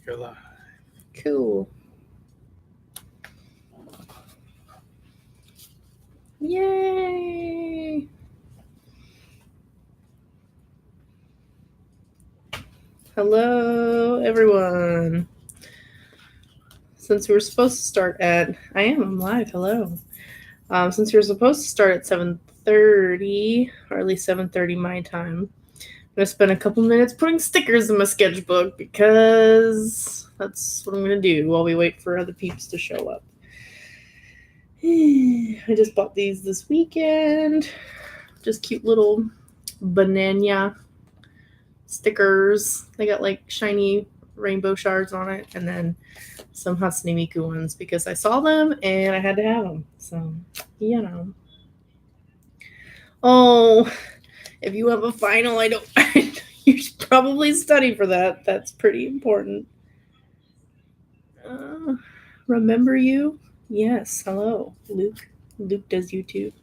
Scomicmaker Live. Cool. Yay! Hello, everyone. Since we were supposed to start at, I'm live. Hello. Since we were supposed to start at 7:30, or at least 7:30 my time, I'm gonna spend a couple minutes putting stickers in my sketchbook because that's what I'm gonna do while we wait for other peeps to show up. I just bought these this weekend. Just cute little banana stickers. They got like shiny rainbow shards on it, and then some Hatsune Miku ones because I saw them and I had to have them. So, you know. Oh, if you have a final, you should probably study for that. That's pretty important. Remember you? Yes. Hello, Luke. Luke does YouTube.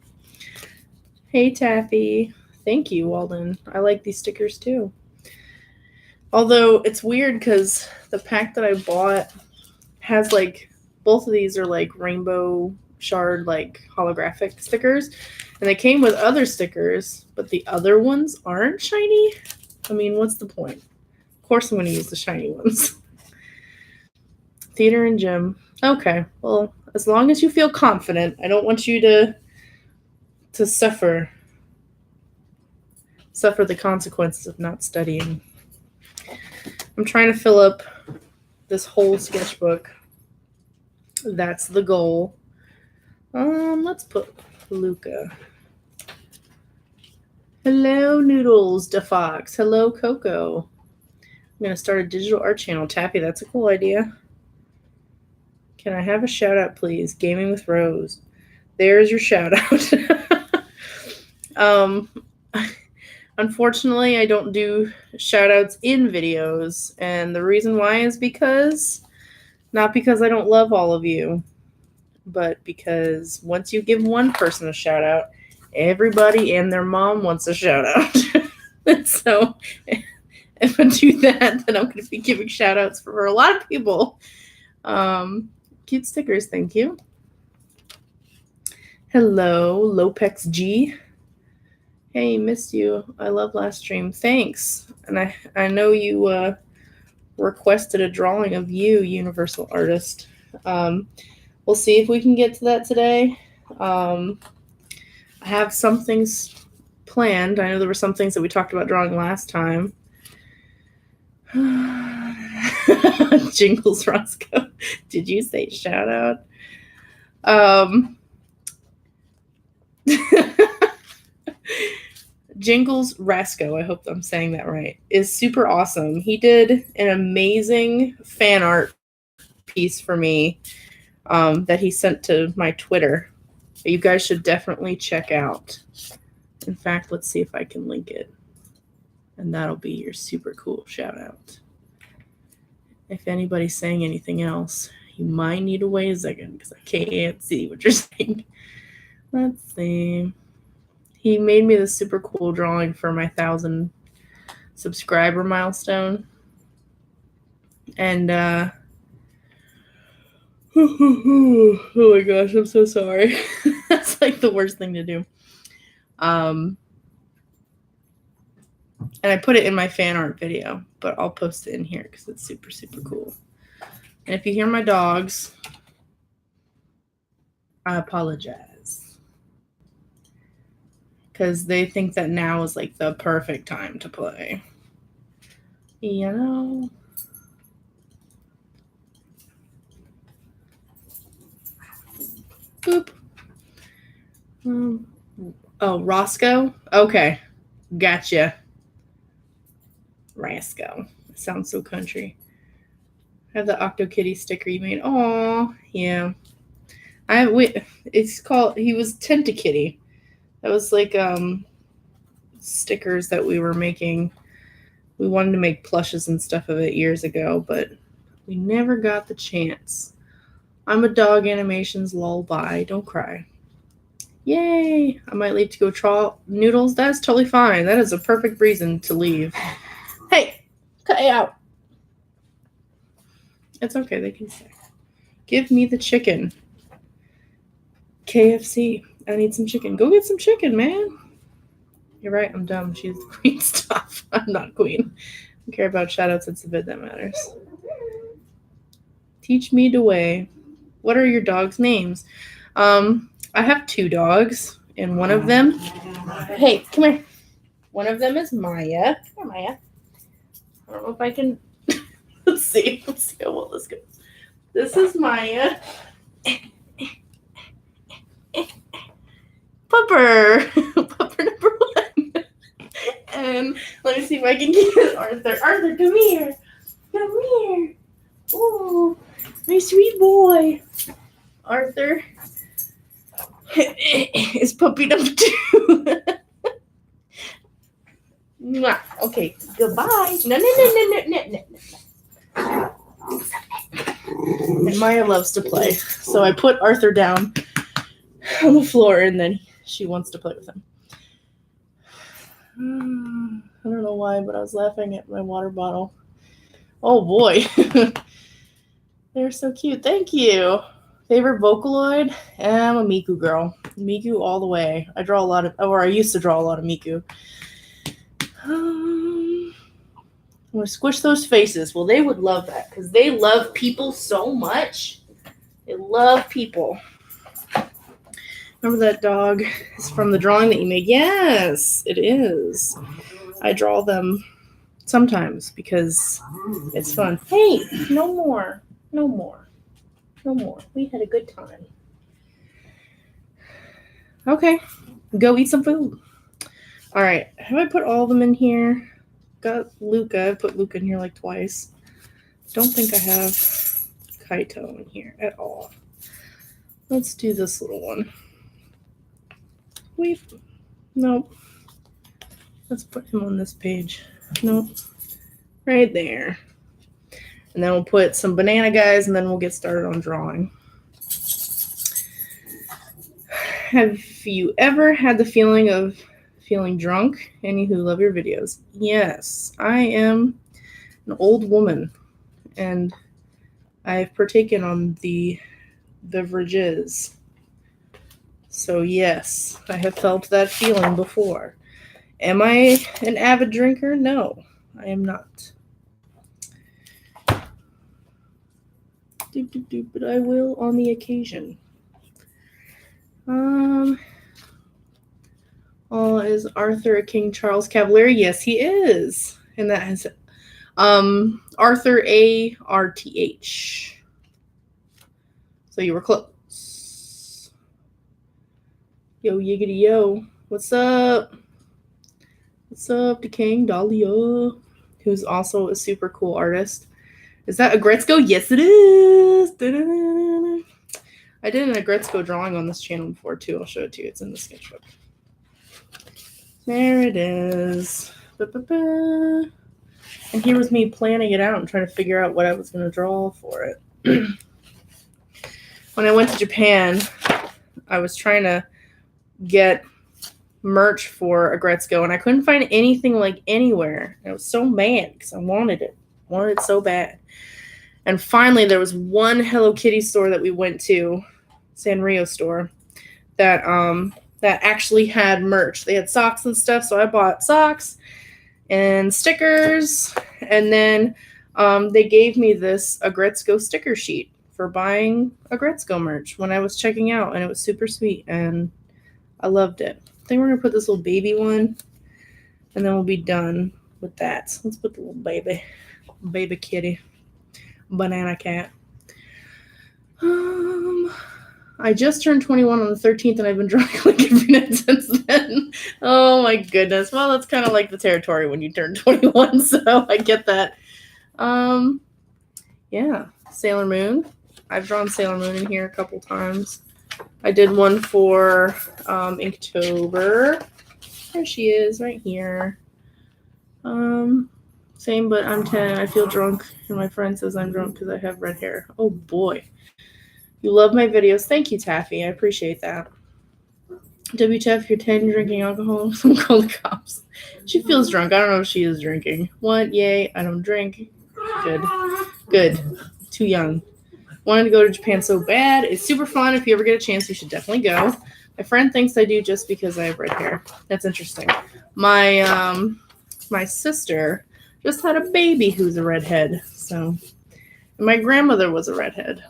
Hey, Taffy. Thank you, Walden. I like these stickers too. Although it's weird because the pack that I bought has like both of these are like rainbow shard like holographic stickers, and they came with other stickers, but the other ones aren't shiny. I mean, what's the point? Of course I'm going to use the shiny ones. Theater and gym. Okay, well, as long as you feel confident. I don't want you to suffer the consequences of not studying. I'm trying to fill up this whole sketchbook. That's the goal. Let's put Luca. Hello, Noodles, DeFox. Hello, Coco. I'm going to start a digital art channel. Tappy, that's a cool idea. Can I have a shout out, please? Gaming with Rose. There's your shout out. Unfortunately, I don't do shout outs in videos. And the reason why is not because I don't love all of you, but because once you give one person a shout out, everybody and their mom wants a shout out. And so if I do that, then I'm going to be giving shout outs for a lot of people. Cute stickers, thank you. Hello, Lopex G. Hey, missed you. I love last stream. Thanks. And I know you requested a drawing of you, Universal Artist. We'll see if we can get to that today. I have some things planned. I know there were some things that we talked about drawing last time. Jingles Roscoe. Did you say shout out? Jingles Rasco, I hope I'm saying that right, is super awesome. He did an amazing fan art piece for me that he sent to my Twitter. You guys should definitely check out. In fact, let's see if I can link it. And that'll be your super cool shout out. If anybody's saying anything else, you might need to wait a second because I can't see what you're saying. Let's see. He made me this super cool drawing for my 1,000 subscriber milestone. And, oh my gosh, I'm so sorry. That's like the worst thing to do. And I put it in my fan art video, but I'll post it in here because it's super, super cool. And if you hear my dogs, I apologize. Because they think that now is like the perfect time to play. You know? Boop. Oh, Roscoe? Okay. Gotcha. Rasco. Sounds so country. I have the OctoKitty sticker you made. Aw, yeah. It's called, he was Tentakitty. That was like stickers that we were making. We wanted to make plushes and stuff of it years ago, but we never got the chance. I'm a dog animations lullaby. Don't cry. Yay! I might leave to go try Noodles. That's totally fine. That is a perfect reason to leave. Hey, cut it out. It's okay. They can stay. Give me the chicken. KFC. I need some chicken. Go get some chicken, man. You're right. I'm dumb. She's the queen stuff. I'm not queen. I don't care about shoutouts. It's the bit that matters. Teach me the way. What are your dogs' names? I have 2 dogs, and one of them. Hey, come here. One of them is Maya. Come here, Maya. I don't know if I can. Let's see. Let's see how well this goes. This is Maya. Pupper. Pupper number 1. And let me see if I can get Arthur. Arthur, come here. Come here. Oh, my sweet boy. Arthur is puppy number 2. Okay, goodbye. No. And Maya loves to play, so I put Arthur down on the floor, and then she wants to play with him. I don't know why, but I was laughing at my water bottle. Oh boy. They're so cute. Thank you. Favorite Vocaloid? I'm a Miku girl. Miku all the way. I used to draw a lot of Miku. I'm going to squish those faces. Well, they would love that because they love people so much. They love people. Remember that dog is from the drawing that you made? Yes, it is. I draw them sometimes because it's fun. Hey, no more. We had a good time. Okay, go eat some food. All right, have I put all of them in here? Got Luca. I put Luca in here like twice. Don't think I have Kaito in here at all. Let's do this little one. Nope. Let's put him on this page. Nope. Right there. And then we'll put some banana guys, and then we'll get started on drawing. Have you ever had the feeling of feeling drunk? Any who love your videos? Yes, I am an old woman, and I've partaken on the beverages. So yes, I have felt that feeling before. Am I an avid drinker? No, I am not. But I will on the occasion. Is Arthur a King Charles Cavalier? Yes, he is. And that has Arthur A-R-T-H. So you were close. Yo, yiggity yo. What's up? What's up to King Dahlia, who's also a super cool artist. Is that a Gretzko? Yes, it is. Da-da-da-da-da. I did an Agretzko drawing on this channel before, too. I'll show it to you. It's in the sketchbook. There it is. Ba-ba-ba. And here was me planning it out and trying to figure out what I was going to draw for it. When I went to Japan, I was trying to get merch for Agretzko, and I couldn't find anything like anywhere. I was so mad because I wanted it. Wanted it so bad. And finally, there was one Hello Kitty store that we went to, Sanrio store, that actually had merch. They had socks and stuff, so I bought socks and stickers, and then they gave me this Agretzko sticker sheet for buying Agretzko merch when I was checking out, and it was super sweet, and I loved it. I think we're going to put this little baby one, and then we'll be done with that. So let's put the little baby kitty, banana cat. I just turned 21 on the 13th, and I've been drawing like every night since then. Oh my goodness. Well, that's kind of like the territory when you turn 21, so I get that. Yeah, Sailor Moon. I've drawn Sailor Moon in here a couple times. I did one for Inktober. There she is, right here. Same, but I'm 10. I feel drunk, and my friend says I'm drunk because I have red hair. Oh boy. You love my videos. Thank you, Taffy. I appreciate that. WTF, you're 10 drinking alcohol? Some call the cops. She feels drunk. I don't know if she is drinking. What? Yay. I don't drink. Good. too young. Wanted to go to Japan so bad. It's super fun. If you ever get a chance, you should definitely go. My friend thinks I do just because I have red hair. That's interesting. My sister just had a baby who's a redhead. So, and my grandmother was a redhead.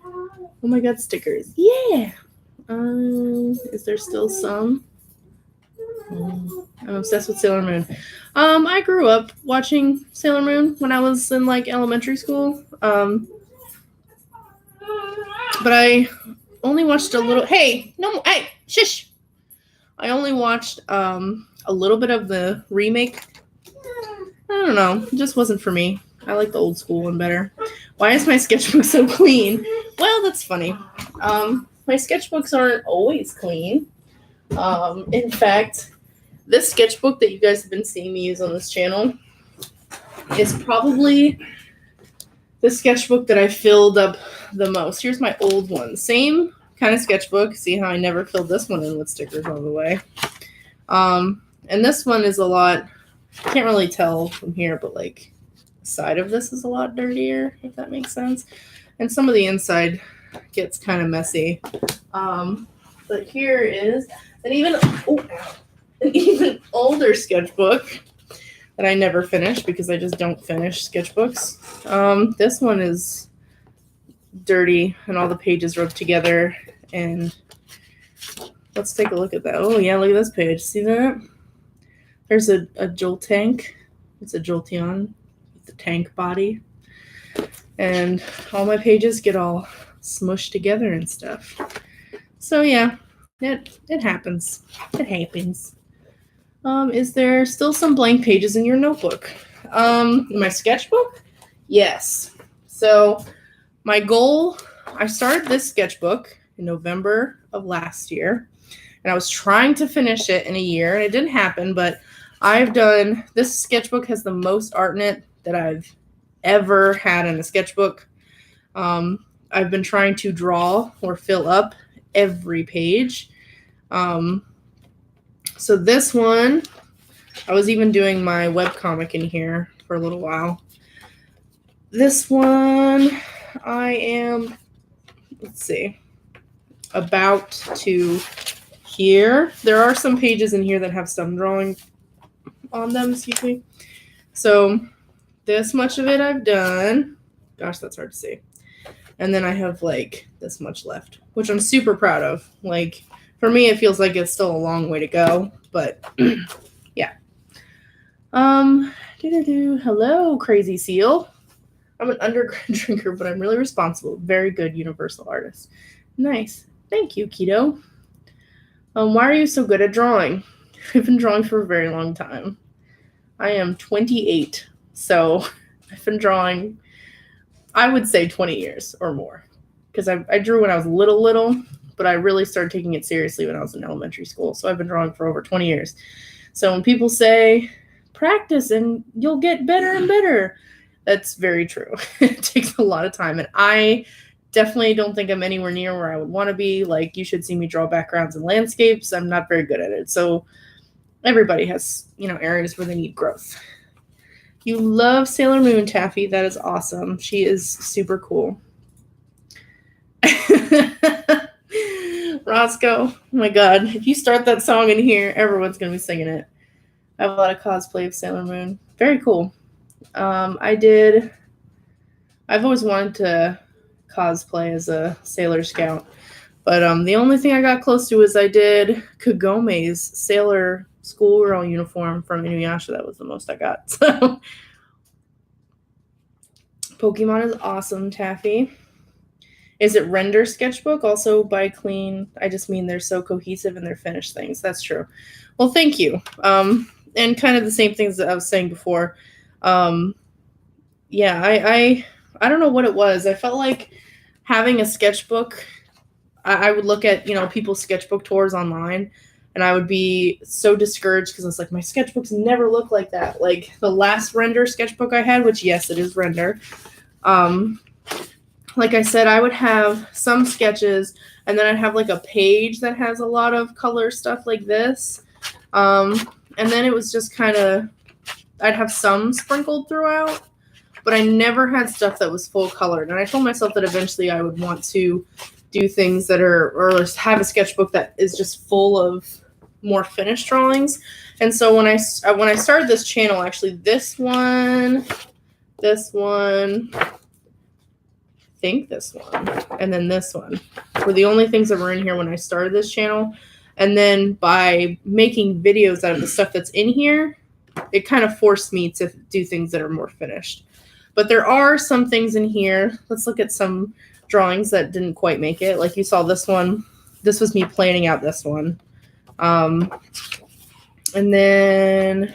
Oh my God, stickers. Yeah. Is there still some? I'm obsessed with Sailor Moon. I grew up watching Sailor Moon when I was in like elementary school. But I only watched a little. Hey, no, hey, shush! I only watched a little bit of the remake. I don't know, it just wasn't for me. I like the old school one better. Why is my sketchbook so clean? Well, that's funny. My sketchbooks aren't always clean. In fact, this sketchbook that you guys have been seeing me use on this channel is probably the sketchbook that I filled up the most. Here's my old one. Same kind of sketchbook. See how I never filled this one in with stickers all the way. And this one is a lot, can't really tell from here, but like the side of this is a lot dirtier, if that makes sense. And some of the inside gets kind of messy. But here is an even older sketchbook that I never finished because I just don't finish sketchbooks. This one is dirty and all the pages rubbed together. And let's take a look at that. Oh yeah, look at this page. See that? There's a Jolt tank. It's a Jolteon with the tank body. And all my pages get all smushed together and stuff. So yeah, it happens. It happens. Is there still some blank pages in your notebook? My sketchbook? Yes. So my goal, I started this sketchbook in November of last year, and I was trying to finish it in a year, and it didn't happen, but this sketchbook has the most art in it that I've ever had in a sketchbook. I've been trying to draw or fill up every page. So this one, I was even doing my webcomic in here for a little while. This one, I am, let's see, about to here. There are some pages in here that have some drawing on them, excuse me. So this much of it I've done. Gosh, that's hard to see. And then I have like this much left, which I'm super proud of. Like, for me, it feels like it's still a long way to go, but yeah. Hello, Crazy Seal. I'm an undergrad drinker, but I'm really responsible. Very good universal artist. Nice. Thank you, Keto. Why are you so good at drawing? I've been drawing for a very long time. I am 28, so I've been drawing, I would say 20 years or more, because I drew when I was little, but I really started taking it seriously when I was in elementary school. So I've been drawing for over 20 years. So when people say, practice and you'll get better and better, that's very true. It takes a lot of time. And I definitely don't think I'm anywhere near where I would want to be. Like, you should see me draw backgrounds and landscapes. I'm not very good at it. So everybody has, areas where they need growth. You love Sailor Moon, Taffy. That is awesome. She is super cool. Roscoe, oh my God. If you start that song in here, everyone's going to be singing it. I have a lot of cosplay of Sailor Moon. Very cool. I've always wanted to cosplay as a Sailor Scout. But the only thing I got close to is I did Kagome's Sailor schoolgirl uniform from Inuyasha. That was the most I got. So Pokemon is awesome, Taffy. Is it Render Sketchbook? Also by Clean. I just mean they're so cohesive in their finished things. That's true. Well, thank you. And kind of the same things that I was saying before. Yeah, I don't know what it was. I felt like having a sketchbook, I would look at, people's sketchbook tours online, and I would be so discouraged because it's like, my sketchbooks never look like that. Like the last Render sketchbook I had, which yes, it is Render. Like I said, I would have some sketches, and then I'd have like a page that has a lot of color stuff like this. And then it was just kind of, I'd have some sprinkled throughout. but I never had stuff that was full colored. And I told myself that eventually I would want to do things that are, or have a sketchbook that is just full of more finished drawings. And so when I started this channel, actually this one, I think this one, and then this one were the only things that were in here when I started this channel. And then by making videos out of the stuff that's in here, it kind of forced me to do things that are more finished. But there are some things in here. Let's look at some drawings that didn't quite make it. Like you saw this one. This was me planning out this one. And then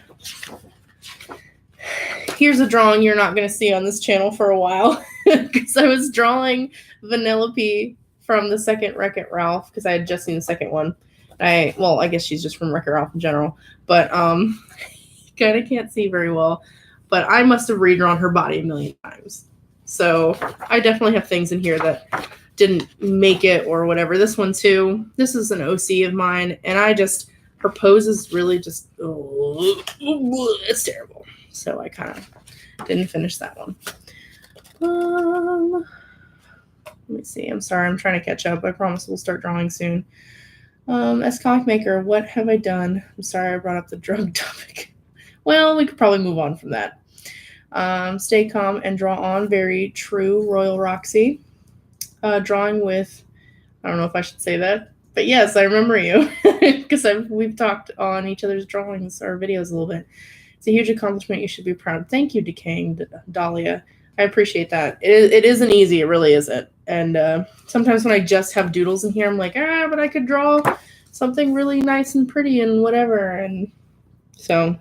here's a drawing you're not going to see on this channel for a while because I was drawing Vanellope from the second Wreck-It Ralph because I had just seen the second one. Well, I guess she's just from Wreck-It Ralph in general, but kind of can't see very well. But I must have redrawn her body a million times. So I definitely have things in here that didn't make it or whatever. This one too. This is an OC of mine, and her pose is really just, it's terrible. So I kind of didn't finish that one. Let me see. I'm sorry. I'm trying to catch up. I promise we'll start drawing soon. As Scomicmaker, what have I done? I'm sorry I brought up the drug topic. Well, we could probably move on from that. Stay calm and draw on. Very true, Royal Roxy. Drawing with, I don't know if I should say that, but yes, I remember you because we've talked on each other's drawings or videos a little bit. It's a huge accomplishment. You should be proud. Thank you, Decaying Dahlia. I appreciate that. It isn't easy. It really isn't. And sometimes when I just have doodles in here, I'm like, but I could draw something really nice and pretty and whatever. And so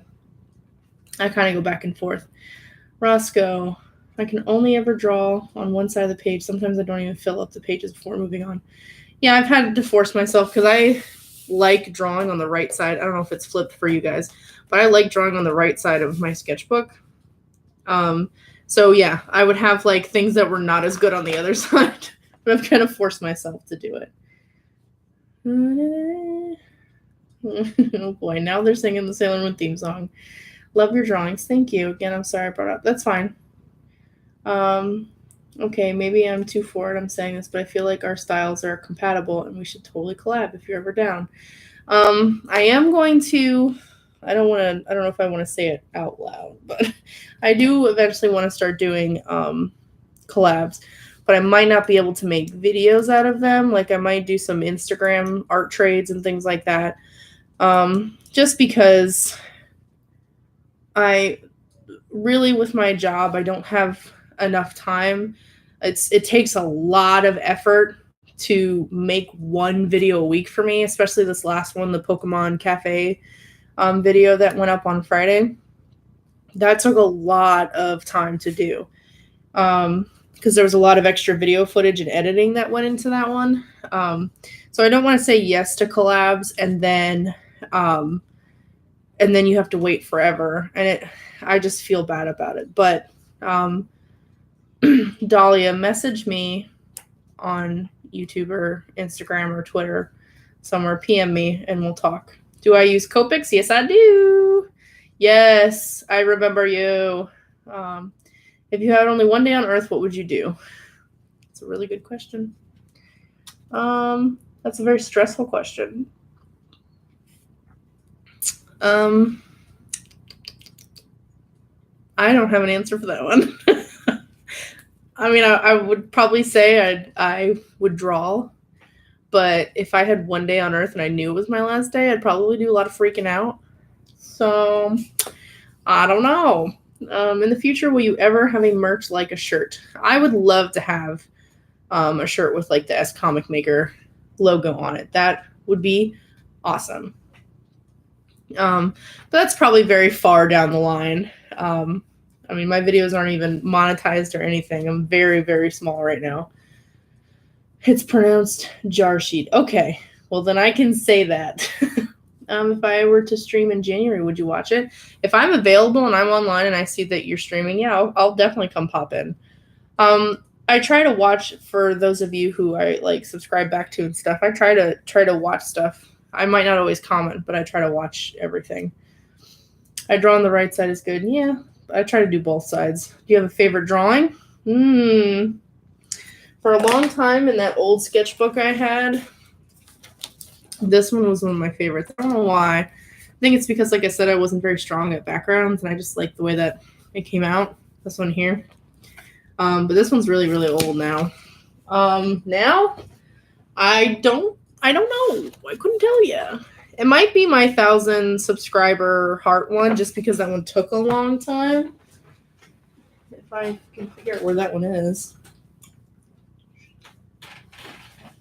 I kind of go back and forth. Roscoe, I can only ever draw on one side of the page. Sometimes I don't even fill up the pages before moving on. Yeah, I've had to force myself because I like drawing on the right side. I don't know if it's flipped for you guys, but I like drawing on the right side of my sketchbook. So yeah, I would have like things that were not as good on the other side, but I've kind of forced myself to do it. Oh boy, now they're singing the Sailor Moon theme song. Love your drawings. Thank you. Again, I'm sorry I brought up. That's fine. Okay, maybe I'm too forward. I'm saying this, but I feel like our styles are compatible and we should totally collab if you're ever down. I am going to, I don't know if I want to say it out loud, but I do eventually want to start doing collabs, but I might not be able to make videos out of them. Like I might do some Instagram art trades and things like that. Just because I really, with my job, I don't have enough time. It takes a lot of effort to make one video a week for me, especially this last one, the Pokemon Cafe video that went up on Friday. That took a lot of time to do because there was a lot of extra video footage and editing that went into that one. So I don't want to say yes to collabs and then you have to wait forever, and I just feel bad about it. But Dahlia, message me on YouTube or Instagram or Twitter somewhere, PM me, and we'll talk. Do I use Copics? Yes, I do. Yes, I remember you. If you had only one day on Earth, what would you do? It's a really good question. That's a very stressful question. I don't have an answer for that one. I mean, I would probably say I would draw, but if I had one day on Earth and I knew it was my last day, I'd probably do a lot of freaking out. So, I don't know. In the future, will you ever have a merch like a shirt? I would love to have a shirt with like the Scomicmaker logo on it. That would be awesome. But that's probably very far down the line. I mean, my videos aren't even monetized or anything. I'm very, very small right now. It's pronounced jar sheet. Okay, well then I can say that. If I were to stream in January, would you watch it? If I'm available and I'm online and I see that you're streaming, yeah, I'll definitely come pop in. I try to watch, for those of you who I like subscribe back to and stuff, I try to watch stuff. I might not always comment, but I try to watch everything. I draw on the right side is good. Yeah, I try to do both sides. Do you have a favorite drawing? For a long time in that old sketchbook I had, this one was one of my favorites. I don't know why. I think it's because, like I said, I wasn't very strong at backgrounds, and I just like the way that it came out. This one here. But this one's really, really old now. Now, I don't know. I couldn't tell you. It might be my 1,000 subscriber heart one, just because that one took a long time. If I can figure out where that one is.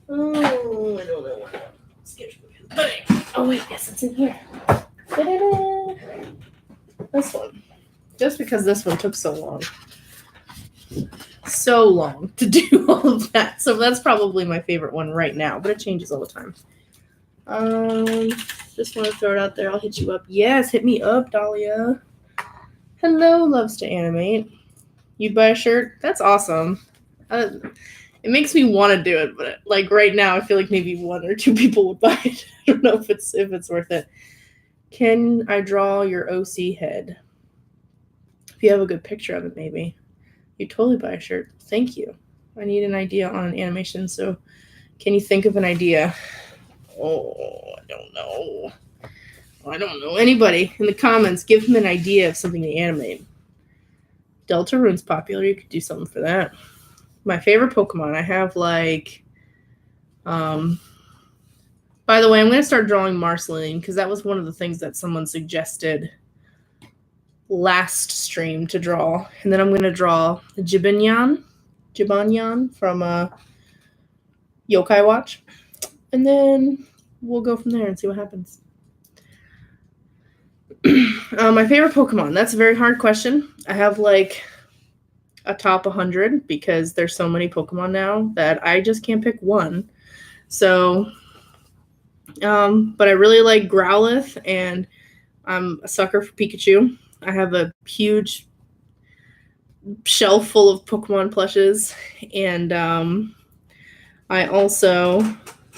Oh, I don't know what sketchbook is. But oh wait, yes, it's in here. Da-da-da. This one. Just because this one took so long. So long to do all of that. So that's probably my favorite one right now, but it changes all the time. Just want to throw it out there. I'll hit you up. Yes, hit me up, Dahlia. Hello, loves to animate. You'd buy a shirt? That's awesome. It makes me want to do it, but like right now, I feel like maybe 1 or 2 people would buy it. I don't know if it's worth it. Can I draw your OC head? If you have a good picture of it, maybe. You totally buy a shirt. Thank you. I need an idea on an animation. So, can you think of an idea? Oh, I don't know. Anybody in the comments, give him an idea of something to animate. Deltarune's popular. You could do something for that. My favorite Pokemon. I have like, by the way, I'm going to start drawing Marceline because that was one of the things that someone suggested last stream to draw. And then I'm going to draw Jibanyan from Yokai Watch. And then we'll go from there and see what happens. My favorite Pokemon. That's a very hard question. I have like a top 100 because there's so many Pokemon now that I just can't pick one. So, but I really like Growlithe, and I'm a sucker for Pikachu. I have a huge shelf full of Pokemon plushes, and I also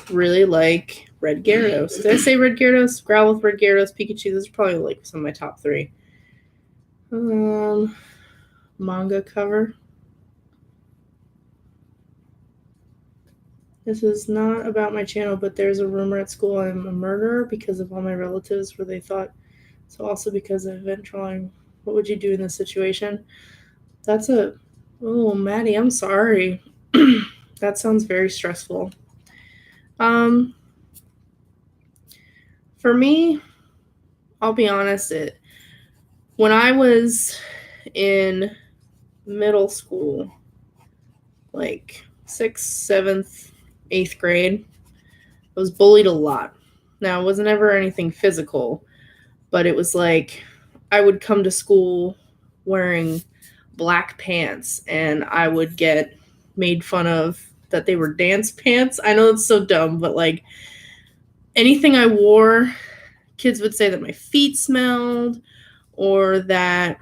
really like Red Gyarados. Did I say Red Gyarados? Growlithe, Red Gyarados, Pikachu. Those are probably like some of my top 3. Manga cover. This is not about my channel, but there's a rumor at school I'm a murderer because of all my relatives where they thought. So also because of event drawing. What would you do in this situation? Oh, Maddie, I'm sorry. That sounds very stressful. For me, I'll be honest, when I was in middle school, like 6th, 7th, 8th grade, I was bullied a lot. Now, it wasn't ever anything physical, but it was like I would come to school wearing black pants, and I would get made fun of that they were dance pants. I know it's so dumb, but like anything I wore, kids would say that my feet smelled or that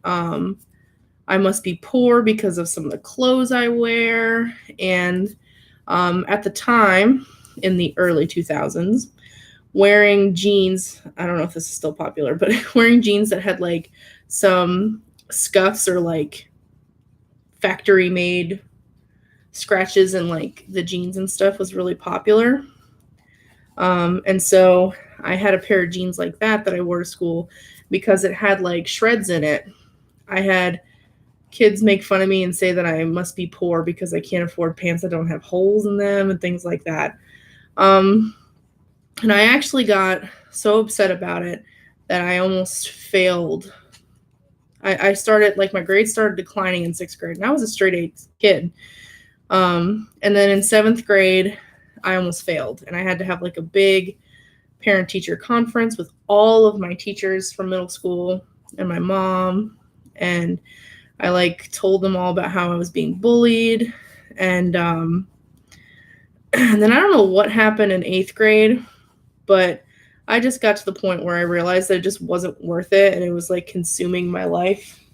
I must be poor because of some of the clothes I wear. And at the time, in the early 2000s, wearing jeans, I don't know if this is still popular, but wearing jeans that had like some scuffs or like factory made scratches in like the jeans and stuff was really popular. And so I had a pair of jeans like that I wore to school because it had like shreds in it. I had kids make fun of me and say that I must be poor because I can't afford pants that don't have holes in them and things like that. And I actually got so upset about it that I almost failed. I started, like, my grades started declining in 6th grade, and I was a straight A's kid. And then in 7th grade, I almost failed, and I had to have like a big parent-teacher conference with all of my teachers from middle school and my mom, and I like told them all about how I was being bullied, and then I don't know what happened in 8th grade, but I just got to the point where I realized that it just wasn't worth it, and it was like consuming my life,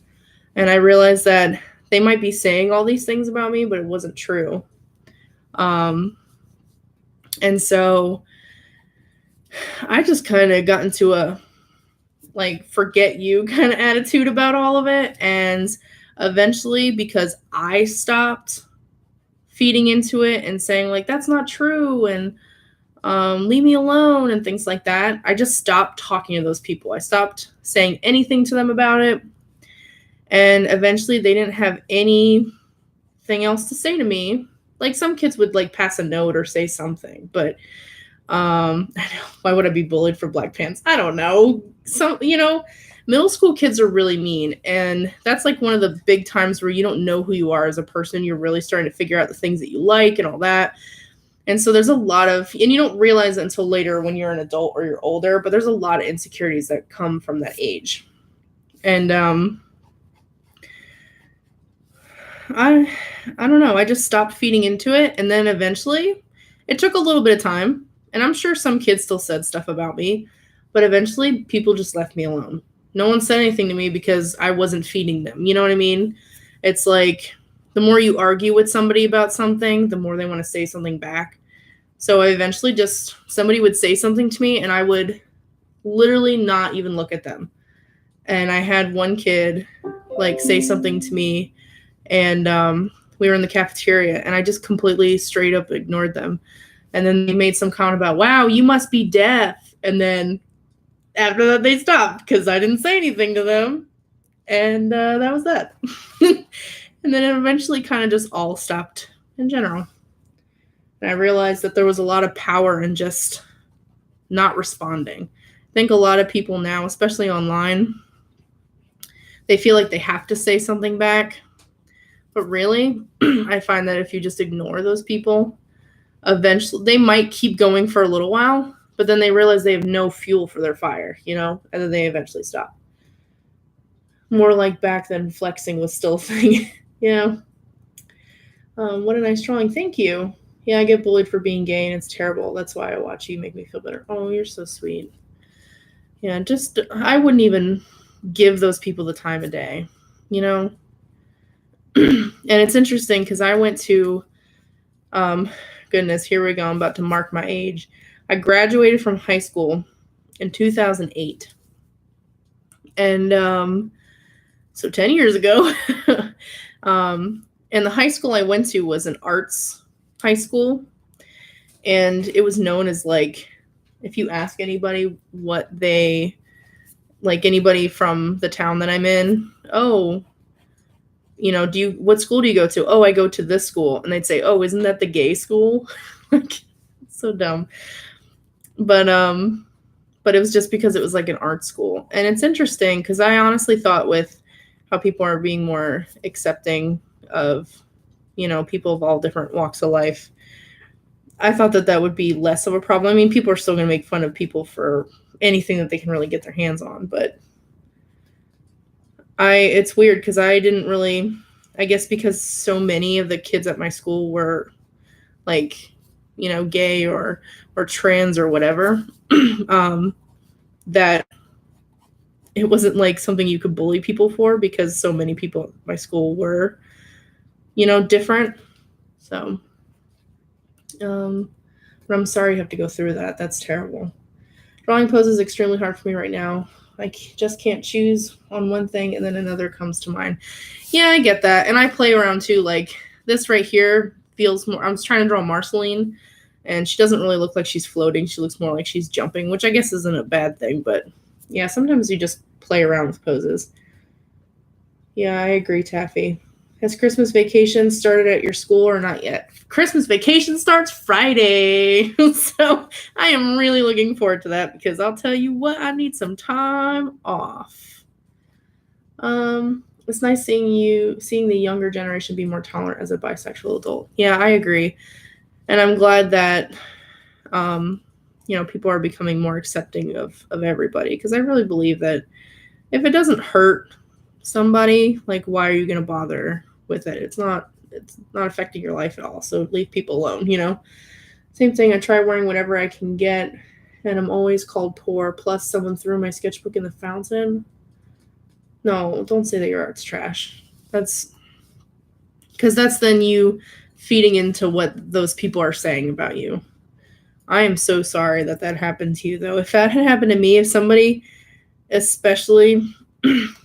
and I realized that they might be saying all these things about me, but it wasn't true. And so I just kind of got into a like forget you kind of attitude about all of it. And eventually, because I stopped feeding into it and saying like, that's not true, and leave me alone and things like that, I just stopped talking to those people. I stopped saying anything to them about it. And eventually they didn't have anything else to say to me. Like some kids would like pass a note or say something, but I know, why would I be bullied for black pants? I don't know. Some, middle school kids are really mean, and that's like one of the big times where you don't know who you are as a person. You're really starting to figure out the things that you like and all that. And so there's a lot of, and you don't realize it until later when you're an adult or you're older, but there's a lot of insecurities that come from that age. And I don't know. I just stopped feeding into it, and then eventually, it took a little bit of time, and I'm sure some kids still said stuff about me, but eventually people just left me alone. No one said anything to me because I wasn't feeding them. You know what I mean? It's like the more you argue with somebody about something, the more they want to say something back. So I eventually just, somebody would say something to me and I would literally not even look at them. And I had one kid like say something to me, and we were in the cafeteria, and I just completely straight up ignored them. And then they made some comment about, wow, you must be deaf. And then after that, they stopped because I didn't say anything to them. And that was that. And then it eventually kind of just all stopped in general. And I realized that there was a lot of power in just not responding. I think a lot of people now, especially online, they feel like they have to say something back. But really, I find that if you just ignore those people, eventually they might keep going for a little while, but then they realize they have no fuel for their fire, and then they eventually stop. More like back then, flexing was still a thing. Yeah. What a nice drawing. Thank you. Yeah, I get bullied for being gay, and it's terrible. That's why I watch you, make me feel better. Oh, you're so sweet. Yeah, just, I wouldn't even give those people the time of day, And it's interesting because I went to, goodness, here we go. I'm about to mark my age. I graduated from high school in 2008. And so 10 years ago. And the high school I went to was an arts high school. And it was known as like, if you ask anybody what they, like anybody from the town that I'm in, oh, what school do you go to? Oh, I go to this school. And they'd say, oh, isn't that the gay school? Like, so dumb. But it was just because it was like an art school. And it's interesting because I honestly thought with how people are being more accepting of, people of all different walks of life, I thought that would be less of a problem. I mean, people are still going to make fun of people for anything that they can really get their hands on, but it's weird because I didn't really, I guess because so many of the kids at my school were like, gay or trans or whatever, that it wasn't like something you could bully people for because so many people at my school were, different. So, but I'm sorry you have to go through that. That's terrible. Drawing poses is extremely hard for me right now. I just can't choose on one thing and then another comes to mind. Yeah, I get that. And I play around too. Like this right here feels more, I was trying to draw Marceline and she doesn't really look like she's floating. She looks more like she's jumping, which I guess isn't a bad thing. But yeah, sometimes you just play around with poses. Yeah, I agree, Taffy. Has Christmas vacation started at your school or not yet? Christmas vacation starts Friday. So I am really looking forward to that because I'll tell you what, I need some time off. It's nice seeing the younger generation be more tolerant as a bisexual adult. Yeah, I agree. And I'm glad that, people are becoming more accepting of everybody because I really believe that if it doesn't hurt somebody, like, why are you going to bother with it? It's not affecting your life at all. So leave people alone, Same thing. I try wearing whatever I can get and I'm always called poor. Plus someone threw my sketchbook in the fountain. No, don't say that your art's trash. That's because that's then you feeding into what those people are saying about you. I am so sorry that happened to you though. If that had happened to me, if somebody especially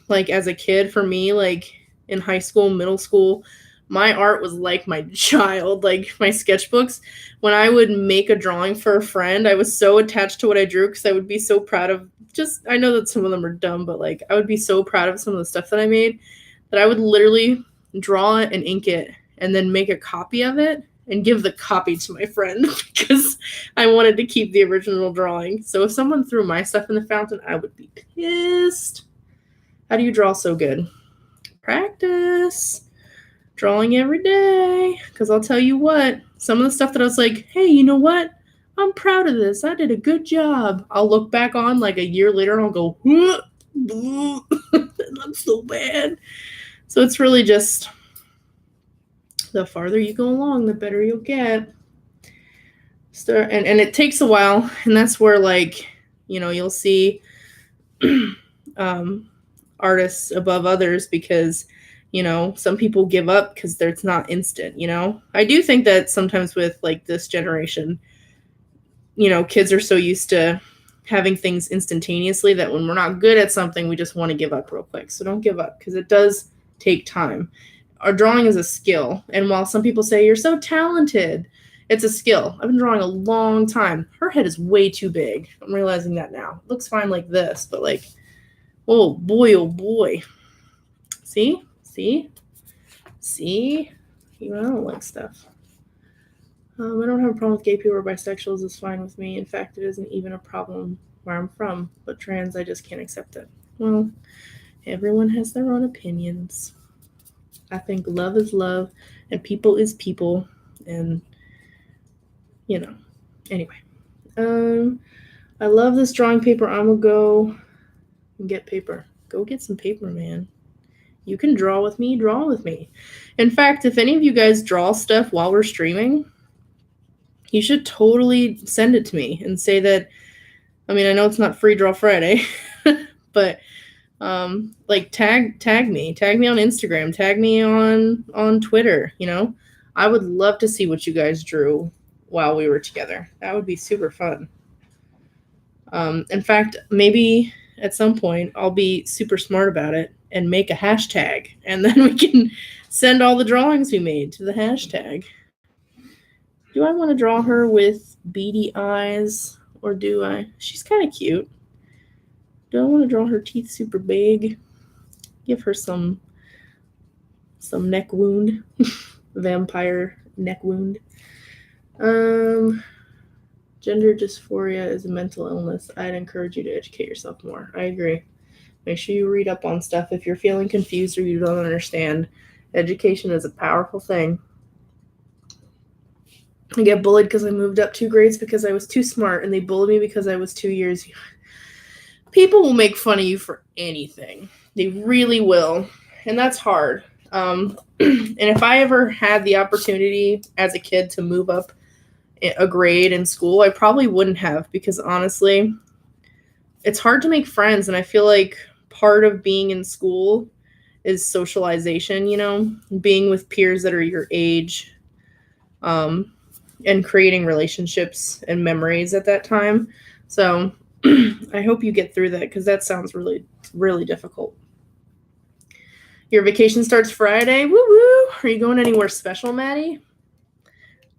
like as a kid. For me, like in high school, middle school, my art was like my child, like my sketchbooks. When I would make a drawing for a friend, I was so attached to what I drew because I would be so proud of just, I know that some of them are dumb, but like I would be so proud of some of the stuff that I made that I would literally draw it and ink it and then make a copy of it and give the copy to my friend because I wanted to keep the original drawing. So if someone threw my stuff in the fountain, I would be pissed. How do you draw so good? Practice. Drawing every day. Because I'll tell you what, some of the stuff that I was like, hey, you know what? I'm proud of this. I did a good job. I'll look back on like a year later and I'll go, that looks so bad. So it's really just the farther you go along, the better you'll get. And it takes a while, and that's where, like, you know, you'll see artists above others because, you know, some people give up because it's not instant, you know. I do think that sometimes with like this generation, you know, kids are so used to having things instantaneously that when we're not good at something, we just want to give up real quick. So don't give up because it does take time. Our drawing is a skill, and while some people say you're so talented, it's a skill. I've been drawing a long time. Her head is way too big. I'm realizing that now. It looks fine like this, but like, oh boy, oh boy. See? See? See? Even I don't like stuff. I don't have a problem with gay people or bisexuals. It's fine with me. In fact, it isn't even a problem where I'm from. But trans, I just can't accept it. Well, everyone has their own opinions. I think love is love, and people is people, and you know. Anyway, I love this drawing paper. I'm gonna go and get paper. Go get some paper, man. You can draw with me. Draw with me. In fact, if any of you guys draw stuff while we're streaming, you should totally send it to me and say that. I mean, I know it's not Free Draw Friday, but like tag me on Instagram, tag me on Twitter. You know, I would love to see what you guys drew while we were together. That would be super fun. In fact, maybe at some point I'll be super smart about it and make a hashtag, and then we can send all the drawings we made to the hashtag. Do I want to draw her with beady eyes, or do I? She's kind of cute. Do I want to draw her teeth super big? Give her some neck wound. Vampire neck wound. Gender dysphoria is a mental illness. I'd encourage you to educate yourself more. I agree. Make sure you read up on stuff. If you're feeling confused or you don't understand, education is a powerful thing. I get bullied because I moved up 2 grades because I was too smart, and they bullied me because I was 2 years. People will make fun of you for anything. They really will. And that's hard. And if I ever had the opportunity as a kid to move up a grade in school, I probably wouldn't have, because honestly, it's hard to make friends. And I feel like part of being in school is socialization, you know, being with peers that are your age, and creating relationships and memories at that time. So I hope you get through that, because that sounds really, really difficult. Your vacation starts Friday. Woo woo. Are you going anywhere special, Maddie?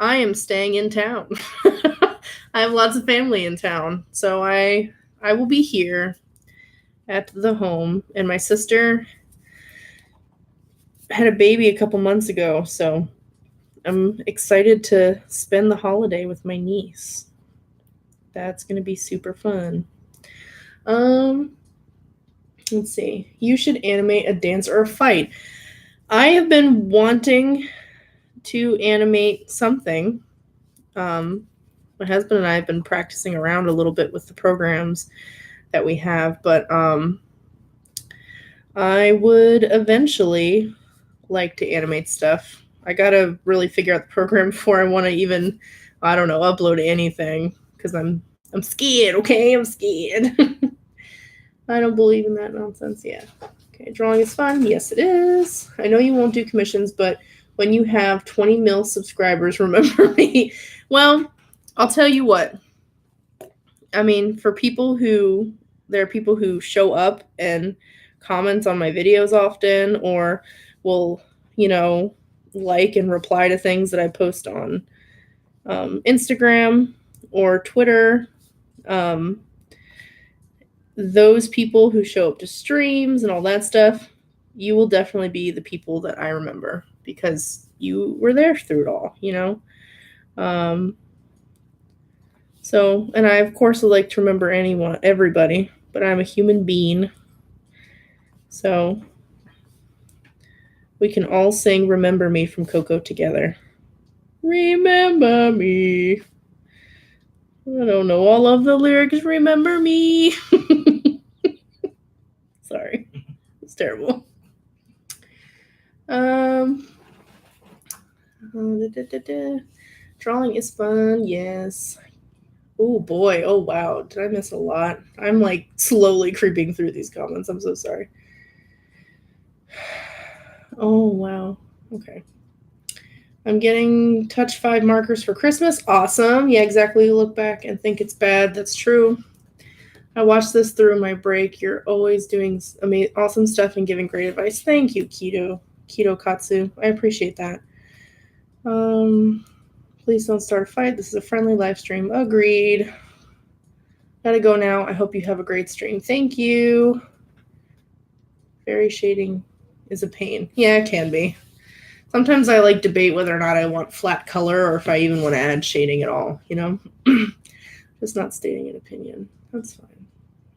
I am staying in town. I have lots of family in town, so I will be here at the home. And my sister had a baby a couple months ago, so I'm excited to spend the holiday with my niece. That's going to be super fun. Let's see. You should animate a dance or a fight. I have been wanting to animate something. My husband and I have been practicing around a little bit with the programs that we have, but I would eventually like to animate stuff. I gotta really figure out the program before I want to even, I don't know, upload anything, because I'm scared. Okay, I'm scared. I don't believe in that nonsense yet. Okay, drawing is fun. Yes, it is. I know you won't do commissions, but when you have 20 mil subscribers, remember me. Well, I'll tell you what. I mean, for people who there are people who show up and comment on my videos often, or will, like and reply to things that I post on Instagram or Twitter. Those people who show up to streams and all that stuff, you will definitely be the people that I remember because you were there through it all, So, and I of course would like to remember everybody, but I'm a human being. So we can all sing Remember Me from Coco together. Remember me. I don't know all of the lyrics. Remember me. Sorry. It's terrible. Drawing is fun, yes. Oh boy, oh wow. Did I miss a lot? I'm like slowly creeping through these comments. I'm so sorry. Oh wow. Okay. I'm getting touch 5 markers for Christmas. Awesome. Yeah, exactly. Look back and think it's bad. That's true. I watched this through my break. You're always doing awesome stuff and giving great advice. Thank you, Keto Katsu. I appreciate that. Please don't start a fight. This is a friendly live stream. Agreed. Gotta go now. I hope you have a great stream. Thank you. Fairy shading is a pain. Yeah, it can be. Sometimes I like debate whether or not I want flat color or if I even want to add shading at all, Just not stating an opinion. That's fine.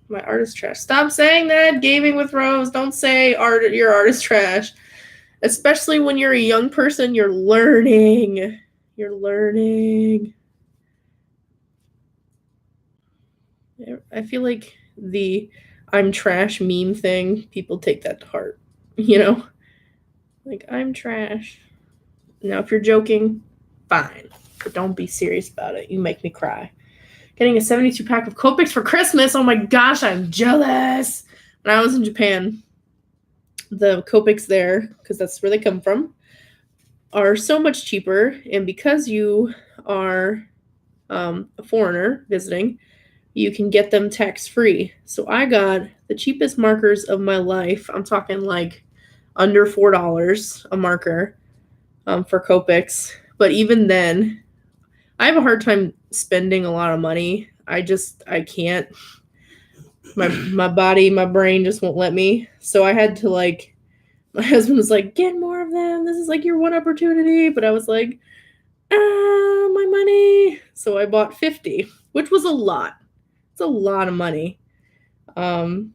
My art is trash. Stop saying that. Gaming with Rose. Don't say your art is trash. Especially when you're a young person, you're learning. You're learning. I feel like the I'm trash meme thing, people take that to heart. Like, I'm trash. Now, if you're joking, fine. But don't be serious about it. You make me cry. Getting a 72 pack of Copics for Christmas. Oh my gosh, I'm jealous. When I was in Japan, the Copics there, because that's where they come from, are so much cheaper. And because you are a foreigner visiting, you can get them tax-free. So I got the cheapest markers of my life. I'm talking like under $4 a marker for Copics. But even then, I have a hard time spending a lot of money. I can't. My body, my brain just won't let me. So I had to my husband was like, get more of them. This is like your one opportunity. But I was like, my money. So I bought 50, which was a lot. It's a lot of money. And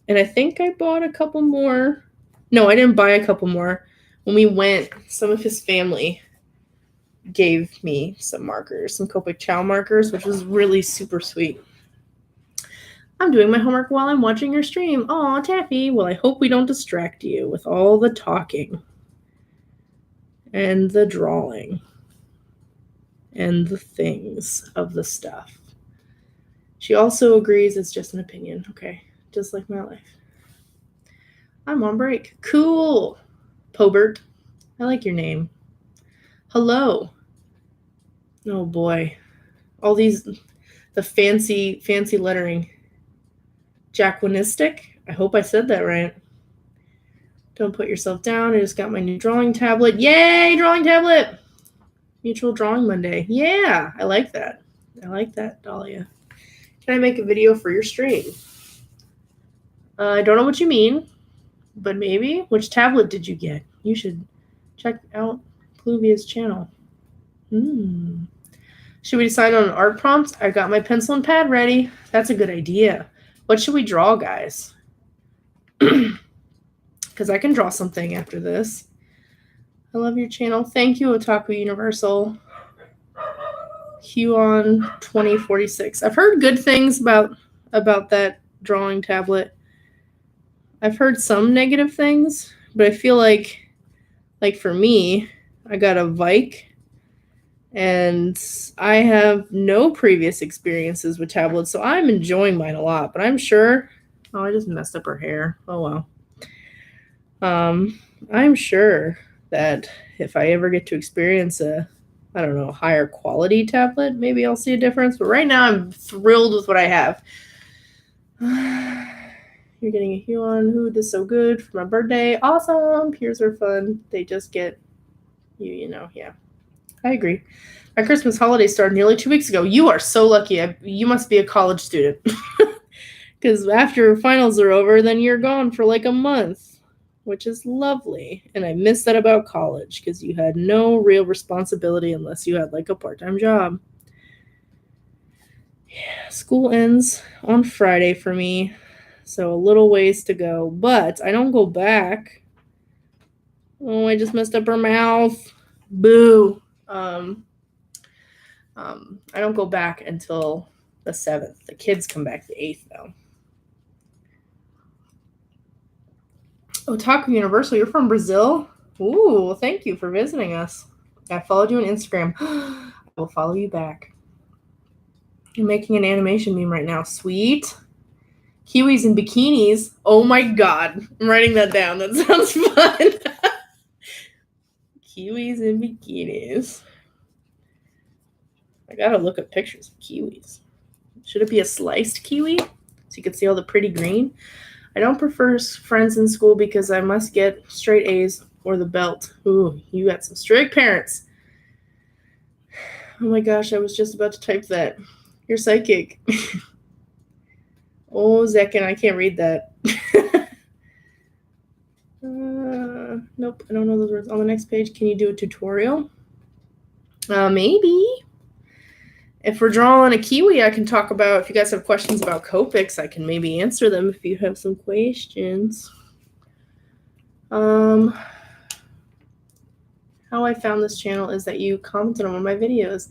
I think I bought a couple more. No, I didn't buy a couple more. When we went, some of his family gave me some markers, some Copic Chow markers, which was really super sweet. I'm doing my homework while I'm watching your stream. Aw, Taffy. Well, I hope we don't distract you with all the talking and the drawing and the things of the stuff. She also agrees it's just an opinion. Okay, just like my life. I'm on break. Cool. Pobert. I like your name. Hello. Oh boy. All these, the fancy lettering. Jaquinistic? I hope I said that right. Don't put yourself down. I just got my new drawing tablet. Yay, drawing tablet! Mutual Drawing Monday. Yeah, I like that. I like that, Dahlia. Can I make a video for your stream? I don't know what you mean, but maybe. Which tablet did you get? You should check out Pluvia's channel. Should we decide on an art prompt? I got my pencil and pad ready. That's a good idea. What should we draw, guys? Because I can draw something after this. I love your channel. Thank you, Otaku Universal. Huon 2046. I've heard good things about that drawing tablet. I've heard some negative things, but I feel like for me, I got a Vike, and I have no previous experiences with tablets, so I'm enjoying mine a lot. But I'm sure. Oh, I just messed up her hair. Oh well. I'm sure that if I ever get to experience a, I don't know, higher quality tablet, maybe I'll see a difference. But right now, I'm thrilled with what I have. You're getting a Huon. Who did so good for my birthday? Awesome. Peers are fun. They just get you know, yeah. I agree. My Christmas holiday started nearly 2 weeks ago. You are so lucky. You must be a college student. Because after finals are over, then you're gone for like a month, which is lovely. And I miss that about college because you had no real responsibility unless you had like a part-time job. Yeah, school ends on Friday for me, so a little ways to go. But I don't go back. Oh, I just messed up her mouth. Boo. I don't go back until the 7th. The kids come back the 8th, though. Otaku Universal, you're from Brazil? Ooh, thank you for visiting us. I followed you on Instagram. I will follow you back. I'm making an animation meme right now. Sweet. Kiwis in bikinis. Oh my god. I'm writing that down. That sounds fun. Kiwis in bikinis. I gotta look at pictures of kiwis. Should it be a sliced kiwi? So you can see all the pretty green? I don't prefer friends in school because I must get straight A's or the belt. Ooh, you got some strict parents. Oh my gosh, I was just about to type that. You're psychic. Oh, Zekin, I can't read that. Nope, I don't know those words. On the next page, can you do a tutorial? Maybe. If we're drawing a kiwi, I can talk about, if you guys have questions about Copics, I can maybe answer them if you have some questions. How I found this channel is that you commented on one of my videos.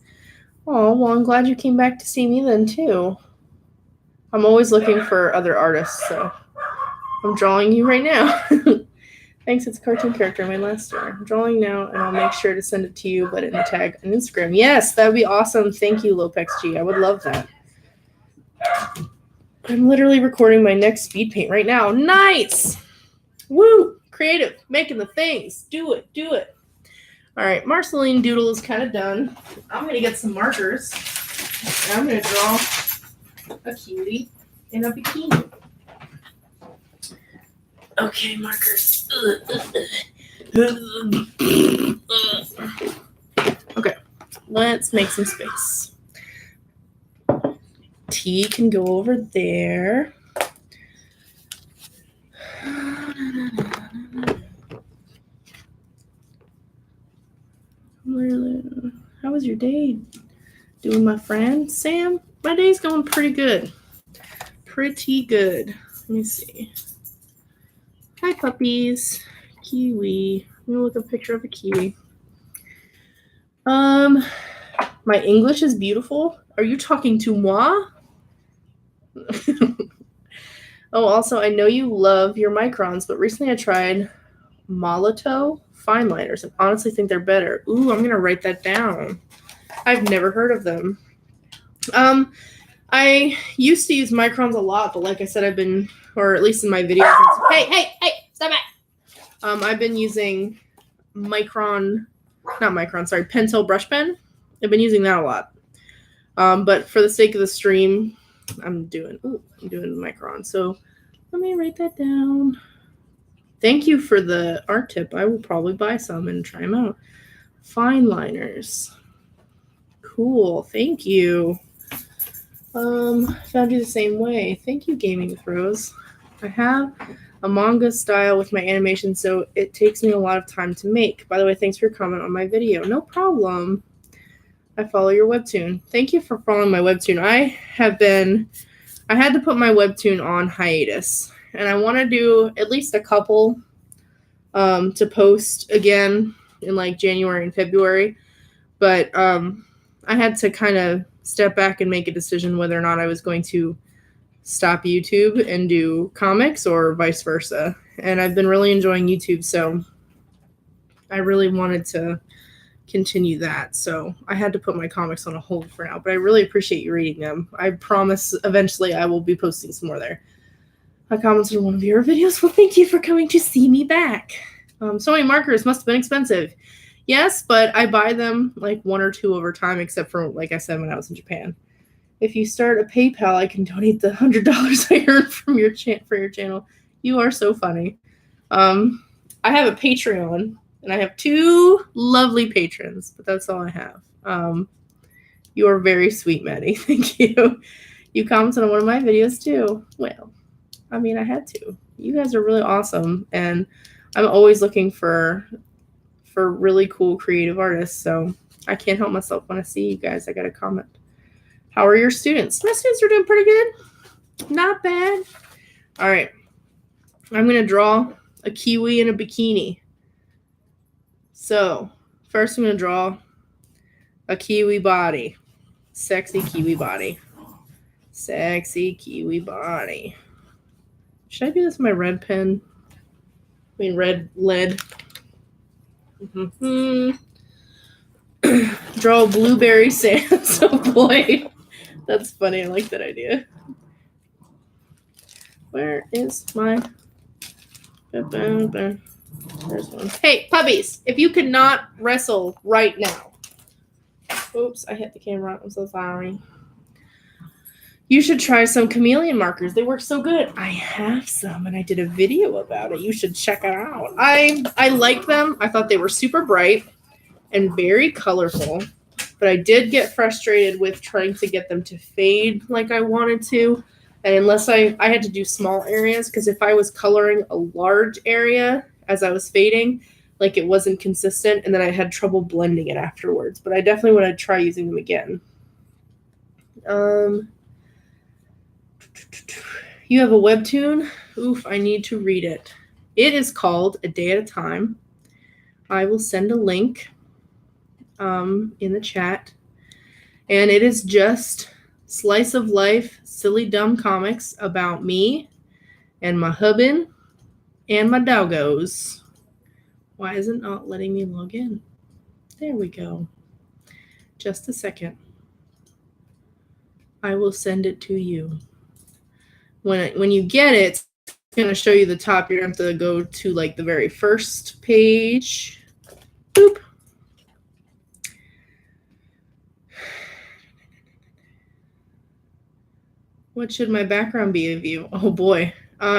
Oh, well, I'm glad you came back to see me then, too. I'm always looking for other artists, so I'm drawing you right now. Thanks, it's a cartoon character in my last story. I'm drawing now, and I'll make sure to send it to you, but in the tag on Instagram. Yes, that would be awesome. Thank you, LopexG. I would love that. I'm literally recording my next speed paint right now. Nice! Woo! Creative. Making the things. Do it. Do it. All right, Marceline Doodle is kind of done. I'm going to get some markers, and I'm going to draw a cutie in a bikini. Okay, markers. Okay, let's make some space. T can go over there. How was your day doing, my friend? Sam, my day's going pretty good. Pretty good. Let me see. Hi, puppies. Kiwi. I'm going to look at a picture of a kiwi. My English is beautiful. Are you talking to moi? Oh, also, I know you love your microns, but recently I tried Molotow fine liners and honestly think they're better. Ooh, I'm going to write that down. I've never heard of them. I used to use microns a lot, but like I said, I've been, or at least in my videos. Hey, stop it. I've been using Pentel brush pen. I've been using that a lot. But for the sake of the stream, I'm doing micron. So let me write that down. Thank you for the art tip. I will probably buy some and try them out. Fine liners. Cool. Thank you. Found you the same way. Thank you, Gaming with Rose. I have a manga style with my animation, so it takes me a lot of time to make. By the way, thanks for your comment on my video. No problem. I follow your webtoon. Thank you for following my webtoon. I had to put my webtoon on hiatus, and I want to do at least a couple to post again in like January and February. But I had to kind of step back and make a decision whether or not I was going to stop YouTube and do comics or vice versa. And I've been really enjoying YouTube, so I really wanted to continue that. So I had to put my comics on a hold for now, but I really appreciate you reading them. I promise eventually I will be posting some more there. I commented on one of your videos. Well, thank you for coming to see me back. So many markers must have been expensive. Yes, but I buy them like one or two over time, except for, like I said, when I was in Japan. If you start a PayPal, I can donate the $100 I earned from your for your channel. You are so funny. I have a Patreon, and I have 2 lovely patrons, but that's all I have. You are very sweet, Maddie. Thank you. You commented on one of my videos too. Well, I mean, I had to. You guys are really awesome, and I'm always looking for really cool creative artists. So I can't help myself when I see you guys. I got to comment. How are your students? My students are doing pretty good. Not bad. All right. I'm going to draw a kiwi in a bikini. So first I'm going to draw a kiwi body. Sexy kiwi body. Sexy kiwi body. Should I do this with my red pen? I mean, red lead. Draw a blueberry sands. Oh boy. That's funny. I like that idea. Where is my... There's one. Hey, puppies, if you could not wrestle right now. Oops, I hit the camera. I'm so sorry. You should try some chameleon markers. They work so good. I have some, and I did a video about it. You should check it out. I liked them. I thought they were super bright and very colorful, but I did get frustrated with trying to get them to fade like I wanted to. And unless I had to do small areas, because if I was coloring a large area as I was fading, like it wasn't consistent, and then I had trouble blending it afterwards. But I definitely want to try using them again. You have a webtoon? Oof, I need to read it. It is called A Day at a Time. I will send a link in the chat. And it is just slice of life, silly dumb comics about me and my husband and my doggos. Why is it not letting me log in? There we go. Just a second. I will send it to you. When you get it, it's going to show you the top. You're going to have to go to like the very first page. Boop. What should my background be of you? Oh boy.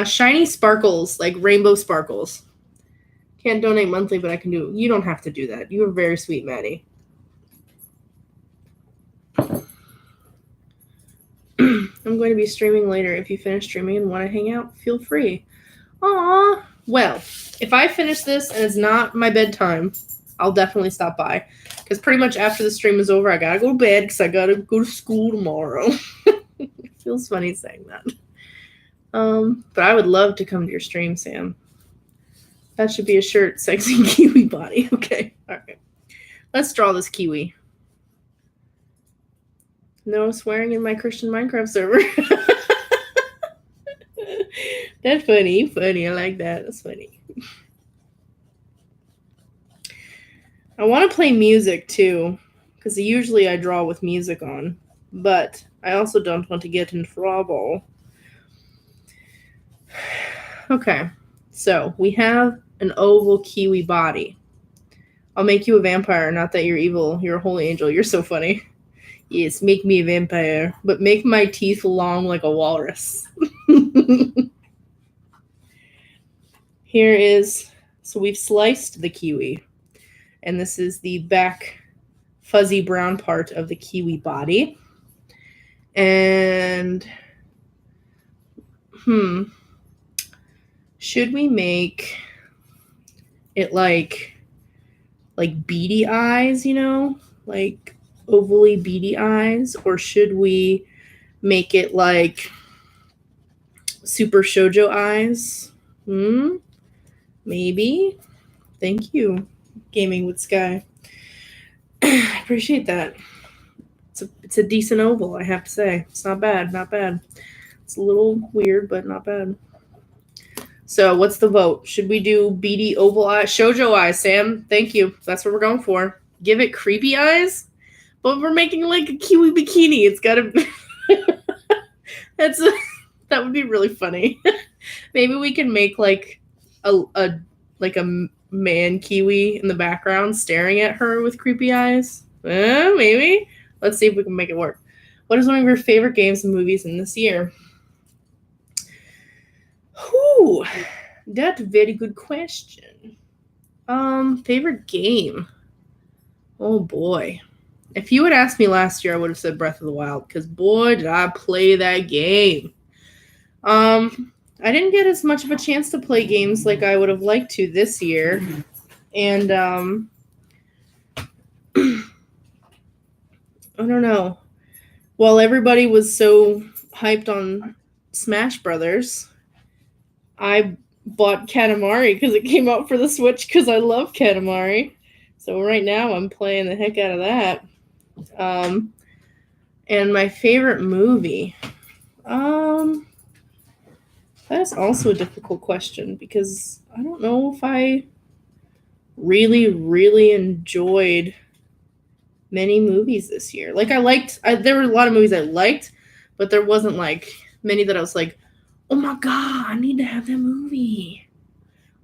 Shiny sparkles, like rainbow sparkles. Can't donate monthly, but I can do it. You don't have to do that. You are very sweet, Maddie. I'm going to be streaming later. If you finish streaming and want to hang out, feel free. Aw. Well, if I finish this and it's not my bedtime, I'll definitely stop by. Because pretty much after the stream is over, I got to go to bed because I got to go to school tomorrow. It feels funny saying that. But I would love to come to your stream, Sam. That should be a shirt. Sexy kiwi body. Okay. All right. Let's draw this kiwi. No swearing in my Christian Minecraft server. That's funny. Funny. I like that. That's funny. I want to play music too, because usually I draw with music on, but I also don't want to get in trouble. Okay. So we have an oval kiwi body. I'll make you a vampire. Not that you're evil. You're a holy angel. You're so funny. Yes, make me a vampire, but make my teeth long like a walrus. Here is, so we've sliced the kiwi, and this is the back fuzzy brown part of the kiwi body. And, should we make it like beady eyes, you know, like ovally beady eyes, or should we make it like super shoujo eyes? Maybe. Thank you, Gaming with Sky. I appreciate that. It's a decent oval, I have to say. It's not bad, not bad. It's a little weird, but not bad. So what's the vote? Should we do beady oval eyes? Shoujo eyes, Sam. Thank you. That's what we're going for. Give it creepy eyes? But we're making like a kiwi bikini. It's got to be... that would be really funny. Maybe we can make like a man kiwi in the background staring at her with creepy eyes. Maybe. Let's see if we can make it work. What is one of your favorite games and movies in this year? Whew, that's a very good question. Favorite game? Oh boy. If you had asked me last year, I would have said Breath of the Wild, because boy, did I play that game. I didn't get as much of a chance to play games like I would have liked to this year. And I don't know. While everybody was so hyped on Smash Brothers, I bought Katamari because it came out for the Switch because I love Katamari. So right now I'm playing the heck out of that. And my favorite movie. That is also a difficult question because I don't know if I really, really enjoyed many movies this year. Like there were a lot of movies I liked, but there wasn't like many that I was like, oh my god, I need to have that movie.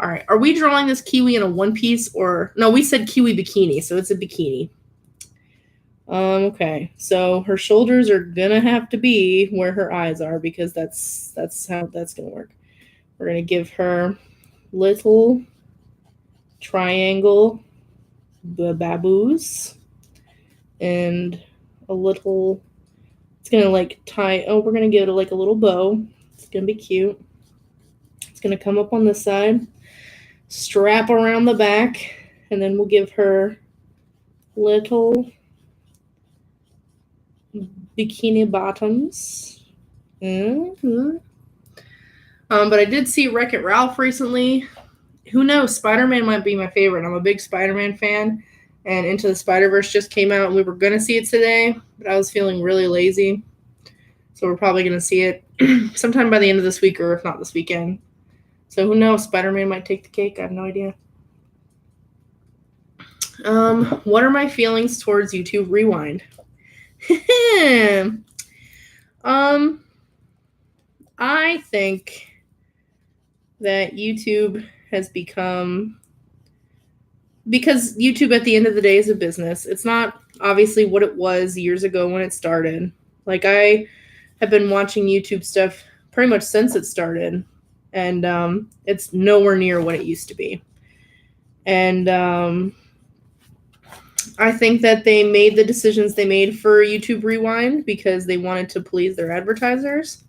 All right, are we drawing this kiwi in a one piece or no? We said kiwi bikini, so it's a bikini. Okay, so her shoulders are gonna have to be where her eyes are because that's how that's gonna work. We're gonna give her little triangle baboos and a little. It's gonna like tie. Oh, we're gonna give it like a little bow. It's gonna be cute. It's gonna come up on this side, strap around the back, and then we'll give her little bikini bottoms. Mm-hmm. But I did see Wreck-It Ralph recently. Who knows? Spider-Man might be my favorite. I'm a big Spider-Man fan. And Into the Spider-Verse just came out, and we were going to see it today, but I was feeling really lazy. So we're probably going to see it sometime by the end of this week, or if not this weekend. So who knows? Spider-Man might take the cake. I have no idea. What are my feelings towards YouTube Rewind? I think that YouTube has become, because YouTube at the end of the day is a business. It's not obviously what it was years ago when it started. Like I have been watching YouTube stuff pretty much since it started, and it's nowhere near what it used to be. And I think that they made the decisions they made for YouTube Rewind because they wanted to please their advertisers.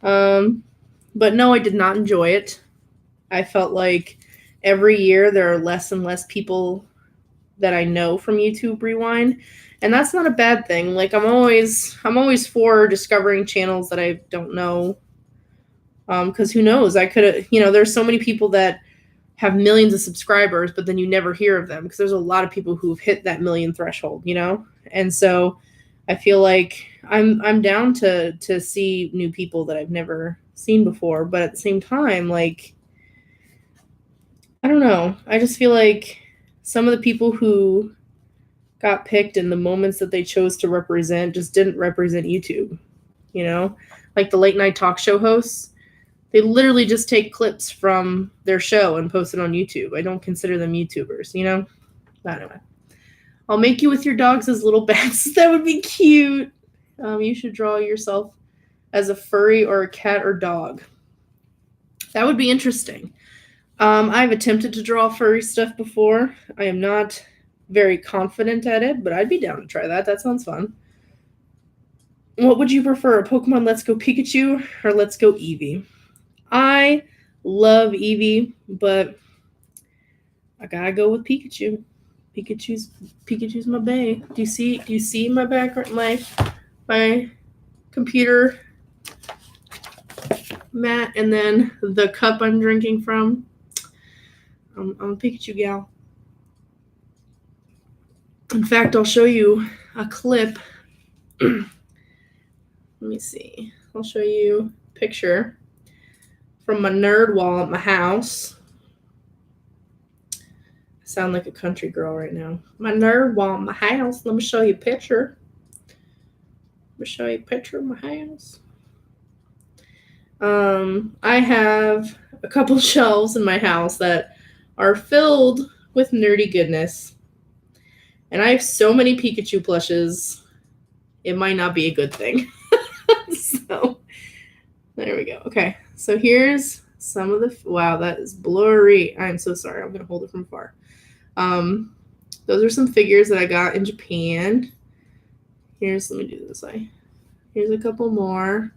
But no, I did not enjoy it. I felt like every year there are less and less people that I know from YouTube Rewind, and that's not a bad thing. Like I'm always for discovering channels that I don't know, because who knows? I could have, there's so many people that have millions of subscribers, but then you never hear of them because there's a lot of people who've hit that million threshold, and so I feel like I'm down to see new people that I've never seen before, but at the same time, like, I don't know. I just feel like some of the people who got picked in the moments that they chose to represent just didn't represent YouTube, like the late night talk show hosts. They literally just take clips from their show and post it on YouTube. I don't consider them YouTubers, Anyway. I'll make you with your dogs as little bats. That would be cute. You should draw yourself as a furry or a cat or dog. That would be interesting. I've attempted to draw furry stuff before. I am not very confident at it, but I'd be down to try that. That sounds fun. What would you prefer, Pokemon Let's Go Pikachu or Let's Go Eevee? I love Eevee, but I gotta go with Pikachu. Pikachu's my bae. Do you see my background, my computer mat, and then the cup I'm drinking from? I'm a Pikachu gal. In fact, I'll show you a clip. Let me see. I'll show you a picture from my nerd wall at my house. I sound like a country girl right now. My nerd wall at my house. Let me show you a picture. Let me show you a picture of my house. I have a couple shelves in my house that are filled with nerdy goodness. And I have so many Pikachu plushes. it might not be a good thing. So there we go. Okay, so here's some of the, wow, that is blurry. I'm so sorry. I'm going to hold it from far. Those are some figures that I got in Japan. Let me do it this way. Here's a couple more.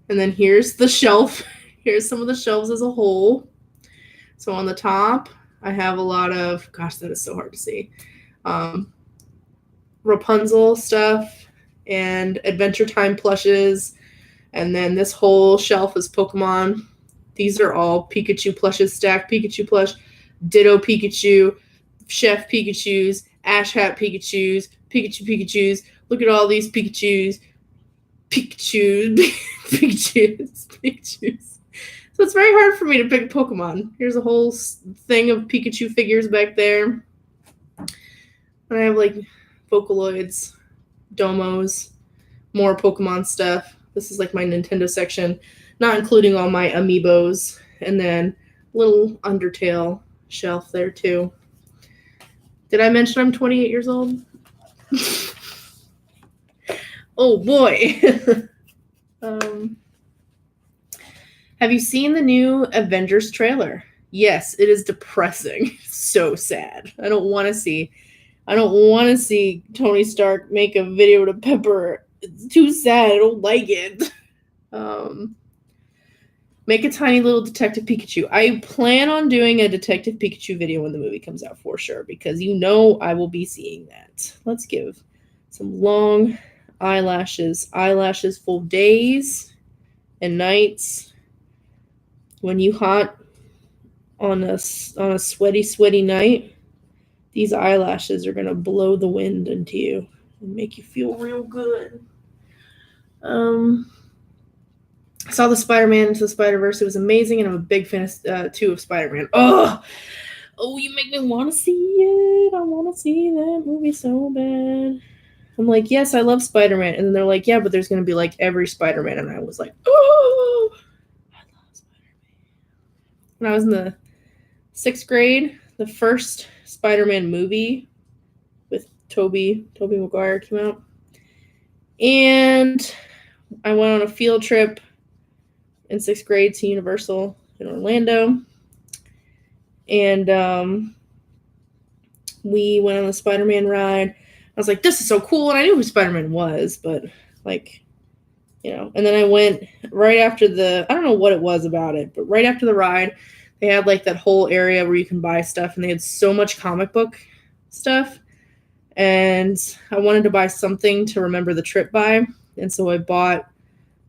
And then here's the shelf. Here's some of the shelves as a whole. So on the top, I have a lot of, gosh, that is so hard to see. Rapunzel stuff and Adventure Time plushes. And then this whole shelf is Pokemon. These are all Pikachu plushes, stacked Pikachu plush, Ditto Pikachu, Chef Pikachus, Ash Hat Pikachus, Pikachus. Look at all these Pikachus. Pikachus. So it's very hard for me to pick Pokemon. Here's a whole thing of Pikachu figures back there. And I have like Vocaloids, Domos, more Pokemon stuff. This is like my Nintendo section, not including all my amiibos. And then little Undertale shelf there too. Did I mention I'm 28 years old? Oh boy. Have you seen the new Avengers trailer? Yes, it is depressing. So sad. I don't want to see Tony Stark make a video to Pepper. It's too sad. I don't like it. Make a tiny little Detective Pikachu. I plan on doing a Detective Pikachu video when the movie comes out for sure, because you know I will be seeing that. Let's give some long eyelashes. Eyelashes full days and nights. When you hot on a sweaty night, these eyelashes are going to blow the wind into you and make you feel real good. I saw the Spider-Man Into the Spider-Verse. It was amazing, and I'm a big fan too of Spider-Man. Oh, you make me want to see it. I want to see that movie so bad. I'm like, yes, I love Spider-Man. And then they're like, yeah, but there's going to be like every Spider-Man. And I was like, oh, I love Spider-Man. When I was in the 6th grade, the first Spider-Man movie with Tobey Maguire came out. And I went on a field trip in 6th grade to Universal in Orlando. And we went on the Spider-Man ride. I was like, this is so cool. And I knew who Spider-Man was, but like, you know. And then I went right after I don't know what it was about it, but right after the ride, they had like that whole area where you can buy stuff. And they had so much comic book stuff. And I wanted to buy something to remember the trip by. And so I bought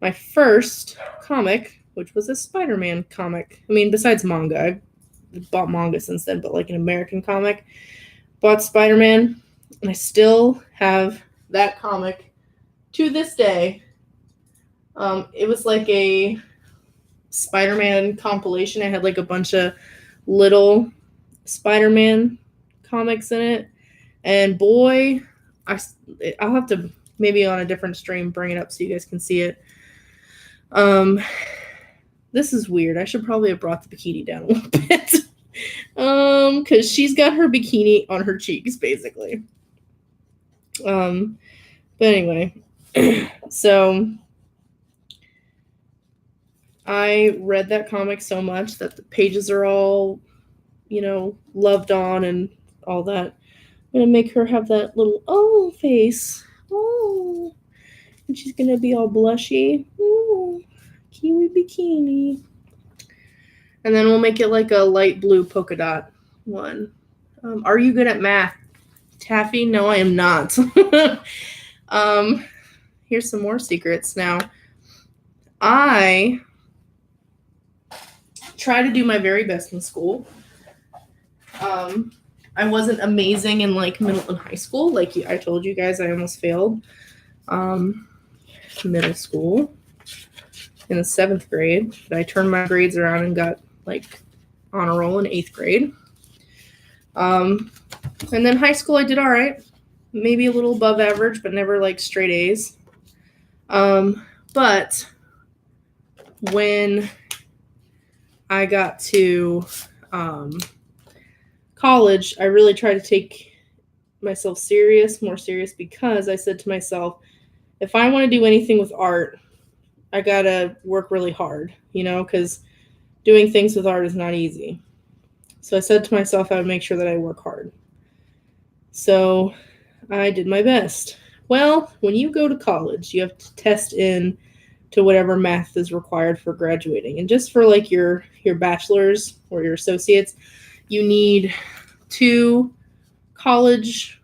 my first comic, which was a Spider-Man comic. I mean, besides manga. I've bought manga since then, but like an American comic. Bought Spider-Man, and I still have that comic to this day. It was like a Spider-Man compilation. I had like a bunch of little Spider-Man comics in it. And boy, I'll have to maybe on a different stream bring it up so you guys can see it. This is weird. I should probably have brought the bikini down a little bit. Because she's got her bikini on her cheeks, basically. But anyway, so I read that comic so much that the pages are all, loved on and all that. I'm going to make her have that little face. Oh. And she's going to be all blushy. Oh, kiwi bikini. And then we'll make it like a light blue polka dot one. Are you good at math, Taffy? No, I am not. Here's some more secrets. Now, I try to do my very best in school. I wasn't amazing in like middle and high school. Like I told you guys, I almost failed middle school in the 7th grade. But I turned my grades around and got like on a roll in 8th grade. And then high school, I did all right. Maybe a little above average, but never like straight A's. But when I got to college, I really tried to take myself more serious, because I said to myself, if I want to do anything with art, I gotta work really hard, because doing things with art is not easy. So I said to myself I would make sure that I work hard. So I did my best. Well, when you go to college, you have to test in to whatever math is required for graduating. And just for like your bachelor's or your associates, you need 2 college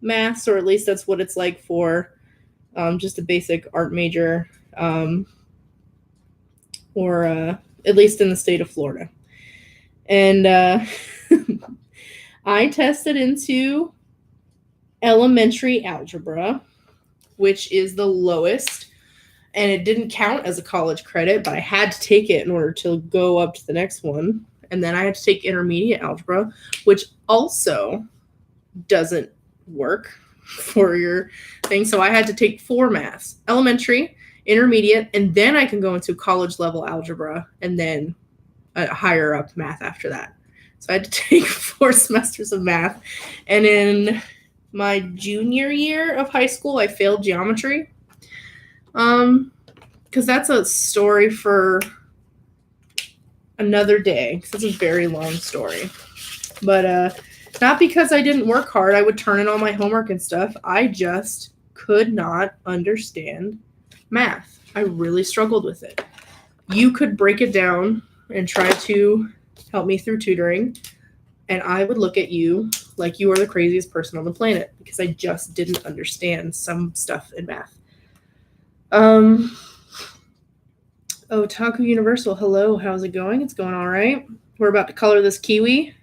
maths, or at least that's what it's like for just a basic art major, or at least in the state of Florida. And I tested into elementary algebra, which is the lowest, and it didn't count as a college credit, but I had to take it in order to go up to the next one. And then I had to take intermediate algebra, which also doesn't work for your thing. So I had to take 4 maths: elementary, intermediate, and then I can go into college level algebra, and then a higher up math after that. So I had to take 4 semesters of math. And in my junior year of high school, I failed geometry. Because that's a story for another day, because it's a very long story. But not because I didn't work hard. I would turn in all my homework and stuff. I just could not understand math. I really struggled with it. You could break it down and try to help me through tutoring, and I would look at you like you are the craziest person on the planet, because I just didn't understand some stuff in math. Taco Universal, hello, how's it going? It's going all right. We're about to color this kiwi.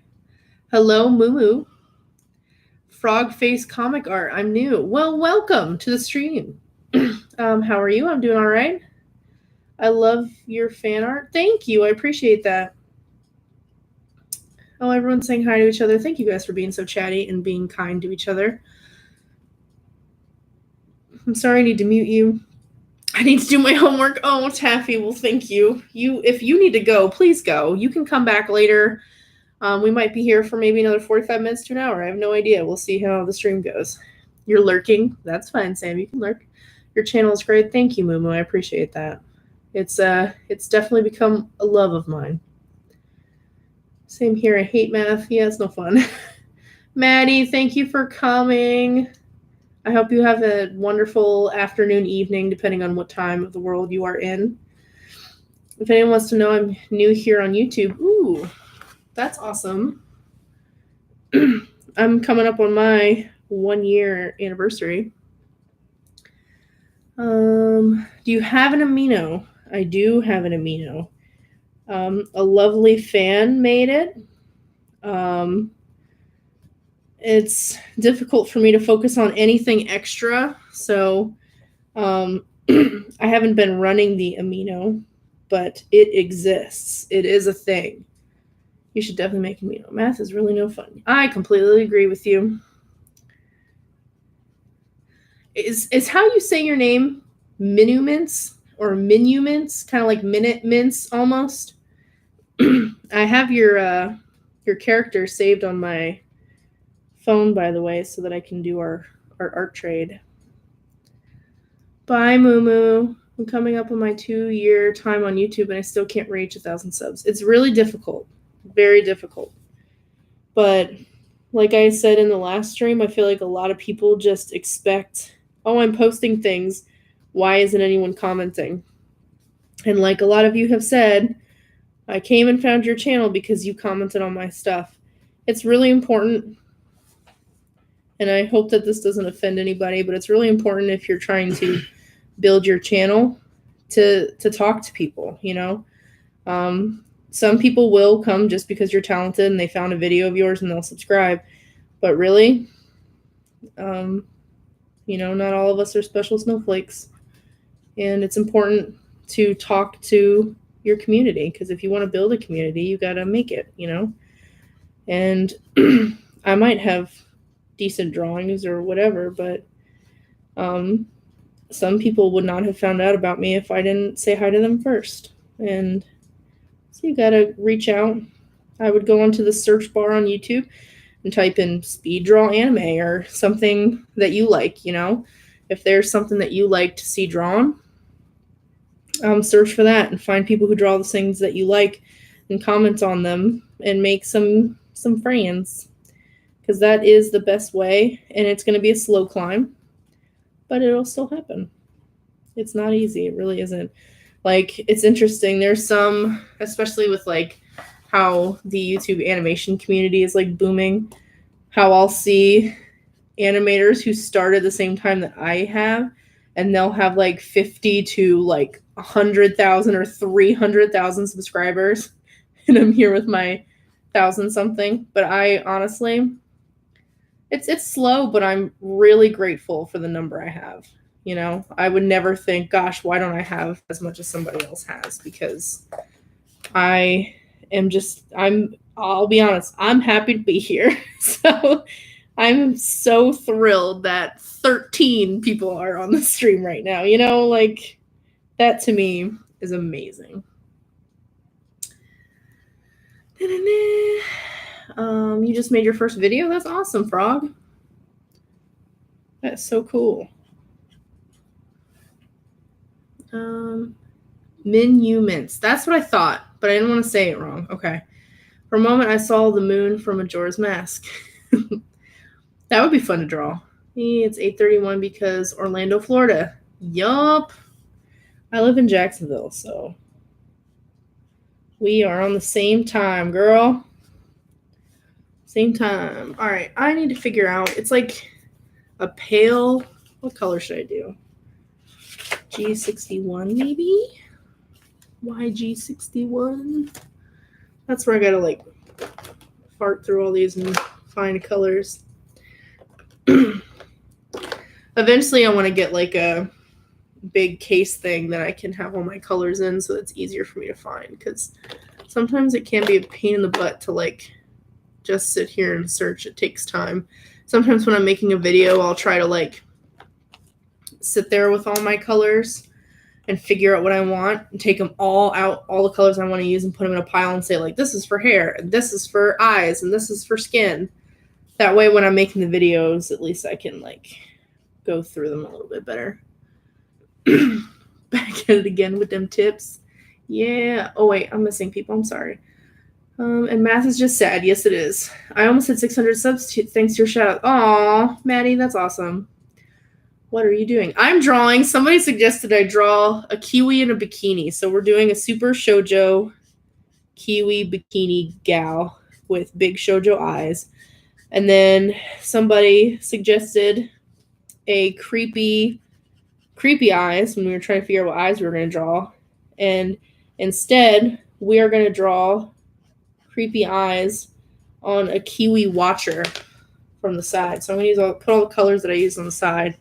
Hello, Moo. Frog face comic art, I'm new. Well, welcome to the stream. How are you? I'm doing all right. I love your fan art. Thank you, I appreciate that. Oh, everyone's saying hi to each other. Thank you guys for being so chatty and being kind to each other. I'm sorry, I need to mute you. I need to do my homework. Oh, Taffy, well, thank you. If you need to go, please go. You can come back later. We might be here for maybe another 45 minutes to an hour. I have no idea. We'll see how the stream goes. You're lurking. That's fine, Sam. You can lurk. Your channel is great. Thank you, Mumu. I appreciate that. It's definitely become a love of mine. Same here. I hate math. Yeah, it's no fun. Maddie, thank you for coming. I hope you have a wonderful afternoon, evening, depending on what time of the world you are in. If anyone wants to know, I'm new here on YouTube. Ooh, that's awesome. I'm coming up on my 1-year anniversary. Do you have an amino? I do have an amino. A lovely fan made it. It's difficult for me to focus on anything extra, so I haven't been running the amino, but it exists. It is a thing. You should definitely make amino. Math is really no fun. I completely agree with you. Is how you say your name Minumints or Minumints, kind of like Minute Mints almost? I have your character saved on my phone, by the way, so that I can do our art trade. Bye, Mumu. I'm coming up on my 2-year time on YouTube, and I still can't reach 1,000 subs. It's really difficult. Very difficult. But like I said in the last stream, I feel like a lot of people just expect, oh, I'm posting things. Why isn't anyone commenting? And like a lot of you have said, I came and found your channel because you commented on my stuff. It's really important. And I hope that this doesn't offend anybody, but it's really important if you're trying to build your channel to talk to people, Some people will come just because you're talented and they found a video of yours and they'll subscribe. But really, not all of us are special snowflakes. And it's important to talk to your community, because if you want to build a community, you got to make it, And I might have decent drawings or whatever, but some people would not have found out about me if I didn't say hi to them first. And so you got to reach out. I would go onto the search bar on YouTube and type in speed draw anime or something that you like, you know? If there's something that you like to see drawn, search for that and find people who draw the things that you like and comment on them and make some friends, because that is the best way, and it's going to be a slow climb, but it'll still happen. It's not easy. It really isn't. Like, it's interesting. There's some, especially with like how the YouTube animation community is like booming, how I'll see animators who started the same time that I have, and they'll have like 50 to like 100,000 or 300,000 subscribers, and I'm here with my 1,000 something. But I honestly, it's slow, but I'm really grateful for the number I have. You know, I would never think, gosh, why don't I have as much as somebody else has? Because I'll be honest, I'm happy to be here. So I'm so thrilled that 13 people are on the stream right now. You know, like, that to me is amazing. You just made your first video? That's awesome, Frog. That's so cool. Minuments. That's what I thought, but I didn't want to say it wrong. Okay. For a moment, I saw the moon from Majora's Mask. That would be fun to draw. It's 8:31 because Orlando, Florida. Yup. I live in Jacksonville, so we are on the same time, girl. Same time. All right. I need to figure out. It's like a pale. What color should I do? G61 maybe? YG61? That's where I gotta like fart through all these and find colors. Eventually I want to get like a big case thing that I can have all my colors in, so it's easier for me to find, because sometimes it can be a pain in the butt to like just sit here and search. It takes time. Sometimes when I'm making a video, I'll try to like sit there with all my colors and figure out what I want and take them all out, all the colors I want to use, and put them in a pile and say like, this is for hair, and this is for eyes, and this is for skin. That way when I'm making the videos, at least I can like go through them a little bit better. Back at it again with them tips. Yeah. Oh wait, I'm missing people. I'm sorry. And math is just sad. Yes, it is. I almost had 600 subs thanks to your shout out. Aw, Maddie, that's awesome. What are you doing? I'm drawing. Somebody suggested I draw a kiwi in a bikini. So we're doing a super shoujo kiwi bikini gal with big shoujo eyes. And then somebody suggested a creepy eyes when we were trying to figure out what eyes we were going to draw. And instead, we are going to draw creepy eyes on a kiwi watcher from the side. So I'm going to put all the colors that I used on the side.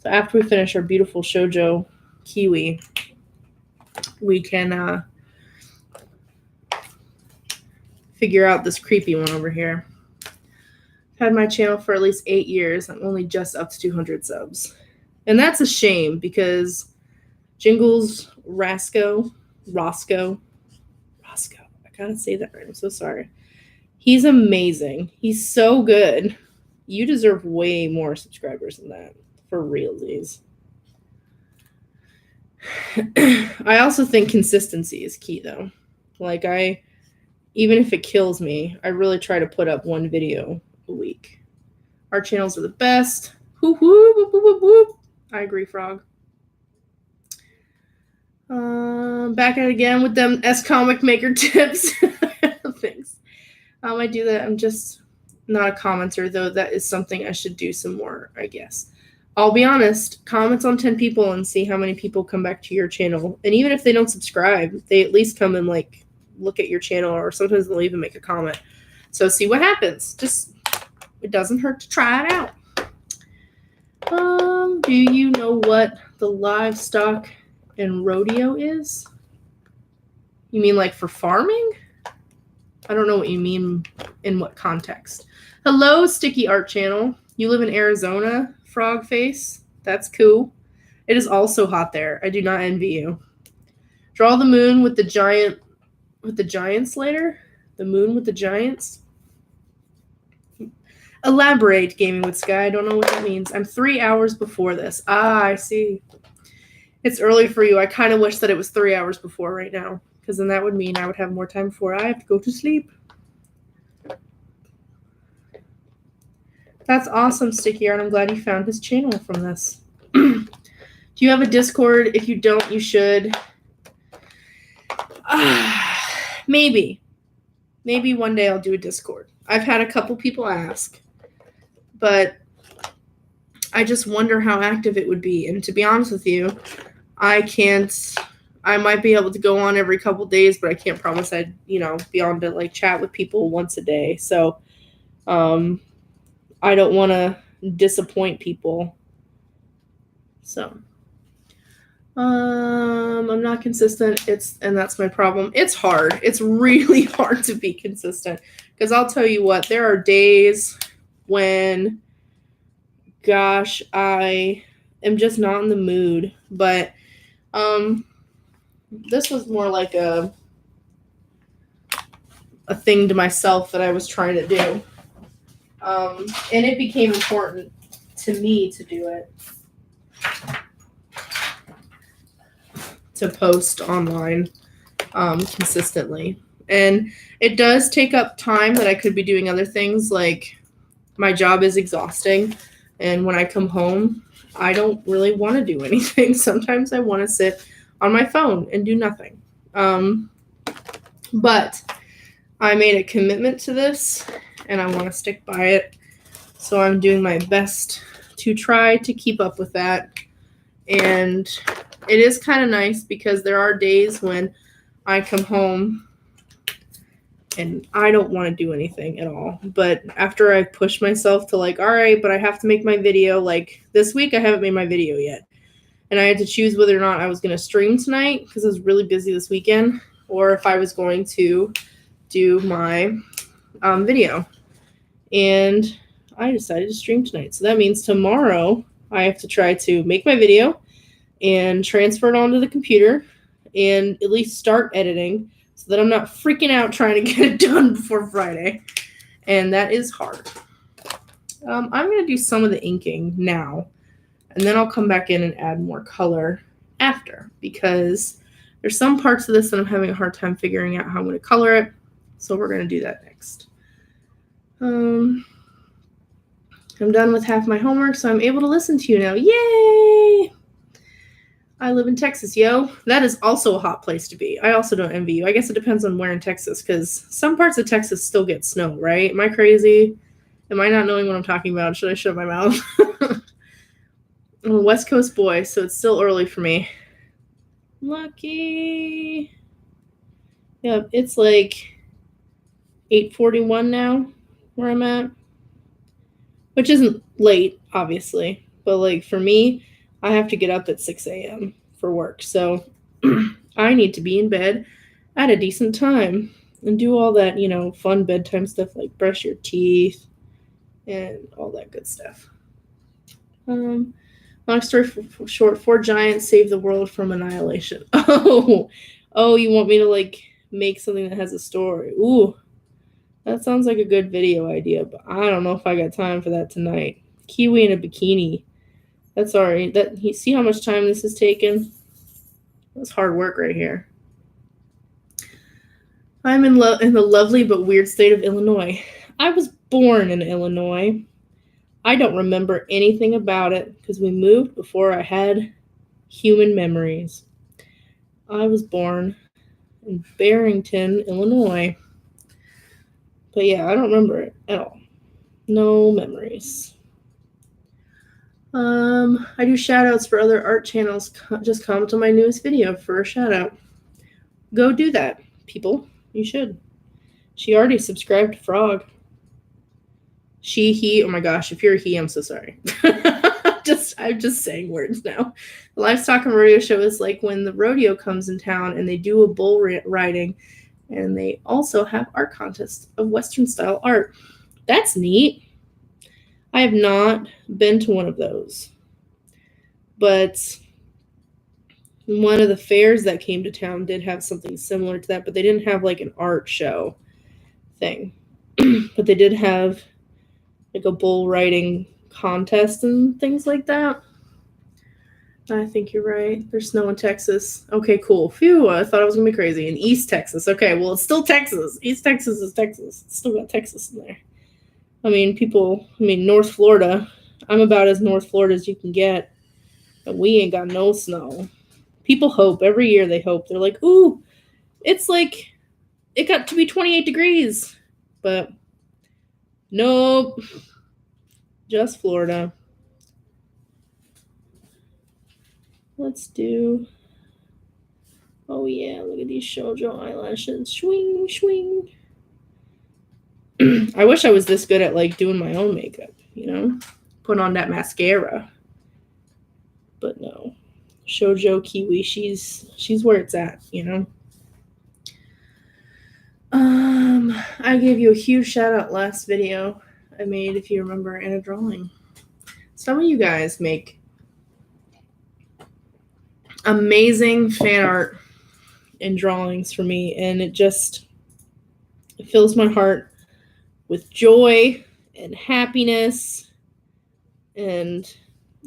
So after we finish our beautiful shoujo kiwi, we can figure out this creepy one over here. I've had my channel for at least 8 years. I'm only just up to 200 subs. And that's a shame, because Jingles Roscoe, I gotta say that right. I'm so sorry. He's amazing. He's so good. You deserve way more subscribers than that. For realsies. I also think consistency is key, though. Like, even if it kills me, I really try to put up one video a week. Our channels are the best. Whoop, whoop, whoop, whoop, whoop. I agree, Frog. Back at it again with them Scomicmaker tips. Thanks. I do that. I'm just not a commenter, though. That is something I should do some more, I guess. I'll be honest, comments on 10 people and see how many people come back to your channel. And even if they don't subscribe, they at least come and like look at your channel, or sometimes they'll even make a comment. So see what happens. Just, it doesn't hurt to try it out. Do you know what the livestock and rodeo is? You mean like for farming? I don't know what you mean in what context. Hello, Sticky Art Channel. You live in Arizona, Frog Face? That's cool. It is also hot there. I do not envy you. Draw the moon with the giants later. The moon with the giants. Elaborate, Gaming with Sky. I don't know what that means. I'm 3 hours before this. Ah, I see. It's early for you. I kind of wish that it was 3 hours before right now, because then that would mean I would have more time before I have to go to sleep. That's awesome, Sticky Art. I'm glad you found his channel from this. Do you have a Discord? If you don't, you should. Maybe. Maybe one day I'll do a Discord. I've had a couple people ask, but I just wonder how active it would be. And to be honest with you, I might be able to go on every couple days, but I can't promise I'd, be on to like chat with people once a day. So, I don't want to disappoint people. So, I'm not consistent. And that's my problem. It's hard. It's really hard to be consistent, because I'll tell you what, there are days when, gosh, I am just not in the mood. But this was more like a thing to myself that I was trying to do. And it became important to me to do it. To post online consistently. And it does take up time that I could be doing other things. Like, my job is exhausting. And when I come home, I don't really want to do anything. Sometimes I want to sit on my phone and do nothing. But I made a commitment to this, and I want to stick by it. So I'm doing my best to try to keep up with that. And it is kind of nice, because there are days when I come home and I don't want to do anything at all. But after I push myself to like, all right, but I have to make my video. Like this week, I haven't made my video yet. And I had to choose whether or not I was going to stream tonight, because I was really busy this weekend, or if I was going to do my video. And I decided to stream tonight. So that means tomorrow I have to try to make my video and transfer it onto the computer and at least start editing, so that I'm not freaking out trying to get it done before Friday. And that is hard. I'm going to do some of the inking now, and then I'll come back in and add more color after, because there's some parts of this that I'm having a hard time figuring out how I'm going to color it. So we're going to do that next. I'm done with half my homework, so I'm able to listen to you now. Yay! I live in Texas, yo. That is also a hot place to be. I also don't envy you. I guess it depends on where in Texas, because some parts of Texas still get snow, right? Am I crazy? Am I not knowing what I'm talking about? Should I shut my mouth? I'm a West Coast boy, so it's still early for me. Lucky. Yep, it's like 8:41 now where I'm at. Which isn't late, obviously. But like for me, I have to get up at 6 a.m. for work. So I need to be in bed at a decent time and do all that, fun bedtime stuff like brush your teeth and all that good stuff. Long story short, 4 giants save the world from annihilation. Oh, you want me to like make something that has a story? Ooh, that sounds like a good video idea, but I don't know if I got time for that tonight. Kiwi in a bikini. That's all right. You see how much time this has taken? That's hard work right here. I'm in the lovely but weird state of Illinois. I was born in Illinois. I don't remember anything about it because we moved before I had human memories. I was born in Barrington, Illinois. But yeah, I don't remember it at all. No memories. I do shout-outs for other art channels. Just comment on my newest video for a shout-out. Go do that, people. You should. She already subscribed to Frog. She, he, oh my gosh, if you're a he, I'm so sorry. I'm just saying words now. The Livestock and Rodeo Show is like when the rodeo comes in town and they do a bull riding, and they also have art contests of Western-style art. That's neat. I have not been to one of those. But one of the fairs that came to town did have something similar to that, but they didn't have like an art show thing. But they did have like a bull riding contest and things like that. I think you're right. There's snow in Texas. Okay, cool. Phew, I thought I was going to be crazy. In East Texas. Okay, well, it's still Texas. East Texas is Texas. It's still got Texas in there. I mean, North Florida. I'm about as North Florida as you can get. And we ain't got no snow. People hope. Every year they hope. They're like, ooh, it's like, it got to be 28 degrees. But nope. Just Florida. Let's do... Oh yeah, look at these shoujo eyelashes. Swing, swing. I wish I was this good at like doing my own makeup, you know? Put on that mascara. But no. Shoujo Kiwi, she's where it's at, you know? I gave you a huge shout out last video I made, if you remember, in a drawing. Some of you guys make amazing fan art and drawings for me, and it fills my heart with joy and happiness, and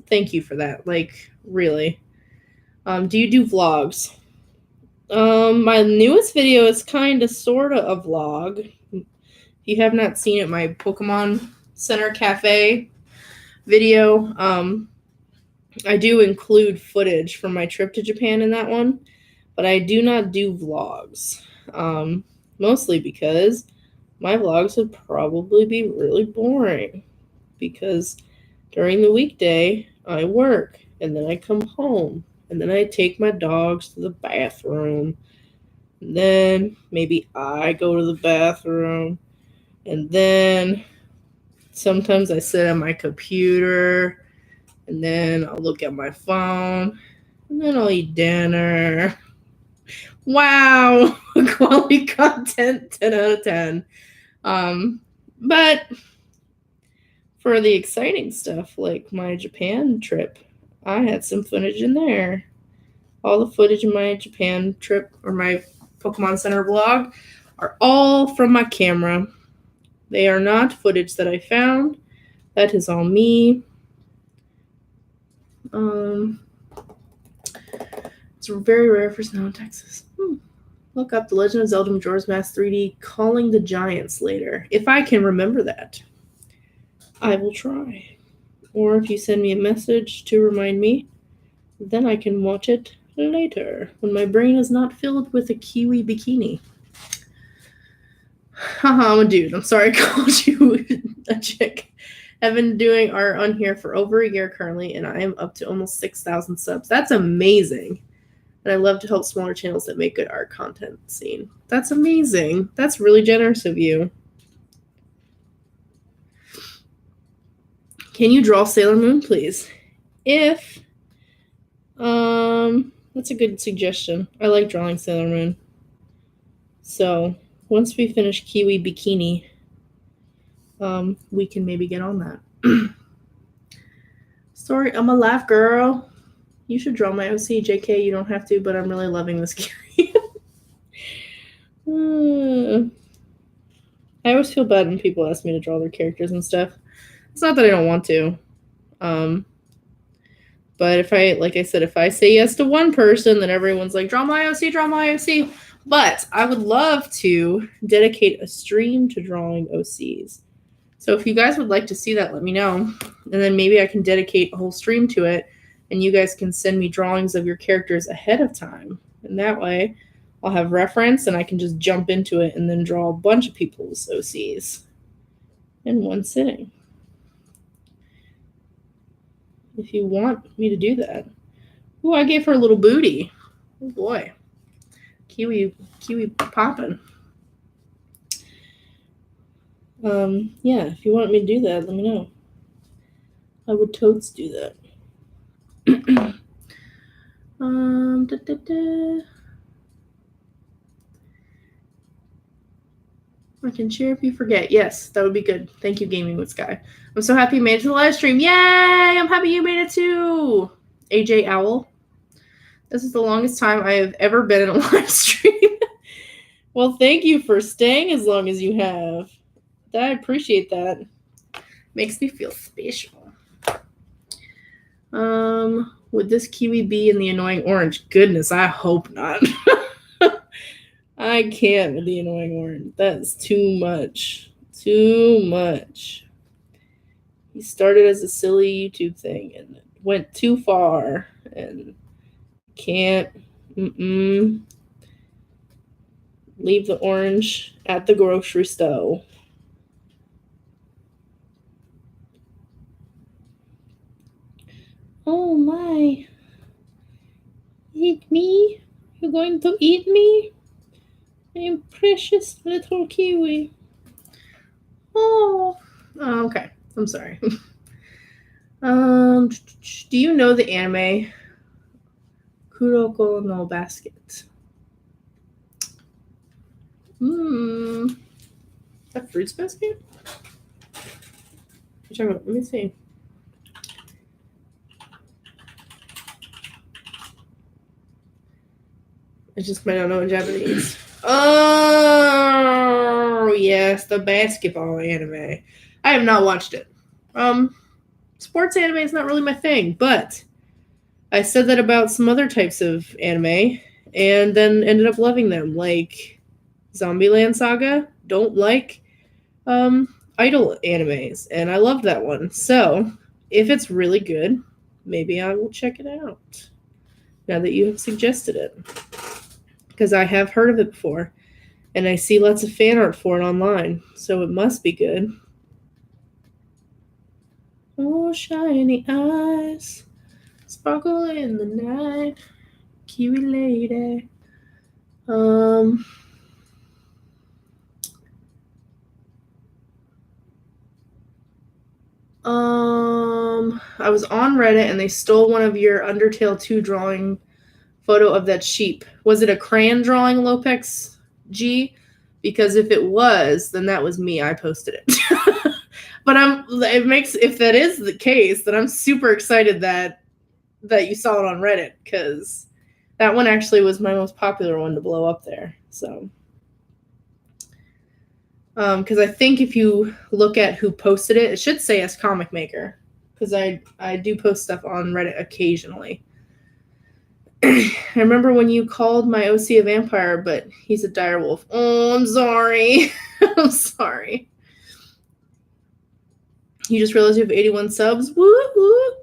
thank you for that. Like, really. Do you do vlogs? My newest video is kind of sort of a vlog. If you have not seen it, my Pokemon Center Cafe video, I do include footage from my trip to Japan in that one, but I do not do vlogs, mostly because my vlogs would probably be really boring, because during the weekday I work, and then I come home, and then I take my dogs to the bathroom, and then maybe I go to the bathroom, and then sometimes I sit on my computer, and then I'll look at my phone, and then I'll eat dinner. Wow, quality content, 10 out of 10. But for the exciting stuff, like my Japan trip, I had some footage in there. All the footage in my Japan trip, or my Pokemon Center vlog, are all from my camera. They are not footage that I found. That is all me. It's very rare for snow in Texas. Look up The Legend of Zelda Majora's Mask 3D Calling the Giants later. If I can remember that, I will try. Or if you send me a message to remind me, then I can watch it later when my brain is not filled with a kiwi bikini. Haha, I'm a dude. I'm sorry I called you a chick. I've been doing art on here for over a year currently, and I am up to almost 6,000 subs. That's amazing. And I love to help smaller channels that make good art content scene. That's amazing. That's really generous of you. Can you draw Sailor Moon, please? That's a good suggestion. I like drawing Sailor Moon. So once we finish Kiwi Bikini, we can maybe get on that. Sorry, I'm a laugh girl. You should draw my OC, JK. You don't have to, but I'm really loving this game. I always feel bad when people ask me to draw their characters and stuff. It's not that I don't want to. But if I say yes to one person, then everyone's like, draw my OC, draw my OC. But I would love to dedicate a stream to drawing OCs. So if you guys would like to see that, let me know. And then maybe I can dedicate a whole stream to it, and you guys can send me drawings of your characters ahead of time. And that way I'll have reference, and I can just jump into it and then draw a bunch of people's OCs in one sitting. If you want me to do that. Ooh, I gave her a little booty. Oh boy. Kiwi poppin'. Yeah, if you want me to do that, let me know. I would totes do that. I can cheer if you forget. Yes, that would be good. Thank you, Gaming with Sky. I'm so happy you made it to the live stream. Yay! I'm happy you made it too. AJ Owl. This is the longest time I have ever been in a live stream. Well, thank you for staying as long as you have. I appreciate that. Makes me feel special. Would this kiwi be in the annoying orange? Goodness, I hope not. I can't with the annoying orange. That's too much. Too much. He started as a silly YouTube thing and went too far and can't leave the orange at the grocery store. Oh my. Eat me? You're going to eat me? I'm precious little kiwi. Oh. Okay. I'm sorry. Do you know the anime Kuroko no Basket? That fruits basket? Let me see. I just might not know in Japanese. Oh, yes, the basketball anime. I have not watched it. Sports anime is not really my thing, but I said that about some other types of anime and then ended up loving them, like Zombieland Saga. Don't like idol animes, and I love that one. So, if it's really good, maybe I will check it out now that you have suggested it. Because I have heard of it before, and I see lots of fan art for it online, so it must be good. Oh, shiny eyes, sparkle in the night, kiwi lady. I was on Reddit and they stole one of your Undertale 2 drawing photo of that sheep. Was it a crayon drawing, Lopex G? Because if it was, then that was me. I posted it. But if that is the case, then I'm super excited that you saw it on Reddit, because that one actually was my most popular one to blow up there. So because I think if you look at who posted it, it should say Scomicmaker, because I do post stuff on Reddit occasionally. I remember when you called my OC a vampire, but he's a direwolf. Oh, I'm sorry. I'm sorry. You just realized you have 81 subs? Woo woo.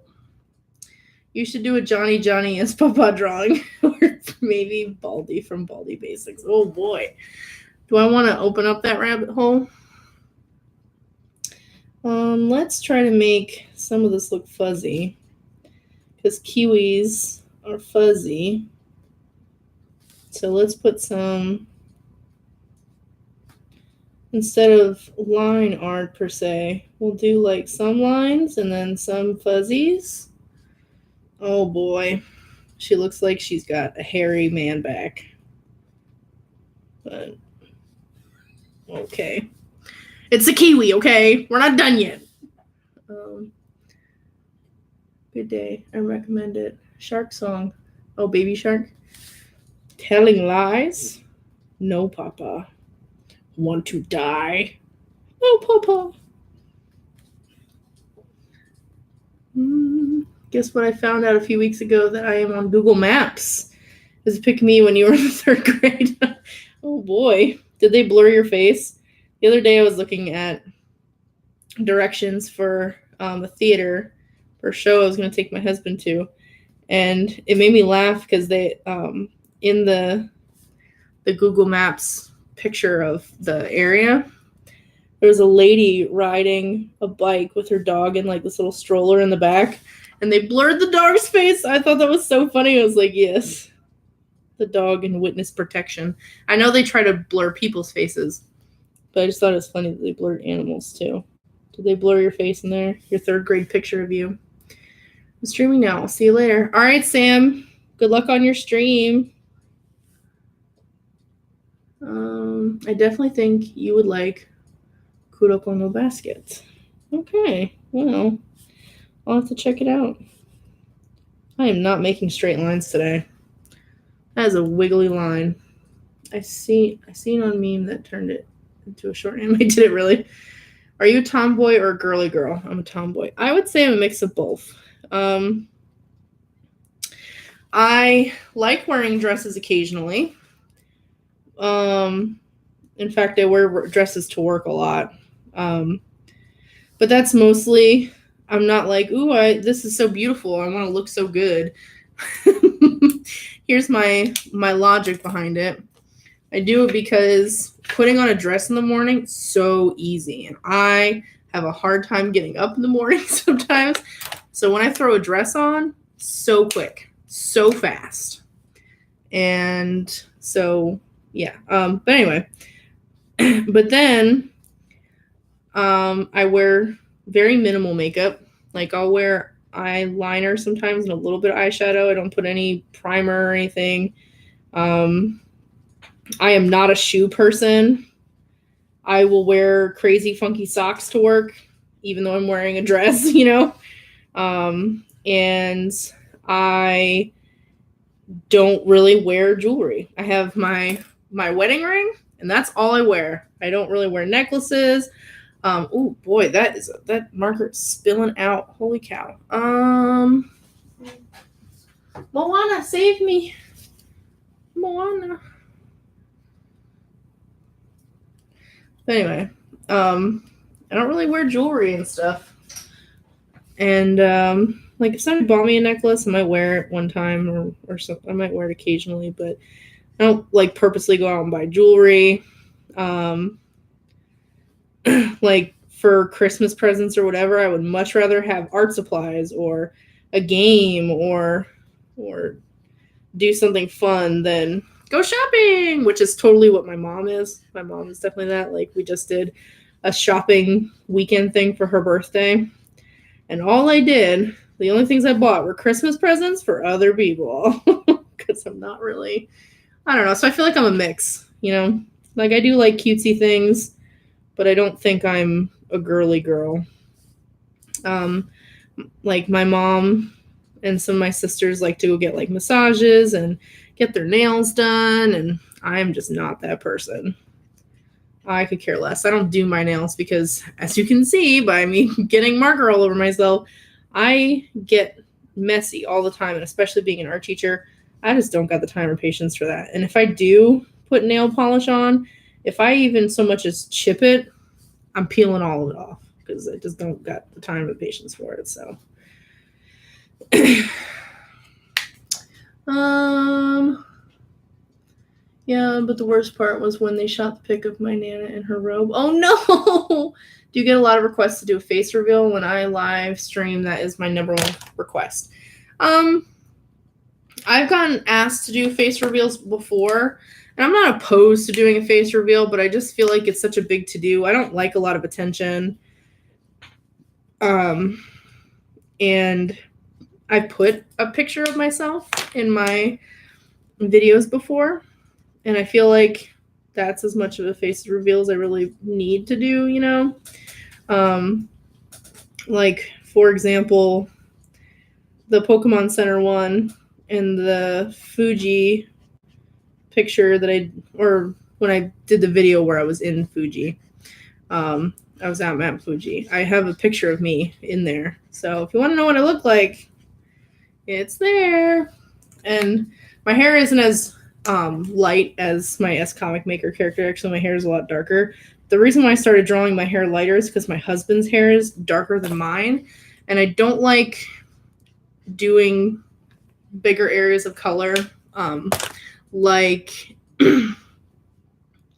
You should do a Johnny as Papa drawing. Or maybe Baldy from Baldy Basics. Oh boy. Do I want to open up that rabbit hole? Let's try to make some of this look fuzzy, because kiwis are fuzzy. So let's put some, instead of line art per se, we'll do like some lines and then some fuzzies. Oh boy, she looks like she's got a hairy man back. But okay. It's a kiwi, okay? We're not done yet. Good day. I recommend it. Shark song. Oh, Baby Shark. Telling lies? No, Papa. Want to die? No, Papa. Guess what I found out a few weeks ago? That I am on Google Maps. It was Pick Me when you were in the 3rd grade. Oh boy. Did they blur your face? The other day I was looking at directions for a theater for a show I was going to take my husband to, and it made me laugh because they in the Google Maps picture of the area, there was a lady riding a bike with her dog in like this little stroller in the back, and they blurred the dog's face. I thought that was so funny. I was like, yes, the dog in witness protection. I know they try to blur people's faces, but I just thought it was funny that they blurred animals too. Did they blur your face in there? Your 3rd grade picture of you. I'm streaming now. I'll see you later. All right, Sam. Good luck on your stream. I definitely think you would like Kuroko no Basket. Okay. Well, I'll have to check it out. I am not making straight lines today. That is a wiggly line. I seen on meme that turned it into a short anime. Did it really? Are you a tomboy or a girly girl? I'm a tomboy. I would say I'm a mix of both. I like wearing dresses occasionally. In fact, I wear dresses to work a lot. But that's mostly, I'm not like, ooh, this is so beautiful. I want to look so good. Here's my logic behind it. I do it because putting on a dress in the morning, so easy. And I have a hard time getting up in the morning sometimes. So when I throw a dress on, so quick, so fast. And so, yeah. But anyway, but then I wear very minimal makeup. Like I'll wear eyeliner sometimes and a little bit of eyeshadow. I don't put any primer or anything. I am not a shoe person. I will wear crazy funky socks to work, even though I'm wearing a dress, you know? And I don't really wear jewelry. I have my wedding ring, and that's all I wear. I don't really wear necklaces. Oh boy, that marker's spilling out. Holy cow. Moana, save me. Moana. But anyway, I don't really wear jewelry and stuff. And like if somebody bought me a necklace, I might wear it one time or so. I might wear it occasionally, but I don't like purposely go out and buy jewelry. Like for Christmas presents or whatever, I would much rather have art supplies or a game or do something fun than go shopping, which is totally what my mom is. My mom is definitely that. Like we just did a shopping weekend thing for her birthday. And all I did, the only things I bought were Christmas presents for other people. Because I'm not really, I don't know. So I feel like I'm a mix, you know? Like I do like cutesy things, but I don't think I'm a girly girl. Like my mom and some of my sisters like to go get like massages and get their nails done, and I'm just not that person. I could care less. I don't do my nails because, as you can see by me getting marker all over myself, I get messy all the time, and especially being an art teacher, I just don't got the time or patience for that. And if I do put nail polish on, if I even so much as chip it, I'm peeling all of it off because I just don't got the time or the patience for it. So, yeah, but the worst part was when they shot the pic of my Nana in her robe. Oh no! Do you get a lot of requests to do a face reveal? When I live stream, that is my number one request. I've gotten asked to do face reveals before, and I'm not opposed to doing a face reveal, but I just feel like it's such a big to-do. I don't like a lot of attention. And I put a picture of myself in my videos before, and I feel like that's as much of a face reveal as I really need to do, you know? Like, for example, the Pokemon Center one and the Fuji picture that when I did the video where I was in Fuji. I was at Mount Fuji. I have a picture of me in there. So if you want to know what I look like, it's there. And my hair isn't as light as my Scomicmaker character. Actually, my hair is a lot darker. The reason why I started drawing my hair lighter is because my husband's hair is darker than mine. And I don't like doing bigger areas of color, like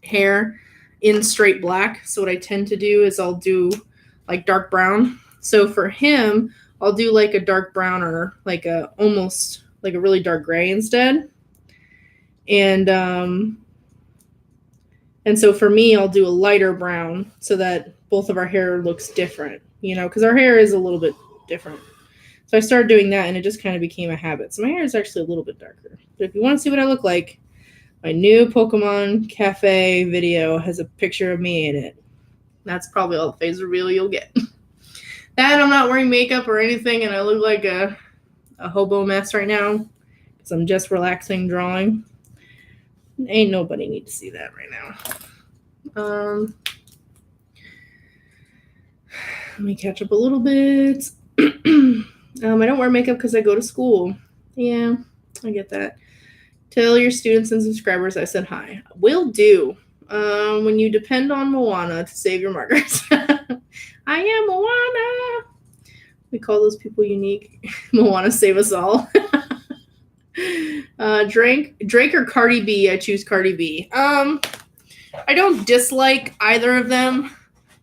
hair in straight black. So what I tend to do is I'll do like dark brown. So for him, I'll do like a dark brown or like a almost like a really dark gray instead. And so for me, I'll do a lighter brown so that both of our hair looks different, you know, because our hair is a little bit different. So I started doing that, and it just kind of became a habit. So my hair is actually a little bit darker. But if you want to see what I look like, my new Pokemon Cafe video has a picture of me in it. That's probably all the face reveal you'll get. That I'm not wearing makeup or anything, and I look like a hobo mess right now because I'm just relaxing drawing. Ain't nobody need to see that right now. Let me catch up a little bit. I don't wear makeup because I go to school. Yeah, I get that. Tell your students and subscribers I said hi. Will do. When you depend on Moana to save your markers. I am Moana. We call those people unique. Moana save us all. Drake or Cardi B? I choose Cardi B. I don't dislike either of them,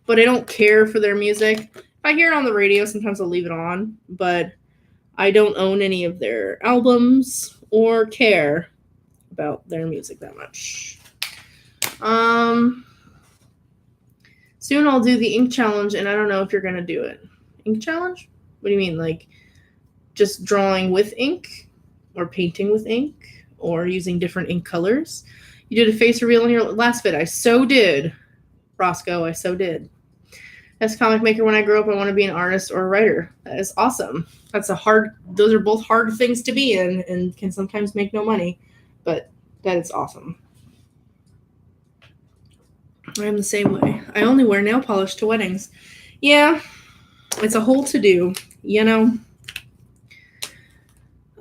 but I don't care for their music. If I hear it on the radio, sometimes I'll leave it on, but I don't own any of their albums or care about their music that much. Soon I'll do the ink challenge, and I don't know if you're gonna do it. Ink challenge? What do you mean? Like just drawing with ink or painting with ink or using different ink colors? You did a face reveal in your last vid. I so did. Roscoe, I so did. As comic maker, when I grow up, I want to be an artist or a writer. That is awesome. Those are both hard things to be in and can sometimes make no money, but that is awesome. I am the same way. I only wear nail polish to weddings. Yeah, it's a whole to-do, you know.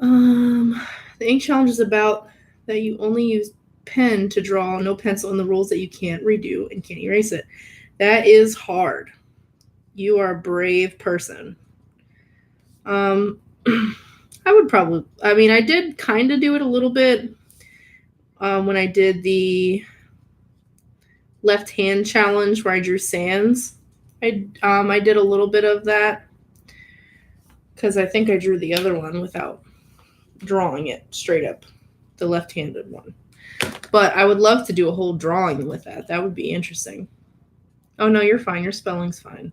The ink challenge is about that you only use pen to draw, no pencil, and the rules that you can't redo and can't erase it. That is hard. You are a brave person. I did kind of do it a little bit when I did the left hand challenge where I drew sands. I did a little bit of that because I think I drew the other one without drawing it straight up, the left-handed one. But I would love to do a whole drawing with that. That would be interesting. Oh no, you're fine. Your spelling's fine.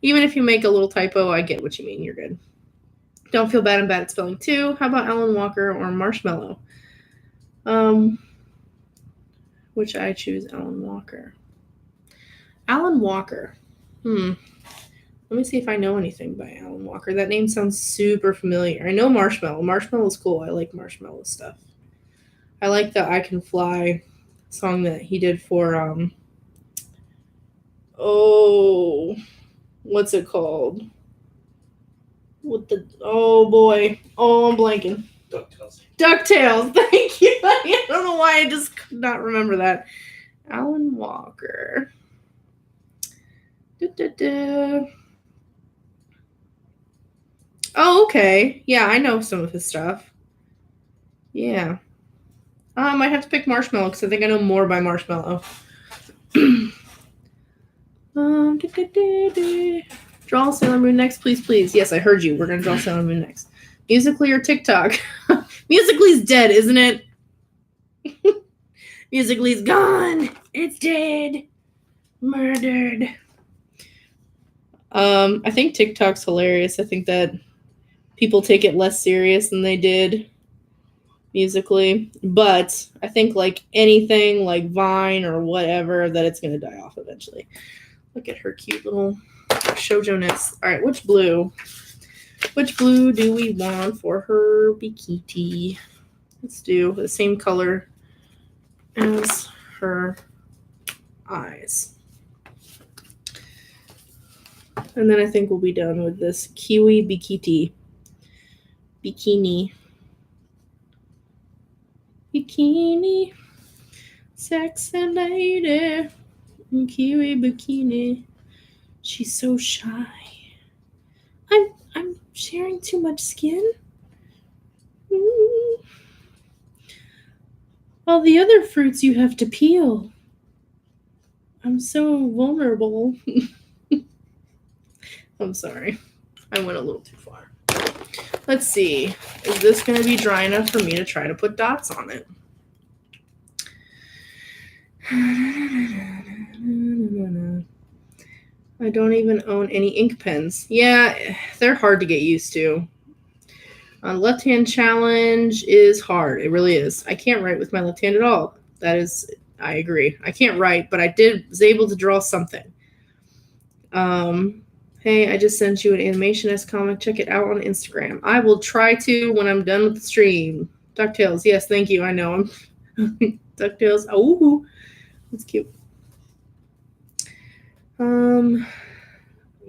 Even if you make a little typo, I get what you mean. You're good. Don't feel bad. I'm bad at spelling too. How about Alan Walker or Marshmallow? Which I choose Alan Walker. Alan Walker. Let me see if I know anything by Alan Walker. That name sounds super familiar. I know Marshmallow. Marshmallow's cool. I like Marshmallow stuff. I like the I Can Fly song that he did for, what's it called? Oh boy. Oh, I'm blanking. DuckTales. Thank you. I don't know why I just could not remember that. Alan Walker. Oh, okay. Yeah, I know some of his stuff. Yeah. I might have to pick Marshmallow because I think I know more by Marshmallow. Draw Sailor Moon next, please, please. Yes, I heard you. We're going to draw Sailor Moon next. Musical.ly or TikTok? Musical.ly's dead, isn't it? Musical.ly's gone. It's dead. Murdered. I think TikTok's hilarious. I think that people take it less serious than they did Musical.ly. But I think like anything like Vine or whatever, that it's going to die off eventually. Look at her cute little shoujo-ness. All right, which blue? Which blue do we want for her bikini? Let's do the same color as her eyes. And then I think we'll be done with this kiwi bikini. Bikini. Sexy lady. Kiwi bikini. She's so shy. I'm sharing too much skin. All the other fruits you have to peel. I'm so vulnerable. I'm sorry. I went a little too far. Let's see. Is this going to be dry enough for me to try to put dots on it? I don't even own any ink pens. Yeah, they're hard to get used to. Left hand challenge is hard. It really is. I can't write with my left hand at all. I agree. I can't write, but I was able to draw something. Hey, I just sent you an animation as comic. Check it out on Instagram. I will try to when I'm done with the stream. DuckTales. Yes, thank you. I know. DuckTales. Oh, that's cute.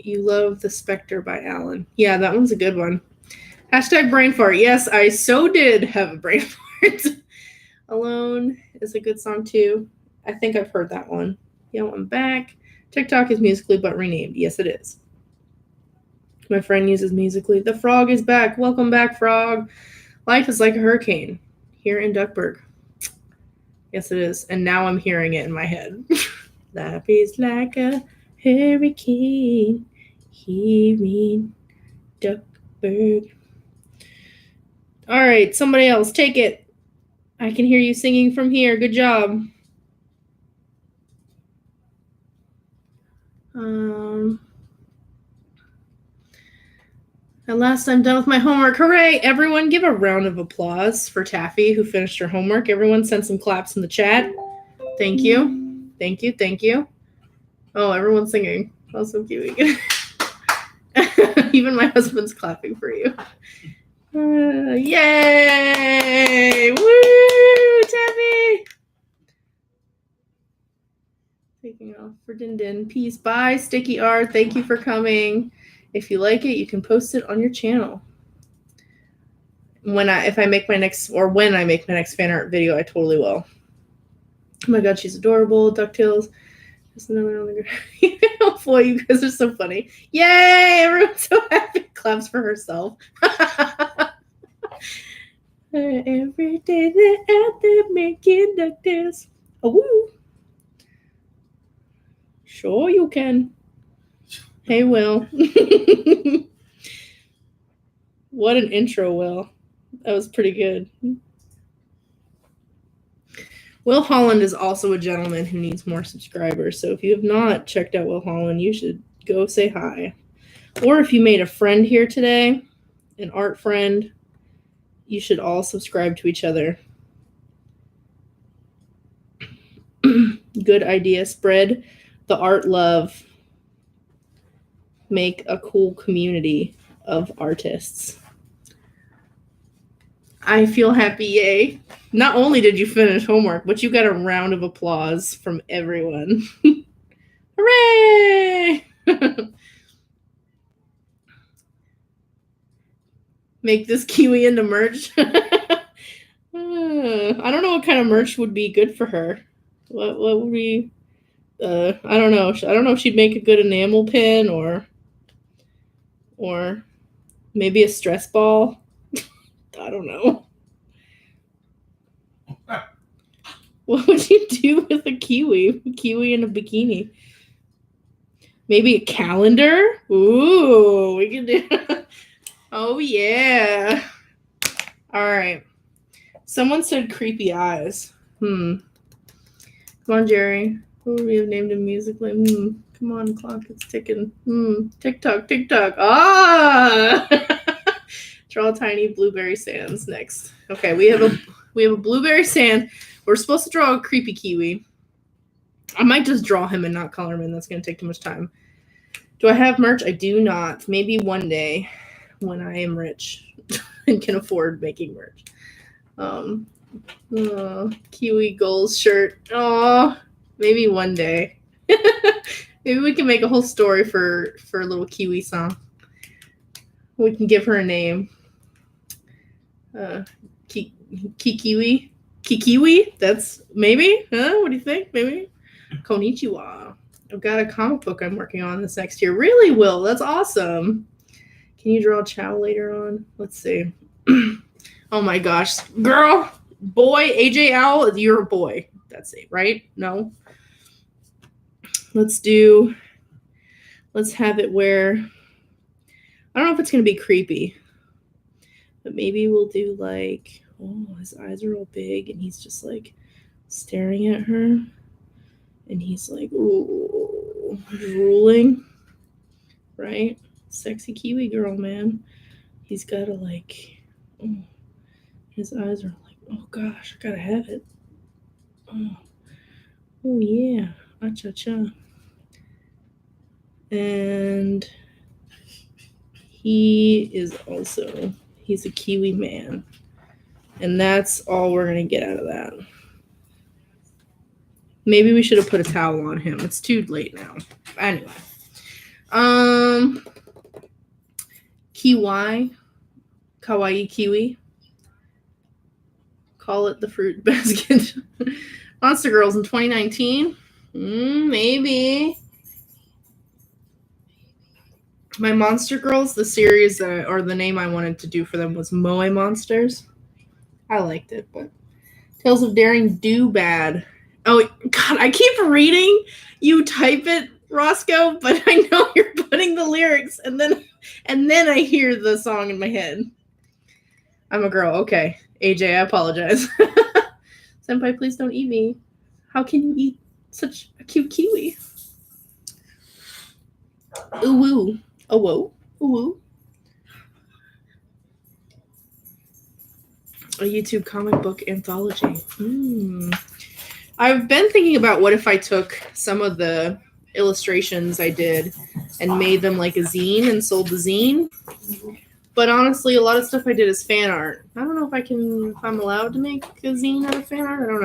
You love The Spectre by Alan. Yeah, that one's a good one. Hashtag brain fart. Yes, I so did have a brain fart. Alone is a good song too. I think I've heard that one. Yo, I'm back. TikTok is Musically but renamed. Yes, it is. My friend uses Musically. The frog is back. Welcome back, frog. Life is like a hurricane here in Duckburg. Yes, it is. And now I'm hearing it in my head. Life is like a hurricane here in Duckburg. All right, somebody else, take it. I can hear you singing from here. Good job. At last, I'm done with my homework. Hooray! Everyone, give a round of applause for Taffy, who finished her homework. Everyone, send some claps in the chat. Thank you. Thank you. Thank you. Oh, everyone's singing. Also cute. Even my husband's clapping for you. Yay! Woo! Taffy! Taking off for Din Din. Peace. Bye, Sticky Art. Thank you for coming. If you like it, you can post it on your channel. When I make my next fan art video, I totally will. Oh my god, she's adorable. DuckTales. Just another on the ground. Oh boy, you guys are so funny. Yay! Everyone's so happy. Claps for herself. Every day they're out there making DuckTales. Oh, woo. Sure you can. Hey, Will. What an intro, Will. That was pretty good. Will Holland is also a gentleman who needs more subscribers. So if you have not checked out Will Holland, you should go say hi. Or if you made a friend here today, an art friend, you should all subscribe to each other. Good idea. Spread the art love. Make a cool community of artists. I feel happy, yay. Not only did you finish homework, but you got a round of applause from everyone. Hooray! Make this kiwi into merch. I don't know what kind of merch would be good for her. What would be... I don't know. I don't know if she'd make a good enamel pin or maybe a stress ball. I don't know. What would you do with a kiwi? A kiwi in a bikini. Maybe a calendar? Ooh, we can do... Oh, yeah. All right. Someone said creepy eyes. Come on, Jerry. Who would we have named him musically? Come on, clock. It's ticking. TikTok. Ah! Draw tiny blueberry sands next. Okay, we have a blueberry sand. We're supposed to draw a creepy kiwi. I might just draw him and not color him in. That's going to take too much time. Do I have merch? I do not. Maybe one day when I am rich and can afford making merch. Kiwi goals shirt. Oh, maybe one day. Maybe we can make a whole story for a little kiwi song. We can give her a name. Kikiwi? Kikiwi? That's maybe? Huh? What do you think? Maybe? Konnichiwa. I've got a comic book I'm working on this next year. Really, Will? That's awesome. Can you draw Chow later on? Let's see. Oh my gosh. Girl, boy, AJ Owl, you're a boy. That's it, right? No? Let's have it where, I don't know if it's going to be creepy, but maybe we'll do like, oh, his eyes are all big and he's just like staring at her and he's like, ooh, drooling, right? Sexy kiwi girl, man. He's got to like, oh, his eyes are like, oh gosh, I gotta have it. Oh yeah, cha-cha. And he's a kiwi man. And that's all we're gonna get out of that. Maybe we should have put a towel on him. It's too late now. Anyway. Kiwi. Kawaii kiwi. Call it the fruit basket. Monster Girls in 2019. Maybe. My Monster Girls, the series or the name I wanted to do for them was Moe Monsters. I liked it, but Tales of Daring Do Bad. Oh God, I keep reading. You type it, Roscoe, but I know you're putting the lyrics, and then I hear the song in my head. I'm a girl. Okay, AJ, I apologize. Senpai, please don't eat me. How can you eat such a cute kiwi? Ooh woo. Oh whoa. Ooh woo. A YouTube comic book anthology. I've been thinking about what if I took some of the illustrations I did and made them like a zine and sold the zine. But honestly, a lot of stuff I did is fan art. I don't know if I'm allowed to make a zine out of fan art. I don't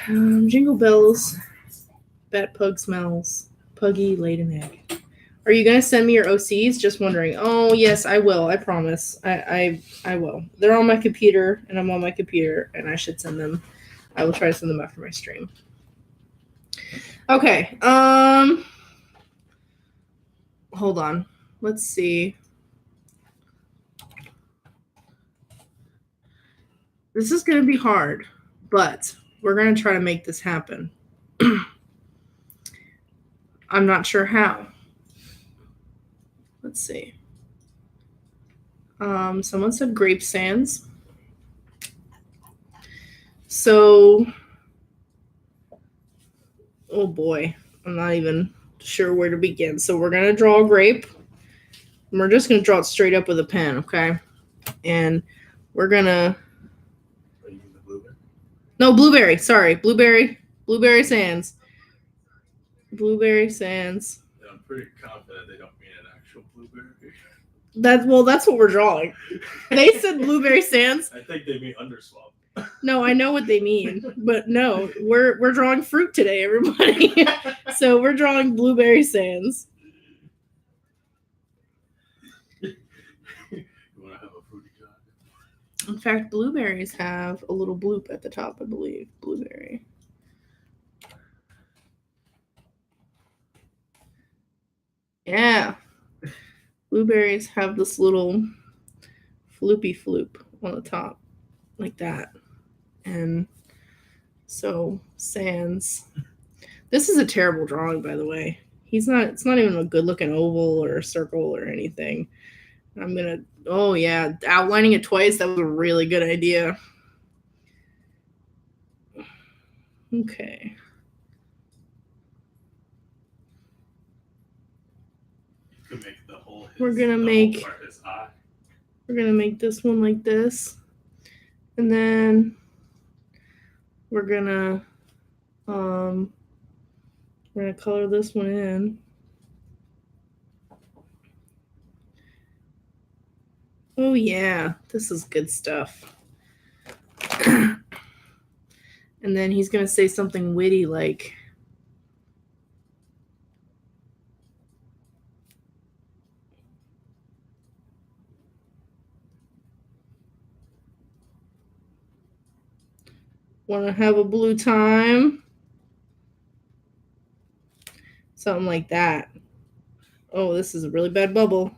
know. Jingle bells. Bat pug smells. Puggy laid an egg. Are you gonna send me your OCs? Just wondering. Oh yes, I will. I promise. I will. They're on my computer, and I'm on my computer, and I should send them. I will try to send them after my stream. Okay. Hold on. Let's see. This is gonna be hard, but we're gonna try to make this happen. I'm not sure how. Let's see. Someone said grape sands. So, oh boy, I'm not even sure where to begin. So we're gonna draw a grape. And we're just gonna draw it straight up with a pen, okay? And we're gonna. Are you using the blueberry? No, blueberry. Sorry, blueberry. Blueberry sands. Blueberry sands. Yeah, I'm pretty confident they don't mean an actual blueberry. That's what we're drawing. They said blueberry sands. I think they mean underswamp. No, I know what they mean, but no, we're drawing fruit today, everybody. So we're drawing blueberry sands. You want to have a fruity time? In fact, blueberries have a little bloop at the top, I believe. Blueberry. Yeah. Blueberries have this little floopy floop on the top, like that. And so sands. This is a terrible drawing, by the way. It's not even a good looking oval or a circle or anything. I'm gonna, oh yeah, outlining it twice, that was a really good idea. Okay. You could make the whole We're gonna make his eye. We're gonna make this one like this. And then we're gonna color this one in. Oh yeah, this is good stuff. And then he's gonna say something witty like, wanna have a blue time? Something like that. Oh, this is a really bad bubble.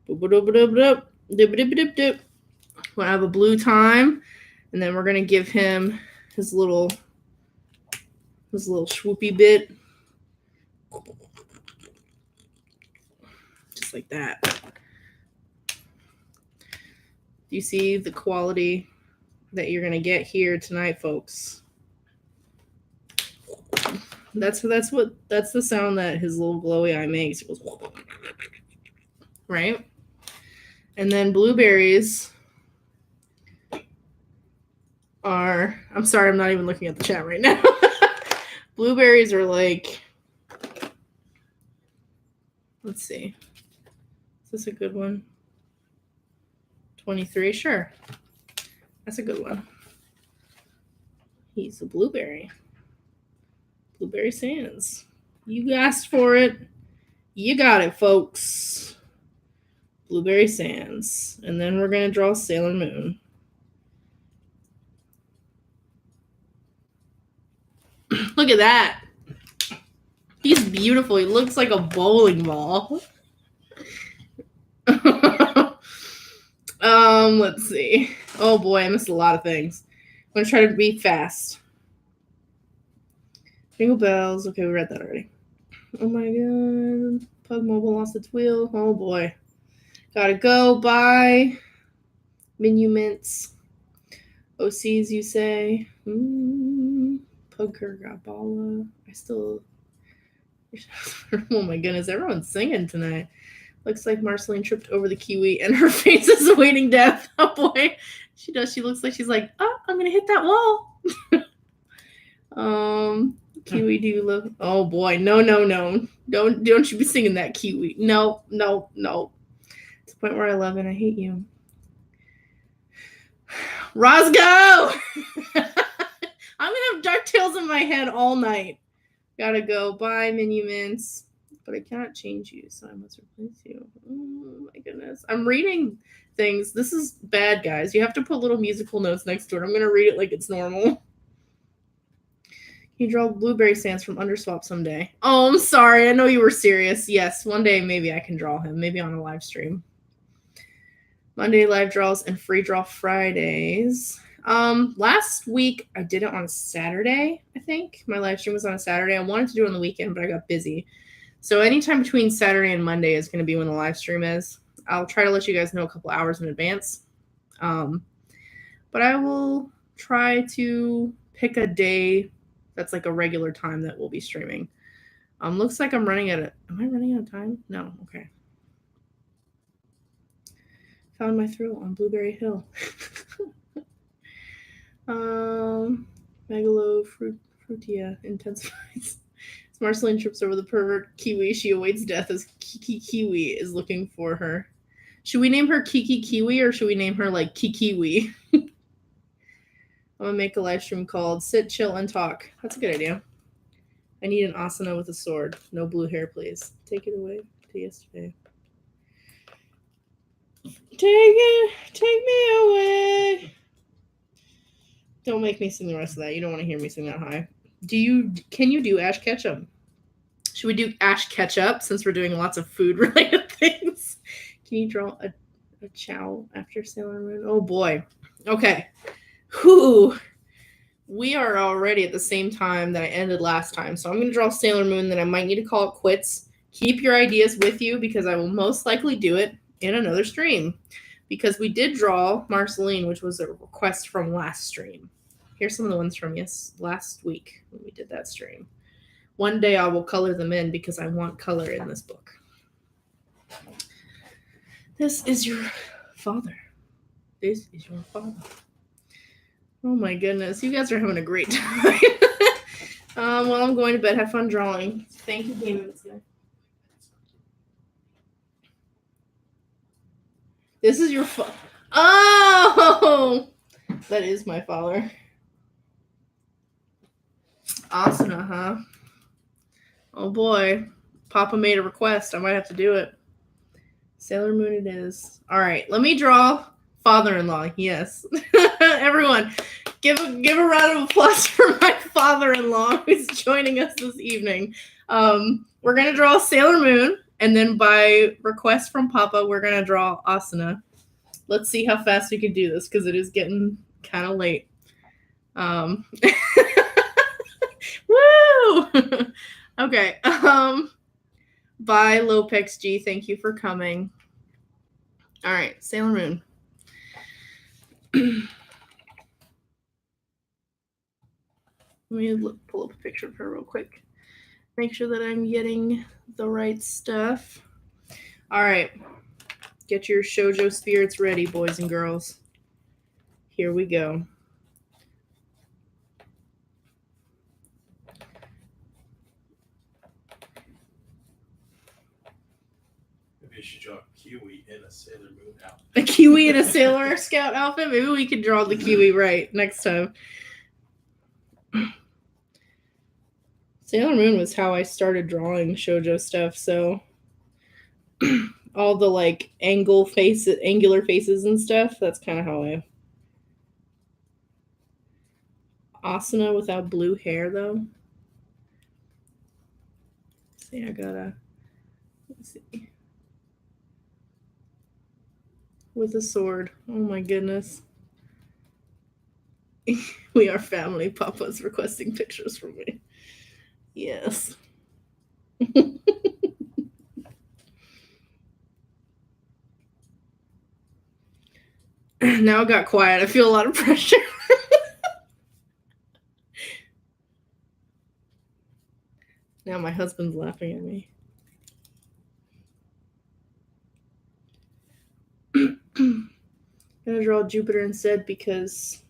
Wanna have a blue time? And then we're gonna give him his little swoopy bit. Just like that. Do you see the quality that you're gonna get here tonight, folks? That's the sound that his little glowy eye makes. It goes, right? And then blueberries are, I'm sorry, I'm not even looking at the chat right now. Blueberries are like, let's see. Is this a good one? 23, sure. That's a good one. He's a blueberry. Blueberry sands. You asked for it. You got it, folks. Blueberry Sands. And then we're going to draw Sailor Moon. Look at that. He's beautiful. He looks like a bowling ball. Let's see. Oh boy, I missed a lot of things. I'm going to try to be fast. Jingle bells. Okay, we read that already. Oh my god. Pug Mobile lost its wheel. Oh boy. Gotta go. Bye. Minuments. OCs, you say. Pug Kurgabala. I still. Oh my goodness, everyone's singing tonight. Looks like Marceline tripped over the kiwi and her face is awaiting death. Oh boy. She does. She looks like she's like, oh, I'm gonna hit that wall. Kiwi, do you love? Oh boy, no. Don't you be singing that, Kiwi. No. It's the point where I love and I hate you. Roscoe! I'm gonna have DuckTales in my head all night. Gotta go. Bye, Minuments. But I cannot change you, so I must replace you. Oh my goodness. I'm reading things. This is bad, guys. You have to put little musical notes next to it. I'm gonna read it like it's normal. Can you draw Blueberry Sands from Underswap someday? Oh, I'm sorry. I know you were serious. Yes, one day maybe I can draw him. Maybe on a live stream. Monday live draws and free draw Fridays. Last week I did it on a Saturday, I think. My live stream was on a Saturday. I wanted to do it on the weekend, but I got busy. So anytime between Saturday and Monday is going to be when the live stream is. I'll try to let you guys know a couple hours in advance. But I will try to pick a day that's like a regular time that we'll be streaming. Looks like I'm running out of... Am I running out of time? No. Okay. Found my thrill on Blueberry Hill. Megalo Frutia intensifies. As Marceline trips over the pervert Kiwi, she awaits death as Kiki Kiwi is looking for her. Should we name her Kiki Kiwi or should we name her like Kikiwi? I'm gonna make a live stream called Sit, Chill, and Talk. That's a good idea. I need an asana with a sword. No blue hair, please. Take it away to yesterday. Take me away. Don't make me sing the rest of that. You don't want to hear me sing that high. Can you do Ash Ketchum? Should we do Ash Ketchup since we're doing lots of food related things? Can you draw a chow after Sailor Moon? Oh boy. Okay. Whew. We are already at the same time that I ended last time. So I'm going to draw Sailor Moon, then I might need to call it quits. Keep your ideas with you because I will most likely do it in another stream. Because we did draw Marceline, which was a request from last stream. Here's some of the ones from last week when we did that stream. One day I will color them in because I want color in this book. This is your father. This is your father. Oh my goodness. You guys are having a great time. Well, I'm going to bed. Have fun drawing. Thank you, Damon. This is your father. Oh! That is my father. Asuna, huh? Oh boy. Papa made a request. I might have to do it. Sailor Moon it is. All right. Let me draw father-in-law. Yes. Everyone, give a round of applause for my father-in-law who's joining us this evening. We're going to draw Sailor Moon. And then by request from Papa, we're going to draw Asuna. Let's see how fast we can do this because it is getting kind of late. Woo! Okay. Bye, Lopex G. Thank you for coming. All right, Sailor Moon. Let me pull up a picture of her real quick. Make sure that I'm getting the right stuff. All right. Get your shoujo spirits ready, boys and girls. Here we go. Maybe you should draw a Kiwi in a Sailor Moon outfit. A Kiwi in a Sailor Scout outfit? Maybe we could draw the Kiwi right next time. Sailor Moon was how I started drawing shoujo stuff, so all the like angular faces and stuff, that's kind of how I... Asuna without blue hair, though. See, I gotta... Let's see. With a sword. Oh my goodness. We are family. Papa's requesting pictures from me. Yes. Now it got quiet. I feel a lot of pressure. Now my husband's laughing at me. I'm gonna draw Jupiter instead because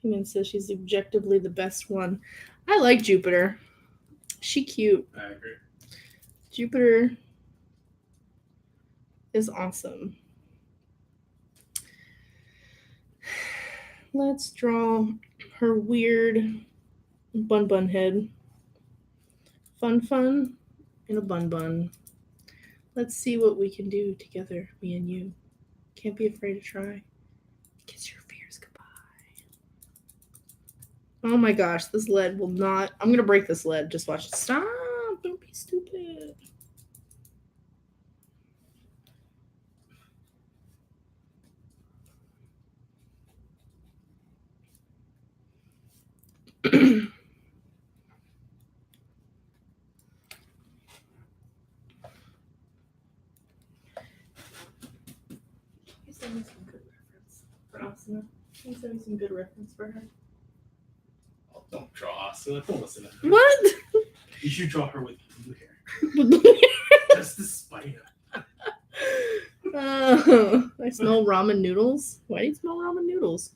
Piman says she's objectively the best one. I like Jupiter. She cute. I agree. Jupiter is awesome. Let's draw her weird bun head. Fun and a bun. Let's see what we can do together, me and you. Can't be afraid to try. Kiss your fears goodbye. Oh my gosh, this lead will not... I'm gonna break this lead. Just watch it. Stop! Don't be stupid. Send me some good reference for Asuna. Can you send me some good reference for her? Oh, don't draw Asuna. Don't listen to her. What? You should draw her with blue hair. Just to spite her. I smell ramen noodles. Why do you smell ramen noodles?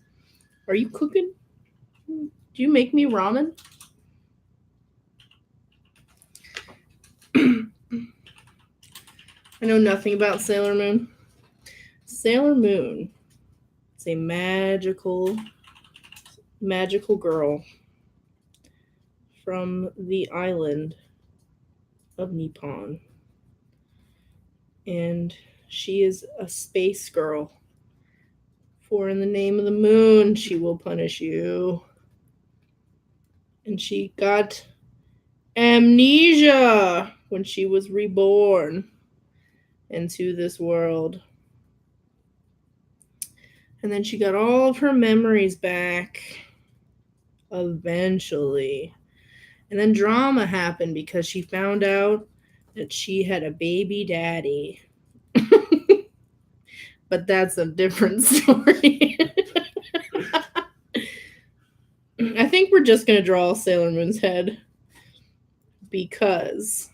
Are you cooking? Do you make me ramen? I know nothing about Sailor Moon. Sailor Moon is a magical girl from the island of Nippon. And she is a space girl. For in the name of the moon, she will punish you. And she got amnesia when she was reborn into this world. And then she got all of her memories back eventually. And then drama happened because she found out that she had a baby daddy. But that's a different story. I think we're just going to draw Sailor Moon's head because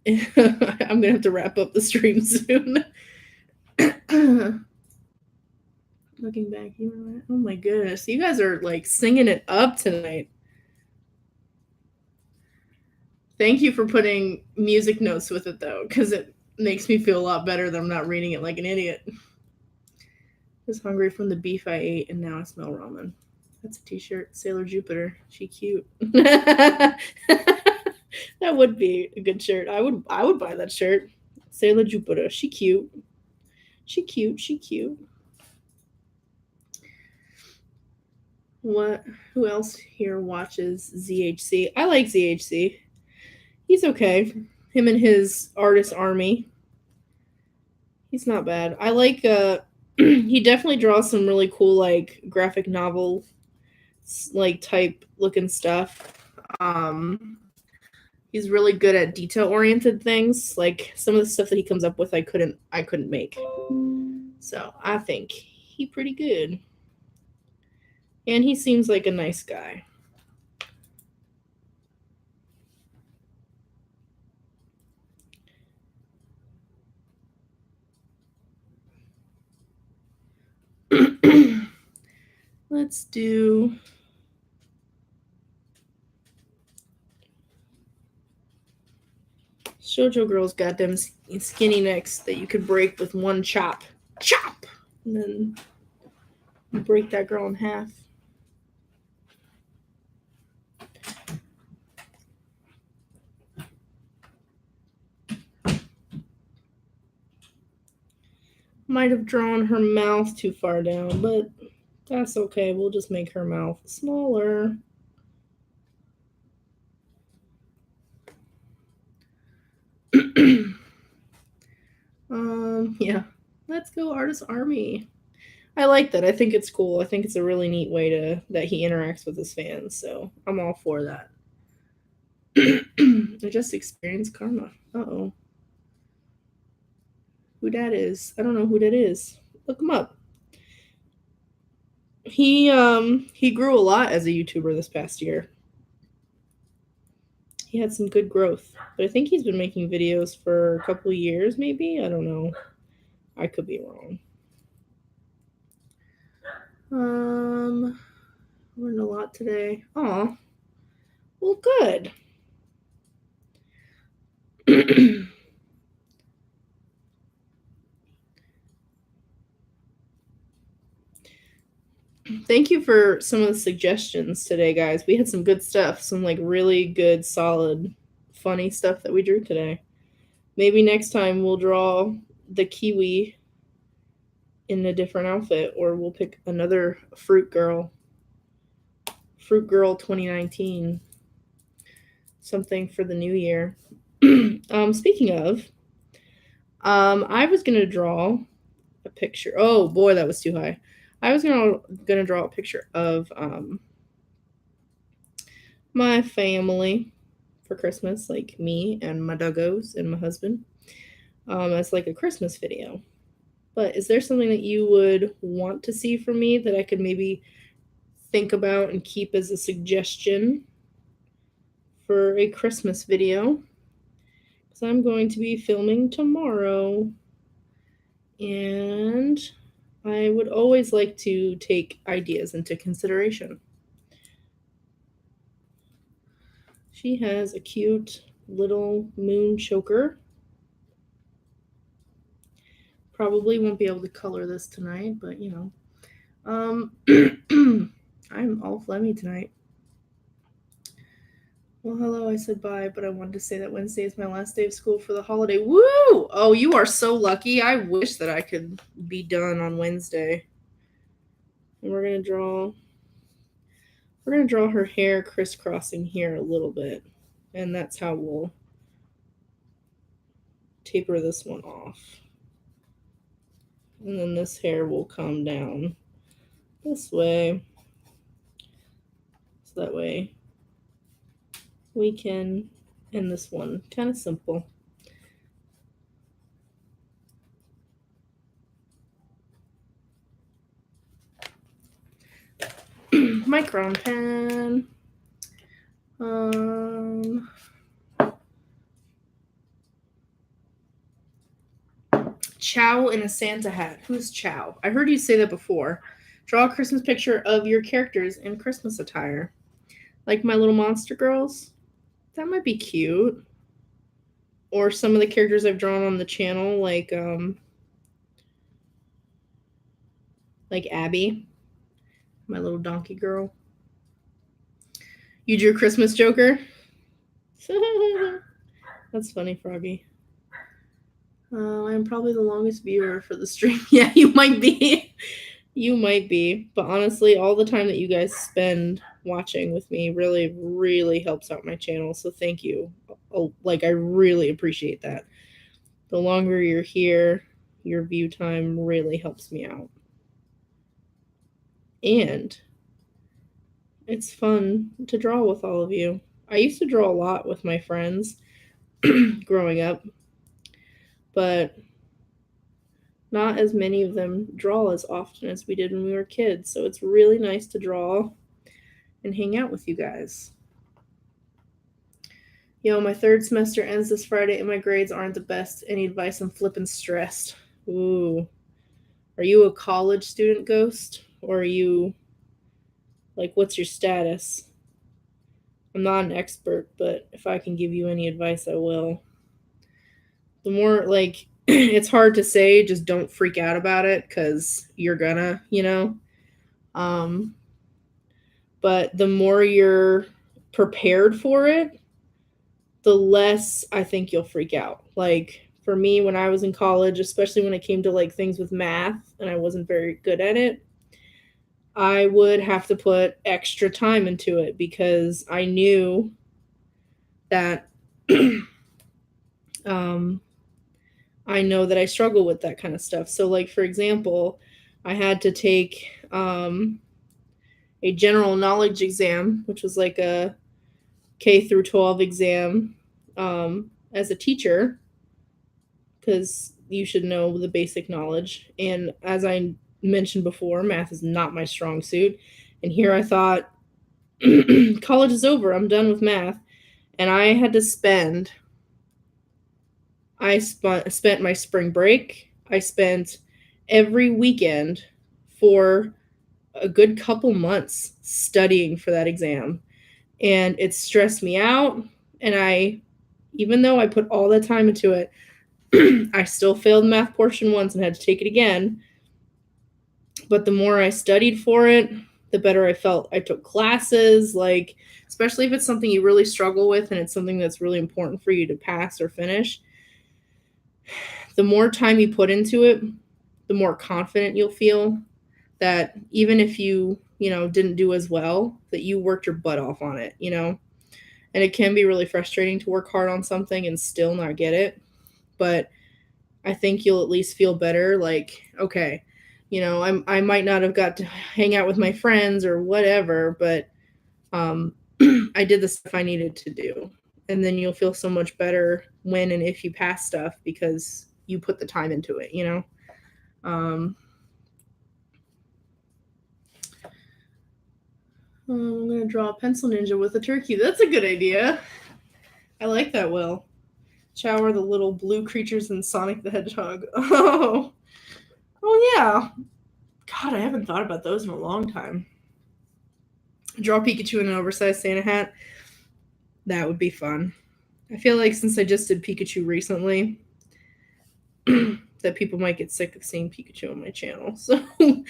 I'm going to have to wrap up the stream soon. Looking back, oh my goodness. You guys are like singing it up tonight. Thank you for putting music notes with it though, because it makes me feel a lot better that I'm not reading it like an idiot. I was hungry from the beef I ate and now I smell ramen. That's a t-shirt. Sailor Jupiter. She cute. That would be a good shirt. I would buy that shirt. Sailor Jupiter. She cute. She cute. What? Who else here watches ZHC? I like ZHC. He's okay. Him and his artist army. He's not bad. I like he definitely draws some really cool like graphic novel like type looking stuff. He's really good at detail oriented things. Like some of the stuff that he comes up with I couldn't make. So I think he pretty good. And he seems like a nice guy. Let's do Shoujo girls got them skinny necks that you could break with one chop. Chop! And then you break that girl in half. Might have drawn her mouth too far down, but that's okay. We'll just make her mouth smaller. Yeah. Let's go Artist Army. I like that. I think it's cool. I think it's a really neat way that he interacts with his fans, so I'm all for that. I just experienced karma. Uh-oh. Who that is? I don't know who that is. Look him up. He grew a lot as a YouTuber this past year. He had some good growth. But I think he's been making videos for a couple of years, maybe? I don't know. I could be wrong. Learned a lot today. Aw. Well, good. Thank you for some of the suggestions today, guys. We had some good stuff. Some, like, really good, solid, funny stuff that we drew today. Maybe next time we'll draw the kiwi in a different outfit, or we'll pick another Fruit Girl 2019, something for the new year. Speaking of, I was gonna draw a picture. Oh boy, that was too high. I was gonna draw a picture of my family for Christmas, like me and my doggos and my husband, as like a Christmas video. But is there something that you would want to see from me that I could maybe think about and keep as a suggestion for a Christmas video? Because I'm going to be filming tomorrow, and I would always like to take ideas into consideration. She has a cute little moon choker. Probably won't be able to color this tonight, but you know. I'm all phlegmy tonight. Well, hello, I said bye, but I wanted to say that Wednesday is my last day of school for the holiday. Woo! Oh, you are so lucky. I wish that I could be done on Wednesday. And we're gonna draw her hair crisscrossing here a little bit. And that's how we'll taper this one off. And then this hair will come down this way. So that way we can end this one. Kind of simple. Micron pen. Chow in a Santa hat. Who's Chow? I heard you say that before. Draw a Christmas picture of your characters in Christmas attire. Like my little monster girls. That might be cute. Or some of the characters I've drawn on the channel, like Abby, my little donkey girl. You drew Christmas Joker? That's funny, Froggy. I'm probably the longest viewer for the stream. Yeah, you might be. You might be. But honestly, all the time that you guys spend watching with me really, really helps out my channel. So thank you. Like, I really appreciate that. The longer you're here, your view time really helps me out. And it's fun to draw with all of you. I used to draw a lot with my friends growing up, but not as many of them draw as often as we did when we were kids. So it's really nice to draw and hang out with you guys. Yo, my third semester ends this Friday and my grades aren't the best. Any advice? I'm flipping stressed. Ooh. Are you a college student, Ghost? Or are you, like, what's your status? I'm not an expert, but if I can give you any advice, I will. The more, like, it's hard to say, just don't freak out about it, because you're gonna, you know? But the more you're prepared for it, the less I think you'll freak out. Like, for me when I was in college, especially when it came to like things with math and I wasn't very good at it, I would have to put extra time into it because I knew that I know that I struggle with that kind of stuff. So, like, for example, I had to take a general knowledge exam, which was like a K through 12 exam as a teacher, because you should know the basic knowledge. And as I mentioned before, math is not my strong suit. And here I thought, college is over. I'm done with math. And I had to spent my spring break. I spent every weekend for a good couple months studying for that exam. And it stressed me out. And even though I put all that time into it, I still failed math portion once and had to take it again. But the more I studied for it, the better I felt. I took classes, like, especially if it's something you really struggle with and it's something that's really important for you to pass or finish. The more time you put into it, the more confident you'll feel that even if you didn't do as well, that you worked your butt off on it, And it can be really frustrating to work hard on something and still not get it. But I think you'll at least feel better, like, okay, I might not have got to hang out with my friends or whatever, but I did the stuff I needed to do. And then you'll feel so much better when and if you pass stuff because you put the time into it, I'm going to draw a pencil ninja with a turkey. That's a good idea. I like that, Will. Shower the little blue creatures in Sonic the Hedgehog. Oh, yeah. God, I haven't thought about those in a long time. Draw Pikachu in an oversized Santa hat. That would be fun. I feel like since I just did Pikachu recently, that people might get sick of seeing Pikachu on my channel. So I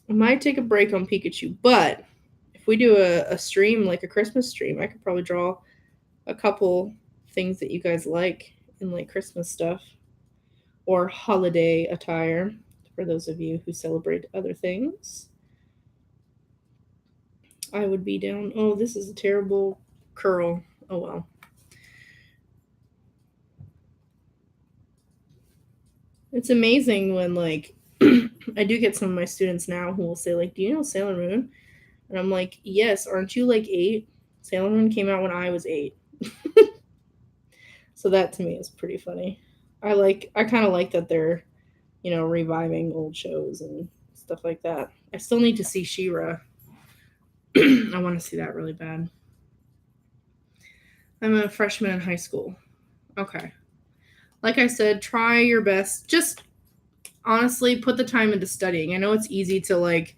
might take a break on Pikachu. But if we do a stream, like a Christmas stream, I could probably draw a couple things that you guys like in like Christmas stuff or holiday attire for those of you who celebrate other things. I would be down. Oh, this is a terrible curl. Oh, well. It's amazing when, like, I do get some of my students now who will say, like, do you know Sailor Moon? And I'm like, yes, aren't you, like, 8? Sailor Moon came out when I was 8. So that, to me, is pretty funny. I kind of like that they're, reviving old shows and stuff like that. I still need to see She-Ra. I want to see that really bad. I'm a freshman in high school. Okay. Like I said, try your best. Just honestly put the time into studying. I know it's easy to like,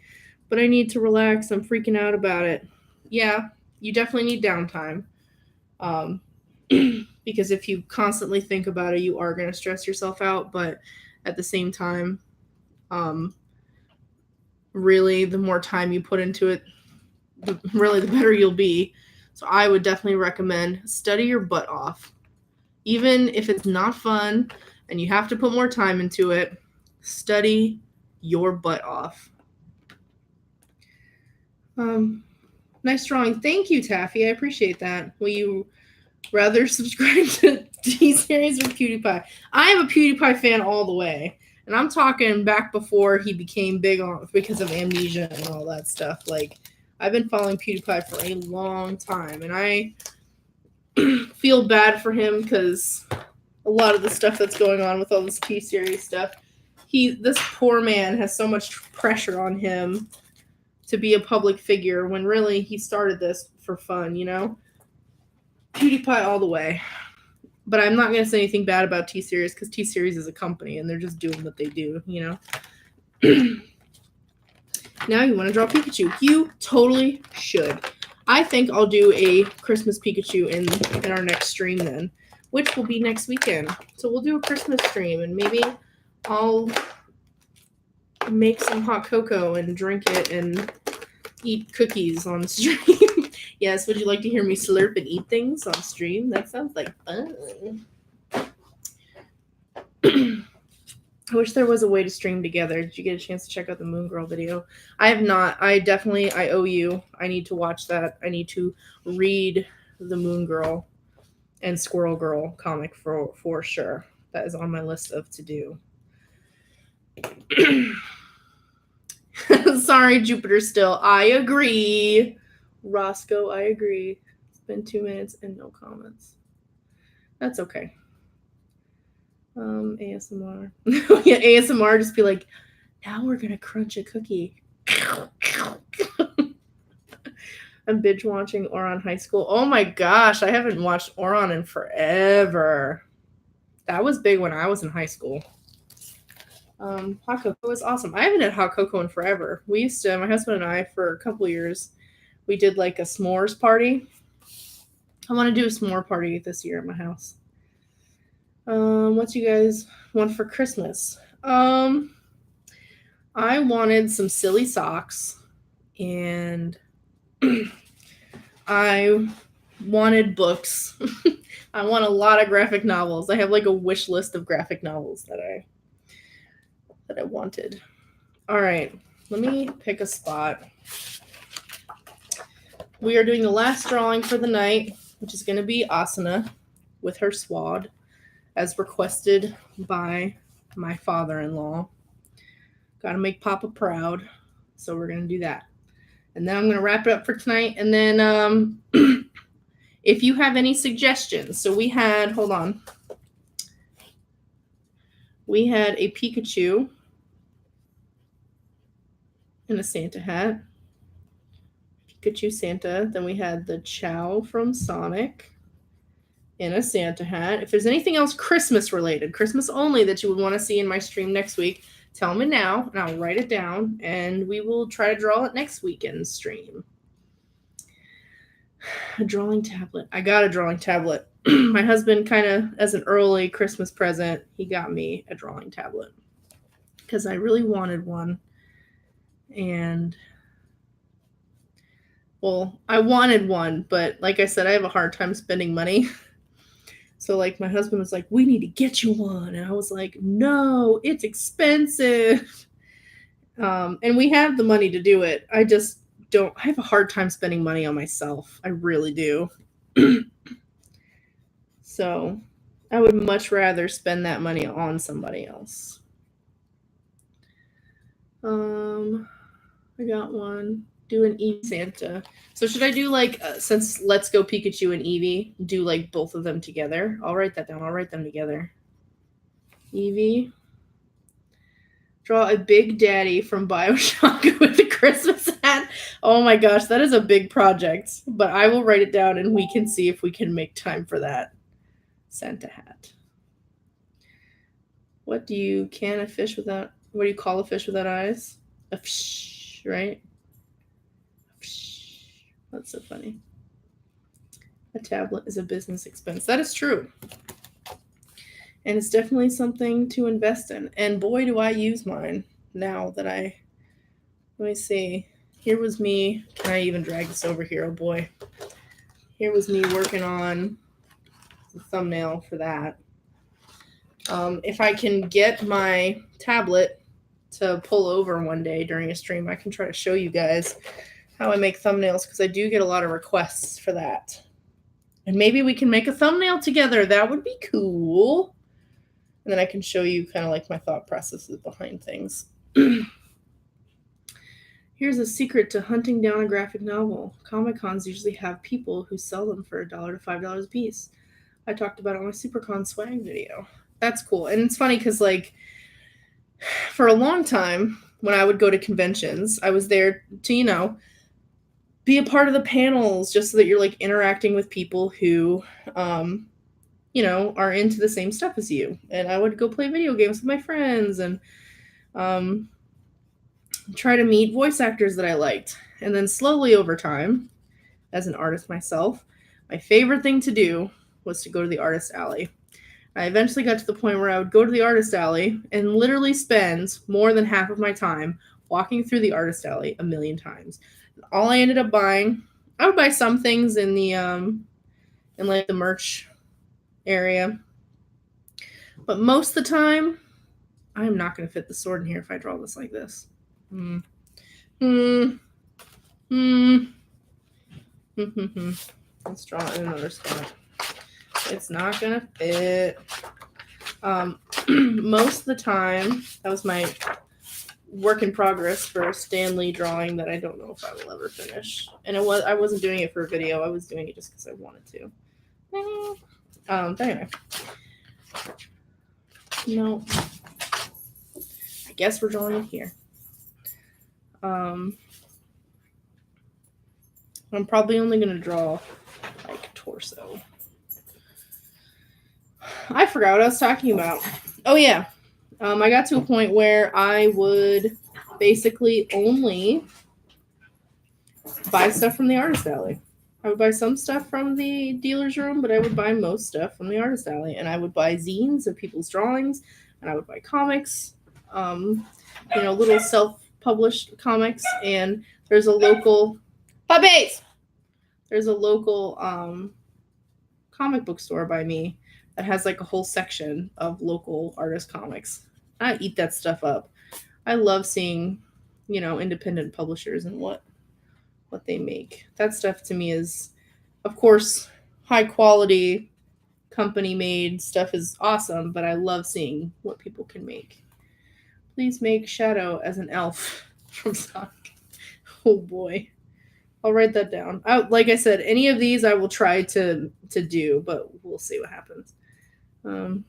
but I need to relax. I'm freaking out about it. Yeah, you definitely need downtime. Because if you constantly think about it, you are going to stress yourself out. But at the same time, really, the more time you put into it, the better you'll be. So I would definitely recommend study your butt off. Even if it's not fun and you have to put more time into it, study your butt off. Nice drawing. Thank you, Taffy. I appreciate that. Will you rather subscribe to T-Series or PewDiePie? I am a PewDiePie fan all the way. And I'm talking back before he became big on because of Amnesia and all that stuff. Like, I've been following PewDiePie for a long time. And I feel bad for him because a lot of the stuff that's going on with all this T-Series stuff, this poor man has so much pressure on him to be a public figure when really he started this for fun, PewDiePie all the way. But I'm not going to say anything bad about T-Series because T-Series is a company and they're just doing what they do, Now you want to draw Pikachu. You totally should. I think I'll do a Christmas Pikachu in our next stream then, which will be next weekend. So we'll do a Christmas stream and maybe I'll make some hot cocoa and drink it and eat cookies on stream. Yes, would you like to hear me slurp and eat things on stream? That sounds like fun. I wish there was a way to stream together. Did you get a chance to check out the Moon Girl video? I have not. I owe you. I need to watch that. I need to read the Moon Girl and Squirrel Girl comic for sure. That is on my list of to do. Sorry, Jupiter still. I agree. Roscoe, I agree. It's been 2 minutes and no comments. That's okay. ASMR. Yeah, ASMR, just be like, now we're gonna crunch a cookie. I'm binge watching Oron High School. Oh my gosh, I haven't watched Oron in forever. That was big when I was in high school. Hot cocoa is awesome. I haven't had hot cocoa in forever. We used to, my husband and I, for a couple years, we did like a s'mores party. I want to do a s'more party this year at my house. What you guys want for Christmas? I wanted some silly socks, and I wanted books. I want a lot of graphic novels. I have like a wish list of graphic novels that I wanted. All right, let me pick a spot. We are doing the last drawing for the night, which is going to be Asana with her swad, as requested by my father-in-law. Got to make Papa proud, so we're going to do that. And then I'm going to wrap it up for tonight. And then if you have any suggestions, so we had, hold on. We had a Pikachu in a Santa hat. Pikachu Santa. Then we had the Chow from Sonic in a Santa hat. If there's anything else Christmas related, Christmas only, that you would want to see in my stream next week, tell me now, and I'll write it down, and we will try to draw it next weekend's stream. A drawing tablet. I got a drawing tablet. My husband, kind of as an early Christmas present, he got me a drawing tablet because I really wanted one. And, well, I wanted one, but like I said, I have a hard time spending money. So, like, my husband was like, we need to get you one. And I was like, no, it's expensive. And we have the money to do it. I just don't. I have a hard time spending money on myself. I really do. So, I would much rather spend that money on somebody else. I got one. Do an Eevee Santa. So should I do like, since Let's Go Pikachu and Eevee, do like both of them together? I'll write that down. I'll write them together. Eevee. Draw a Big Daddy from BioShock with a Christmas hat. Oh my gosh, that is a big project. But I will write it down and we can see if we can make time for that. Santa hat. What do you call a fish without eyes? A fish, right? That's so funny. A tablet is a business expense. That is true. And it's definitely something to invest in. And boy, do I use mine now that let me see. Here was me. Can I even drag this over here? Oh boy. Here was me working on the thumbnail for that. If I can get my tablet to pull over one day during a stream, I can try to show you guys how I make thumbnails, because I do get a lot of requests for that. And maybe we can make a thumbnail together. That would be cool. And then I can show you kind of like my thought processes behind things. Here's a secret to hunting down a graphic novel. Comic-Cons usually have people who sell them for $1 to $5 a piece. I talked about it on my SuperCon swag video. That's cool. And it's funny because, like, for a long time, when I would go to conventions, I was there to, be a part of the panels, just so that you're like interacting with people who, are into the same stuff as you. And I would go play video games with my friends and try to meet voice actors that I liked. And then slowly over time, as an artist myself, my favorite thing to do was to go to the artist alley. I eventually got to the point where I would go to the artist alley and literally spend more than half of my time walking through the artist alley 1,000,000 times. All I ended up buying, I would buy some things in the like the merch area, but most of the time I am not going to fit the sword in here if I draw this like this. Let's draw it in another spot. It's not going to fit. Most of the time, that was my work in progress for a Stan Lee drawing that I don't know if I will ever finish. And I wasn't doing it for a video. I was doing it just because I wanted to. But anyway. No. I guess we're drawing it here. I'm probably only going to draw like torso. I forgot what I was talking about. Oh, yeah. I got to a point where I would basically only buy stuff from the Artist Alley. I would buy some stuff from the dealer's room, but I would buy most stuff from the Artist Alley. And I would buy zines of people's drawings, and I would buy comics, little self-published comics. And there's a local puppies. There's a local comic book store by me that has like a whole section of local artist comics. I eat that stuff up. I love seeing, independent publishers and what they make. That stuff to me is, of course, high quality company made stuff is awesome, but I love seeing what people can make. Please make Shadow as an elf from Sonic. Oh boy. I'll write that down. Like I said, any of these I will try to do, but we'll see what happens. And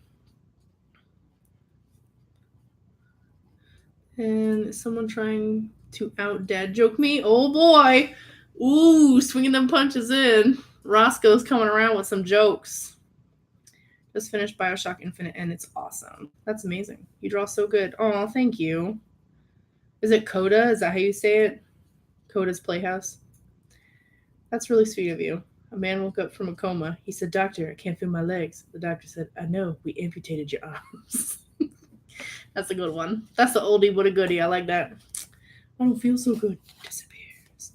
is someone trying to out dad joke me? Oh boy. Ooh, swinging them punches in. Roscoe's coming around with some jokes. Just finished Bioshock Infinite and it's awesome. That's amazing. You draw so good. Oh, thank you. Is it Coda? Is that how you say it? Coda's Playhouse? That's really sweet of you. A man woke up from a coma. He said, "Doctor, I can't feel my legs." The doctor said, "I know, we amputated your arms." That's a good one. That's the oldie but a goodie. I like that. I don't feel so good. Disappears.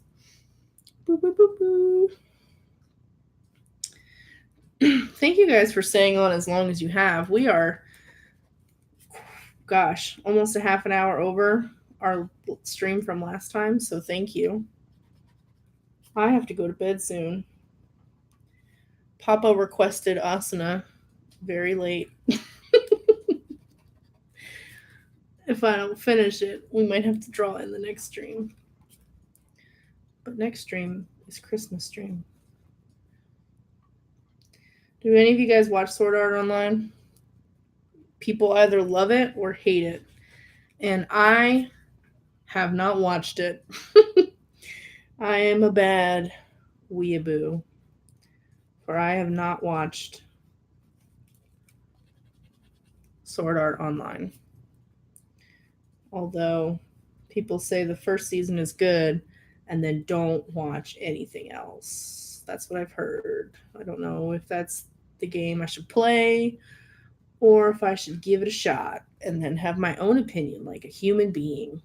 Boo, boo, boo, boo. Thank you guys for staying on as long as you have. We are, almost a half an hour over our stream from last time, so thank you. I have to go to bed soon. Papa requested asana very late. If I don't finish it, we might have to draw in the next stream. But next stream is Christmas stream. Do any of you guys watch Sword Art Online? People either love it or hate it. And I have not watched it. I am a bad weeaboo. For I have not watched Sword Art Online. Although people say the first season is good and then don't watch anything else. That's what I've heard. I don't know if that's the game I should play or if I should give it a shot and then have my own opinion like a human being.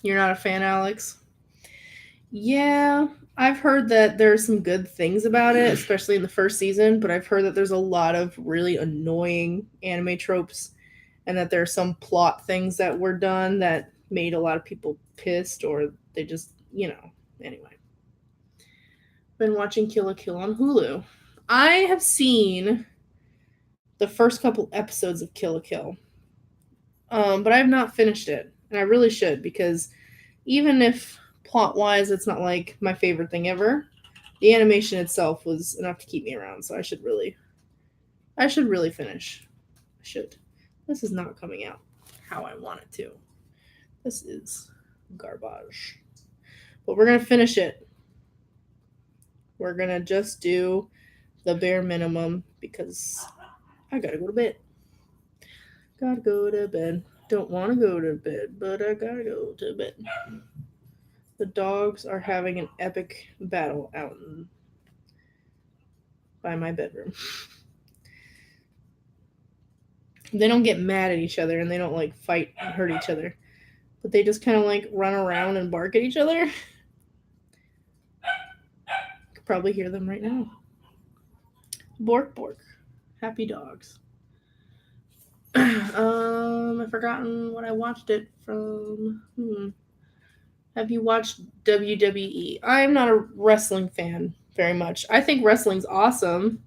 You're not a fan, Alex? Yeah, I've heard that there's some good things about it, especially in the first season, but I've heard that there's a lot of really annoying anime tropes and that there are some plot things that were done that made a lot of people pissed or they just, anyway. Been watching Kill la Kill on Hulu. I have seen the first couple episodes of Kill la Kill, but I have not finished it, and I really should because even if plot-wise, it's not like my favorite thing ever. The animation itself was enough to keep me around, so I should really finish. I should. This is not coming out how I want it to. This is garbage. But we're going to finish it. We're going to just do the bare minimum because I got to go to bed. Gotta go to bed. Don't want to go to bed, but I gotta go to bed. The dogs are having an epic battle out by my bedroom. They don't get mad at each other and they don't fight and hurt each other. But they just kind of run around and bark at each other. You could probably hear them right now. Bork bork. Happy dogs. I've forgotten what I watched it from. Have you watched WWE? I'm not a wrestling fan very much. I think wrestling's awesome,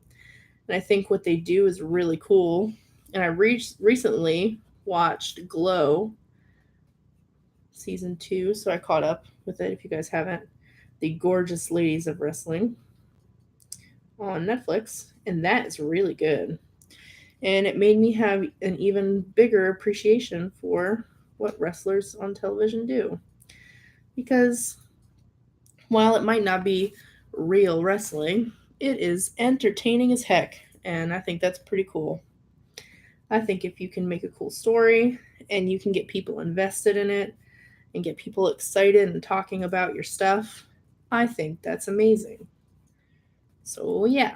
and I think what they do is really cool. And I recently watched Glow season 2, so I caught up with it. If you guys haven't, The Gorgeous Ladies of Wrestling on Netflix, and that is really good. And it made me have an even bigger appreciation for what wrestlers on television do. Because while it might not be real wrestling, it is entertaining as heck, and I think that's pretty cool. I think if you can make a cool story and you can get people invested in it and get people excited and talking about your stuff, I think that's amazing. So yeah.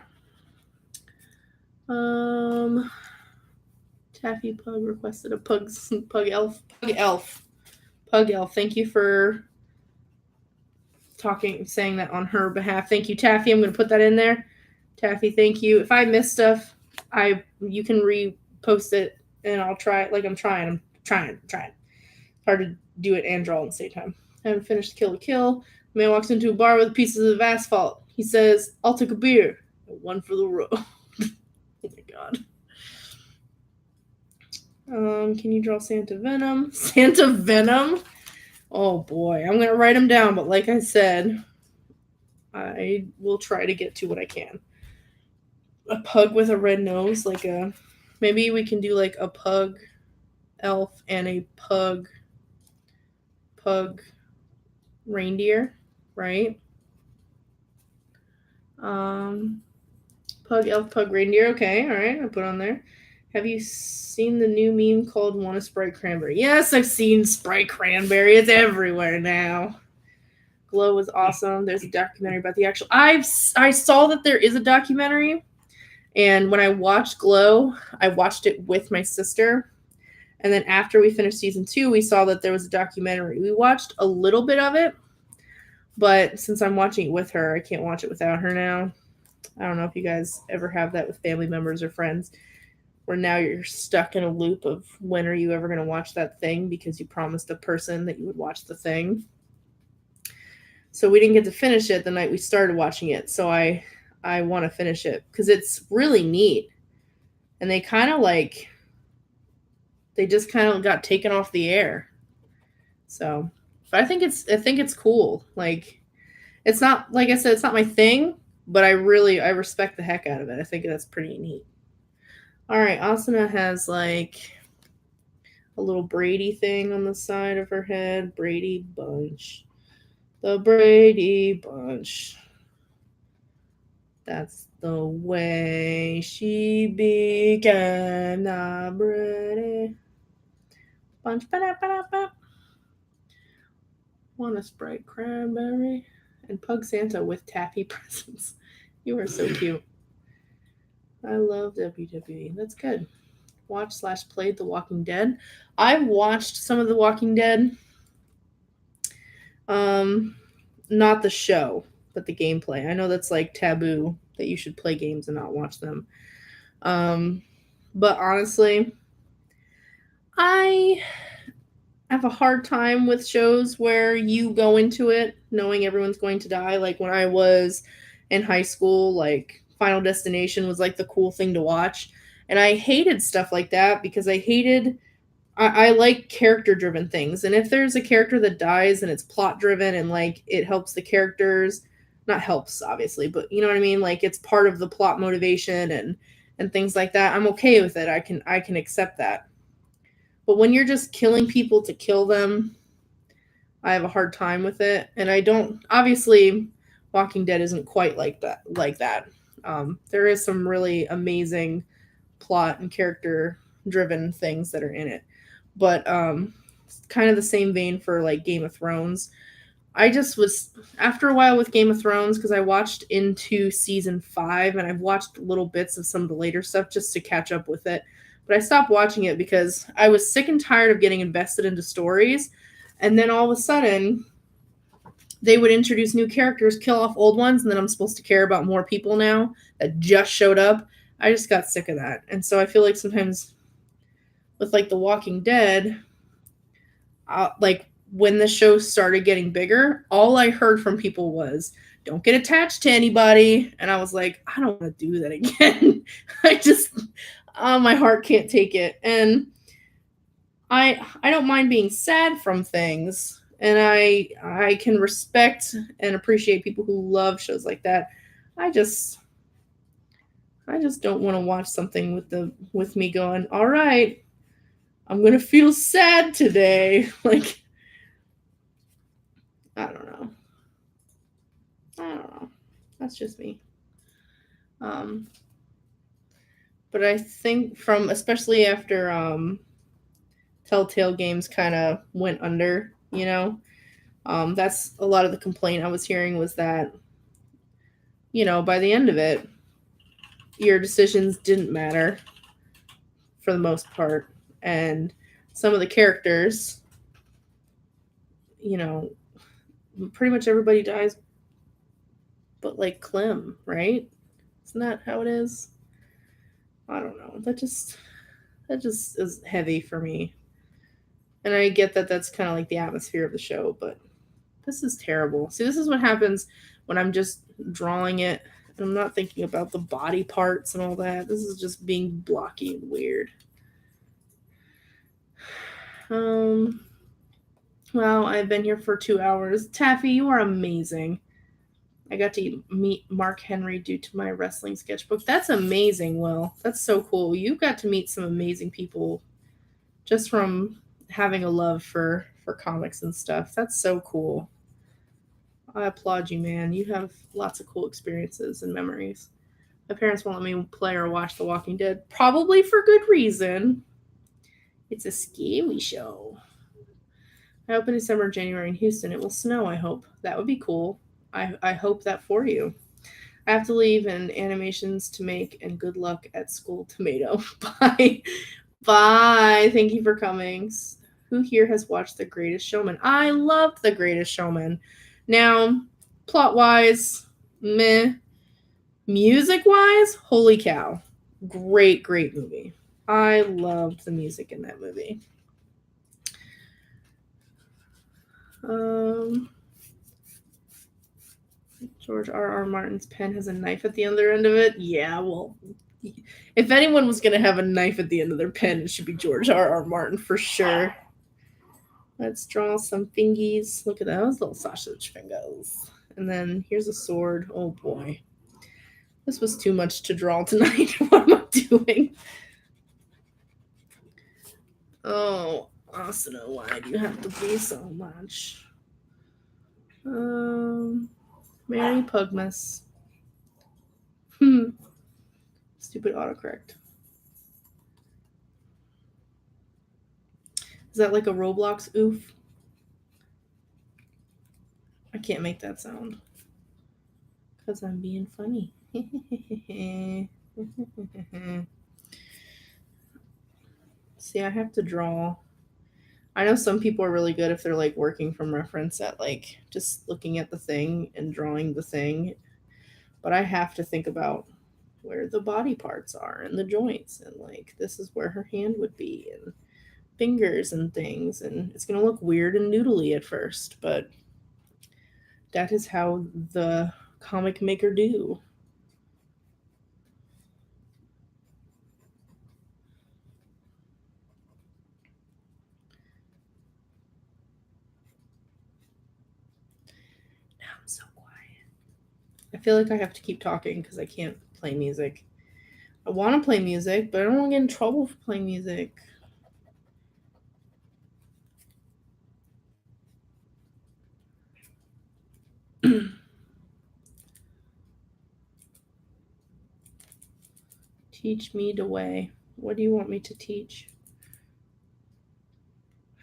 Taffy Pug requested a pug elf. Pug elf. Thank you for saying that on her behalf. Thank you, Taffy. I'm going to put that in there. Taffy, thank you. If I miss stuff, you can repost it, and I'll try it. Like I'm trying. Hard to do it and draw at the same time. I haven't finished Kill la Kill. The man walks into a bar with pieces of asphalt. He says, "I'll take a beer. One for the road." Oh my god. Can you draw Santa Venom? Santa Venom? Oh boy, I'm gonna write them down, but like I said, I will try to get to what I can. A pug with a red nose, maybe we can do like a pug elf and a pug reindeer, right? Pug elf, pug reindeer. Okay, all right, I'll put on there. Have you seen the new meme called "Want a Sprite Cranberry"? Yes, I've seen Sprite Cranberry. It's everywhere now. Glow was awesome. There's a documentary about the actual. I saw that there is a documentary, and when I watched Glow, I watched it with my sister. And then after we finished season 2, we saw that there was a documentary. We watched a little bit of it, but since I'm watching it with her, I can't watch it without her now. I don't know if you guys ever have that with family members or friends, where now you're stuck in a loop of when are you ever going to watch that thing because you promised a person that you would watch the thing. So we didn't get to finish it the night we started watching it. So I want to finish it because it's really neat. And they just kind of got taken off the air. So, but I think it's cool. Like, it's not, like I said, it's not my thing, but I respect the heck out of it. I think that's pretty neat. All right, Asuna has like a little Brady thing on the side of her head. Brady Bunch. The Brady Bunch. That's the way she became the Brady Bunch. Want a Sprite Cranberry? And Pug Santa with taffy presents. You are so cute. I love WWE. That's good. Watch/played The Walking Dead. I've watched some of The Walking Dead. Not the show, but the gameplay. I know that's like taboo that you should play games and not watch them. But honestly, I have a hard time with shows where you go into it knowing everyone's going to die. Like when I was in high school, like Final Destination was like the cool thing to watch. And I hated stuff like that because I like character driven things. And if there's a character that dies and it's plot driven and like it helps the characters, not helps obviously, but you know what I mean? Like it's part of the plot motivation and things like that. I'm okay with it. I can accept that. But when you're just killing people to kill them, I have a hard time with it. And I don't, obviously, Walking Dead isn't quite like that. There is some really amazing plot and character driven things that are in it. But kind of the same vein for like Game of Thrones. I just was, after a while with Game of Thrones, because I watched into season 5 and I've watched little bits of some of the later stuff just to catch up with it. But I stopped watching it because I was sick and tired of getting invested into stories. And then all of a sudden, they would introduce new characters, kill off old ones, and then I'm supposed to care about more people now that just showed up. I just got sick of that. And so I feel like sometimes with like The Walking Dead, like when the show started getting bigger, all I heard from people was, don't get attached to anybody. And I was like, I don't want to do that again. I just, my heart can't take it. And I don't mind being sad from things. And I can respect and appreciate people who love shows like that. I just don't want to watch something with me going, all right, I'm gonna feel sad today. Like, I don't know. That's just me. But I think from, especially after Telltale Games kind of went under, that's a lot of the complaint I was hearing was that, by the end of it, your decisions didn't matter for the most part. And some of the characters, pretty much everybody dies but like Clem, right? Isn't that how it is? I don't know. That just is heavy for me. And I get that that's kind of like the atmosphere of the show, but this is terrible. See, this is what happens when I'm just drawing it and I'm not thinking about the body parts and all that. This is just being blocky and weird. Wow, I've been here for 2 hours. Taffy, you are amazing. I got to meet Mark Henry due to my wrestling sketchbook. That's amazing, Will. That's so cool. You got to meet some amazing people just from having a love for comics and stuff. That's so cool. I applaud you, man. You have lots of cool experiences and memories. My parents won't let me play or watch The Walking Dead, probably for good reason. It's a scary show. I open December, January in Houston. It will snow, I hope. That would be cool. I hope that for you. I have to leave and animations to make, and good luck at school, Tomato. Bye. Bye. Thank you for coming. Who here has watched The Greatest Showman? I loved The Greatest Showman. Now, plot-wise, meh. Music-wise, holy cow. Great, great movie. I loved the music in that movie. George R.R. Martin's pen has a knife at the other end of it. Yeah, well, if anyone was going to have a knife at the end of their pen, it should be George R.R. Martin for sure. Let's draw some fingies. Look at those little sausage fingers. And then here's a sword. Oh boy. This was too much to draw tonight. What am I doing? Oh, Asuna, why do you have to be so much? Mary Pugmas. Stupid autocorrect. Is that like a Roblox oof? I can't make that sound. Because I'm being funny. See, I have to draw. I know some people are really good if they're like working from reference at like just looking at the thing and drawing the thing. But I have to think about where the body parts are and the joints, and like this is where her hand would be and fingers and things, and it's going to look weird and noodly at first, but that is how the comic maker do. Now I'm so quiet. I feel like I have to keep talking because I can't play music. I want to play music, but I don't want to get in trouble for playing music. Teach me the way. What do you want me to teach?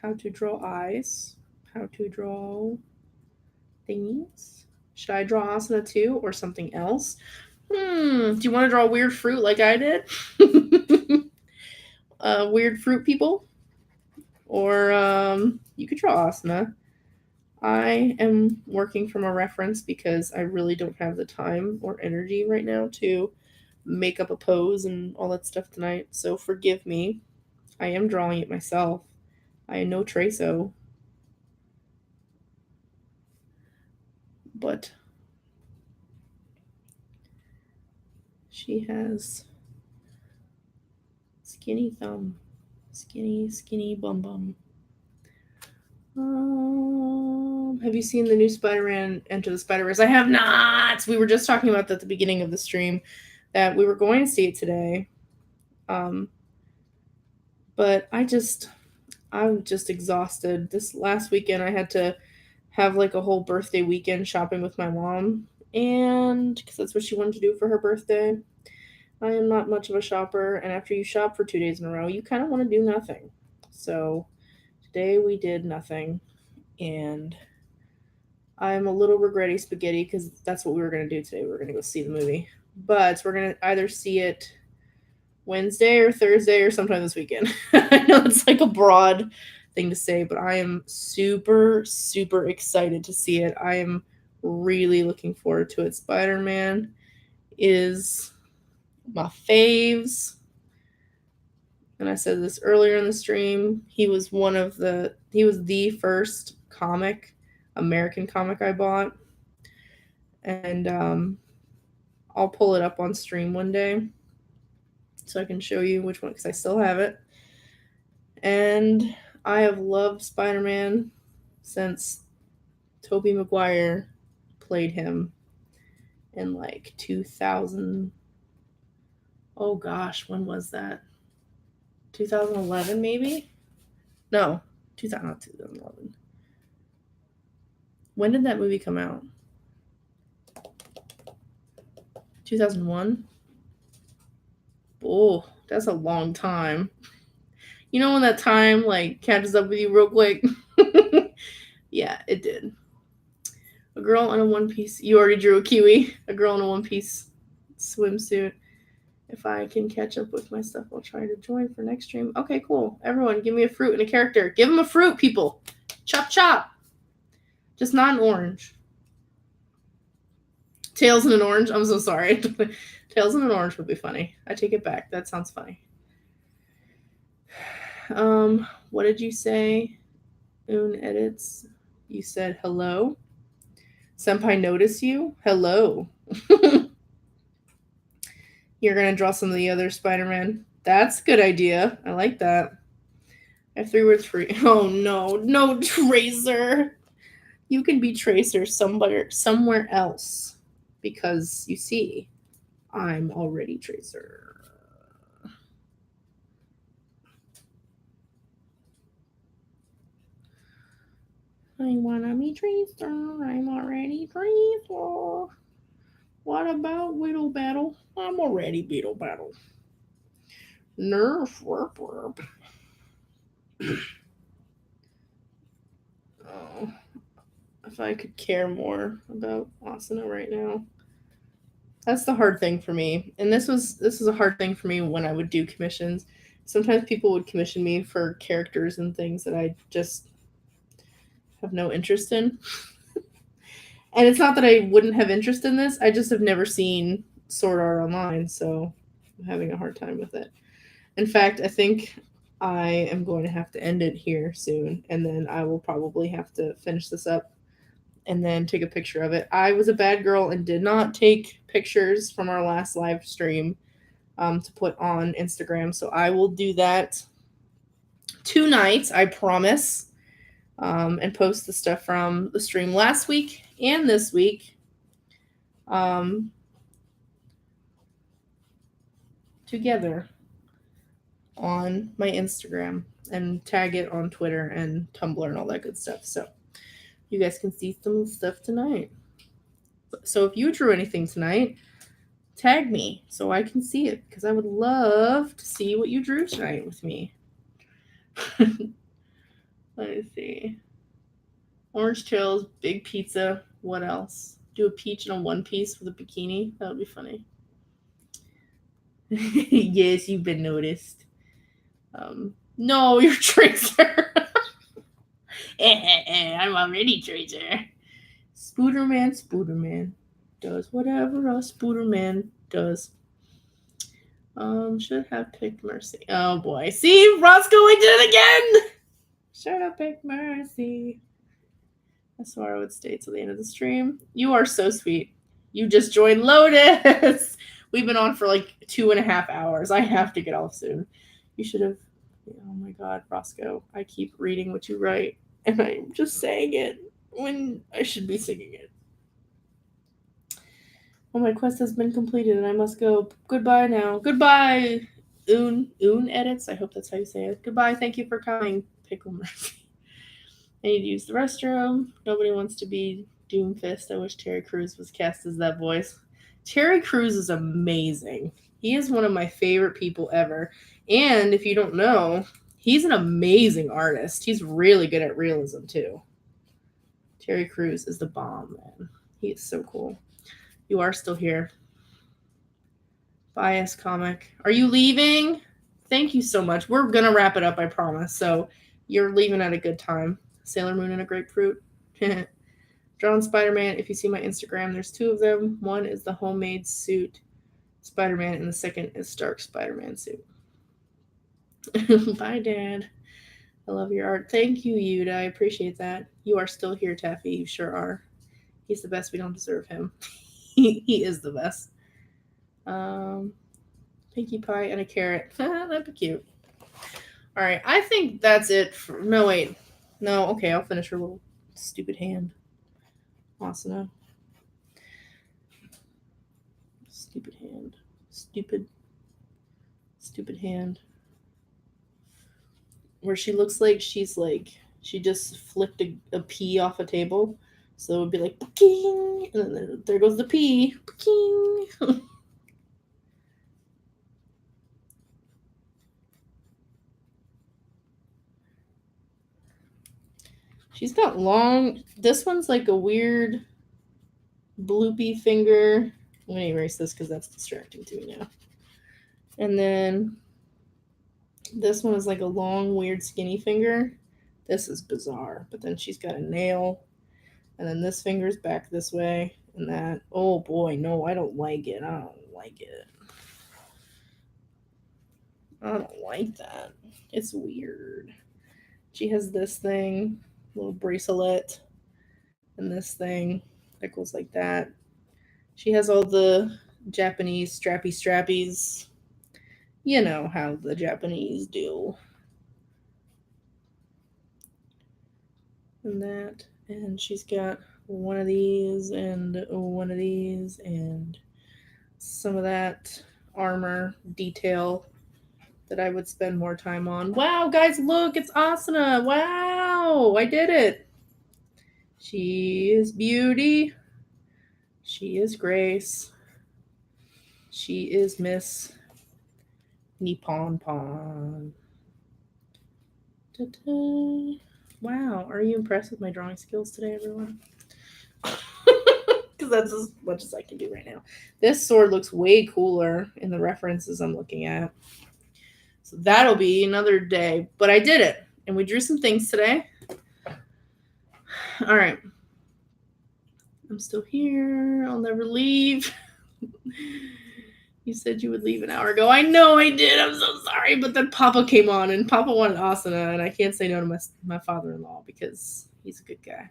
How to draw eyes. How to draw thingies. Should I draw Asuna too or something else? Do you want to draw weird fruit like I did? Weird fruit people? Or you could draw Asuna. I am working from a reference because I really don't have the time or energy right now to make up a pose and all that stuff tonight. So forgive me. I am drawing it myself. I am no Traso. But she has skinny thumb. Skinny bum bum. Have you seen the new Spider-Man Enter the Spider-Verse? I have not. We were just talking about that at the beginning of the stream, that we were going to see it today. But I'm just exhausted. This last weekend I had to have like a whole birthday weekend shopping with my mom, and because that's what she wanted to do for her birthday. I am not much of a shopper, and after you shop for 2 days in a row, you kind of want to do nothing. So today we did nothing, and I'm a little regretty spaghetti because that's what we were going to do today. We were going to go see the movie, but we're going to either see it Wednesday or Thursday or sometime this weekend. I know it's like a broad thing to say, but I am super, super excited to see it. I am really looking forward to it. Spider-Man is my faves. And I said this earlier in the stream. He was the first American comic I bought. And I'll pull it up on stream one day so I can show you which one, because I still have it. And I have loved Spider-Man since Tobey Maguire played him in like 2000. Oh gosh, when was that? 2011 maybe? No, 2011. When did that movie come out? 2001? Oh, that's a long time. You know when that time like catches up with you real quick? Yeah, it did. A girl in a one-piece. You already drew a kiwi. A girl in a one-piece swimsuit. If I can catch up with my stuff, I'll try to join for next stream. Okay, cool. Everyone, give me a fruit and a character. Give them a fruit, people. Chop, chop. Just not an orange. Tails in an orange? I'm so sorry. Tails in an orange would be funny. I take it back. That sounds funny. What did you say? Un edits. You said hello. Senpai notice you? Hello. You're going to draw some of the other Spider-Man. That's a good idea. I like that. I have 3 words for you. Oh, no. No, Tracer. You can be Tracer somewhere else. Because, you see, I'm already Tracer. I wanna be Tracer. I'm already Tracer. What about Widow Battle? I'm already Beetle Battle. Nerf, warp, warp. Oh, if I could care more about Asuna right now. That's the hard thing for me. And this is a hard thing for me when I would do commissions. Sometimes people would commission me for characters and things that I just have no interest in. And it's not that I wouldn't have interest in this. I just have never seen Sword Art Online, so I'm having a hard time with it. In fact, I think I am going to have to end it here soon, and then I will probably have to finish this up and then take a picture of it. I was a bad girl and did not take pictures from our last live stream to put on Instagram, so I will do that tonight, I promise, and post the stuff from the stream last week and this week together on my Instagram and tag it on Twitter and Tumblr and all that good stuff. So you guys can see some stuff tonight. So if you drew anything tonight, tag me so I can see it, because I would love to see what you drew tonight with me. Let me see. Orange tails, big pizza. What else? Do a peach in a one piece with a bikini. That would be funny. Yes, you've been noticed. No, you're Tracer. I'm already treasure. Spooderman does whatever a Spooderman does. Should have picked Mercy. Oh boy. See, Roscoe, I did it again! Should have picked Mercy. I swore I would stay till the end of the stream. You are so sweet. You just joined Lotus. We've been on for like 2.5 hours. I have to get off soon. You should have. Oh my God, Roscoe. I keep reading what you write, and I'm just saying it when I should be singing it. Well, my quest has been completed, and I must go. Goodbye now. Goodbye, Un edits. I hope that's how you say it. Goodbye. Thank you for coming, Pickle Murphy. I need to use the restroom. Nobody wants to be Doomfist. I wish Terry Crews was cast as that voice. Terry Crews is amazing. He is one of my favorite people ever. And if you don't know, he's an amazing artist. He's really good at realism too. Terry Crews is the bomb, man. He is so cool. You are still here. Bias comic. Are you leaving? Thank you so much. We're going to wrap it up, I promise. So you're leaving at a good time. Sailor Moon and a grapefruit. Drawn Spider-Man. If you see my Instagram, there's 2 of them. One is the homemade suit Spider-Man, and the second is Stark Spider-Man suit. Bye, Dad. I love your art. Thank you, Yuda. I appreciate that. You are still here, Taffy. You sure are. He's the best. We don't deserve him. He is the best. Pinkie Pie and a carrot. That'd be cute. All right. I think that's it. No, wait. No, okay. I'll finish her little stupid hand. Asana. Stupid hand. Stupid hand. Where she looks like she just flicked a pea off a table. So it would be like, king, and then there goes the pea. King. She's got long. This one's like a weird bloopy finger. I'm going to erase this because that's distracting to me now. And then this one is like a long, weird, skinny finger. This is bizarre. But then she's got a nail. And then this finger's back this way. And that. Oh boy, no, I don't like it. I don't like it. I don't like that. It's weird. She has this thing, little bracelet, and this thing that goes like that. She has all the Japanese strappies. You know how the Japanese do. And that. And she's got one of these and one of these and some of that armor detail that I would spend more time on. Wow, guys, look, it's Asuna. Wow, I did it. She is Beauty. She is Grace. She is Miss Nippon Pon. Ta-da. Wow, are you impressed with my drawing skills today, everyone? Because that's as much as I can do right now. This sword looks way cooler in the references I'm looking at. So that'll be another day. But I did it. And we drew some things today. All right. I'm still here. I'll never leave. You said you would leave an hour ago. I know I did. I'm so sorry. But then Papa came on, and Papa wanted Asuna, and I can't say no to my father-in-law because he's a good guy.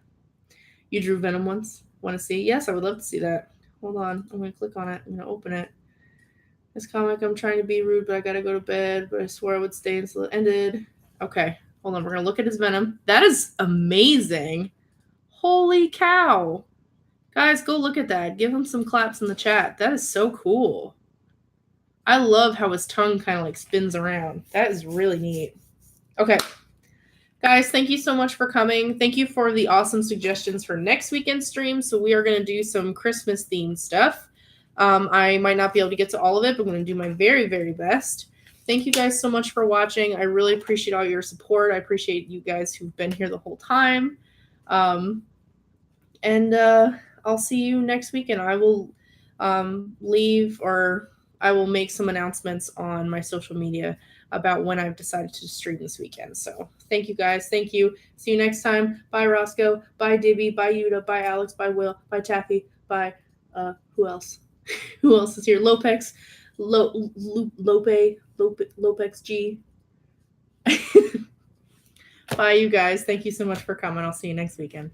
You drew Venom once? Want to see? Yes, I would love to see that. Hold on. I'm going to click on it. I'm going to open it. This comic, I'm trying to be rude, but I got to go to bed. But I swore I would stay until it ended. Okay. Hold on. We're going to look at his Venom. That is amazing. Holy cow. Guys, go look at that. Give him some claps in the chat. That is so cool. I love how his tongue kind of like spins around. That is really neat. Okay. Guys, thank you so much for coming. Thank you for the awesome suggestions for next weekend's stream. So we are going to do some Christmas themed stuff. I might not be able to get to all of it, but I'm going to do my very, very best. Thank you guys so much for watching. I really appreciate all your support. I appreciate you guys who've been here the whole time. And I'll see you next week, and I will leave, or I will make some announcements on my social media. about when I've decided to stream this weekend. So thank you guys. Thank you. See you next time. Bye, Roscoe. Bye, Dibby. Bye, Yuta. Bye, Alex. Bye, Will. Bye, Taffy. Bye. Who else? Who else is here? Lopex. Lopex G. Bye, you guys. Thank you so much for coming. I'll see you next weekend.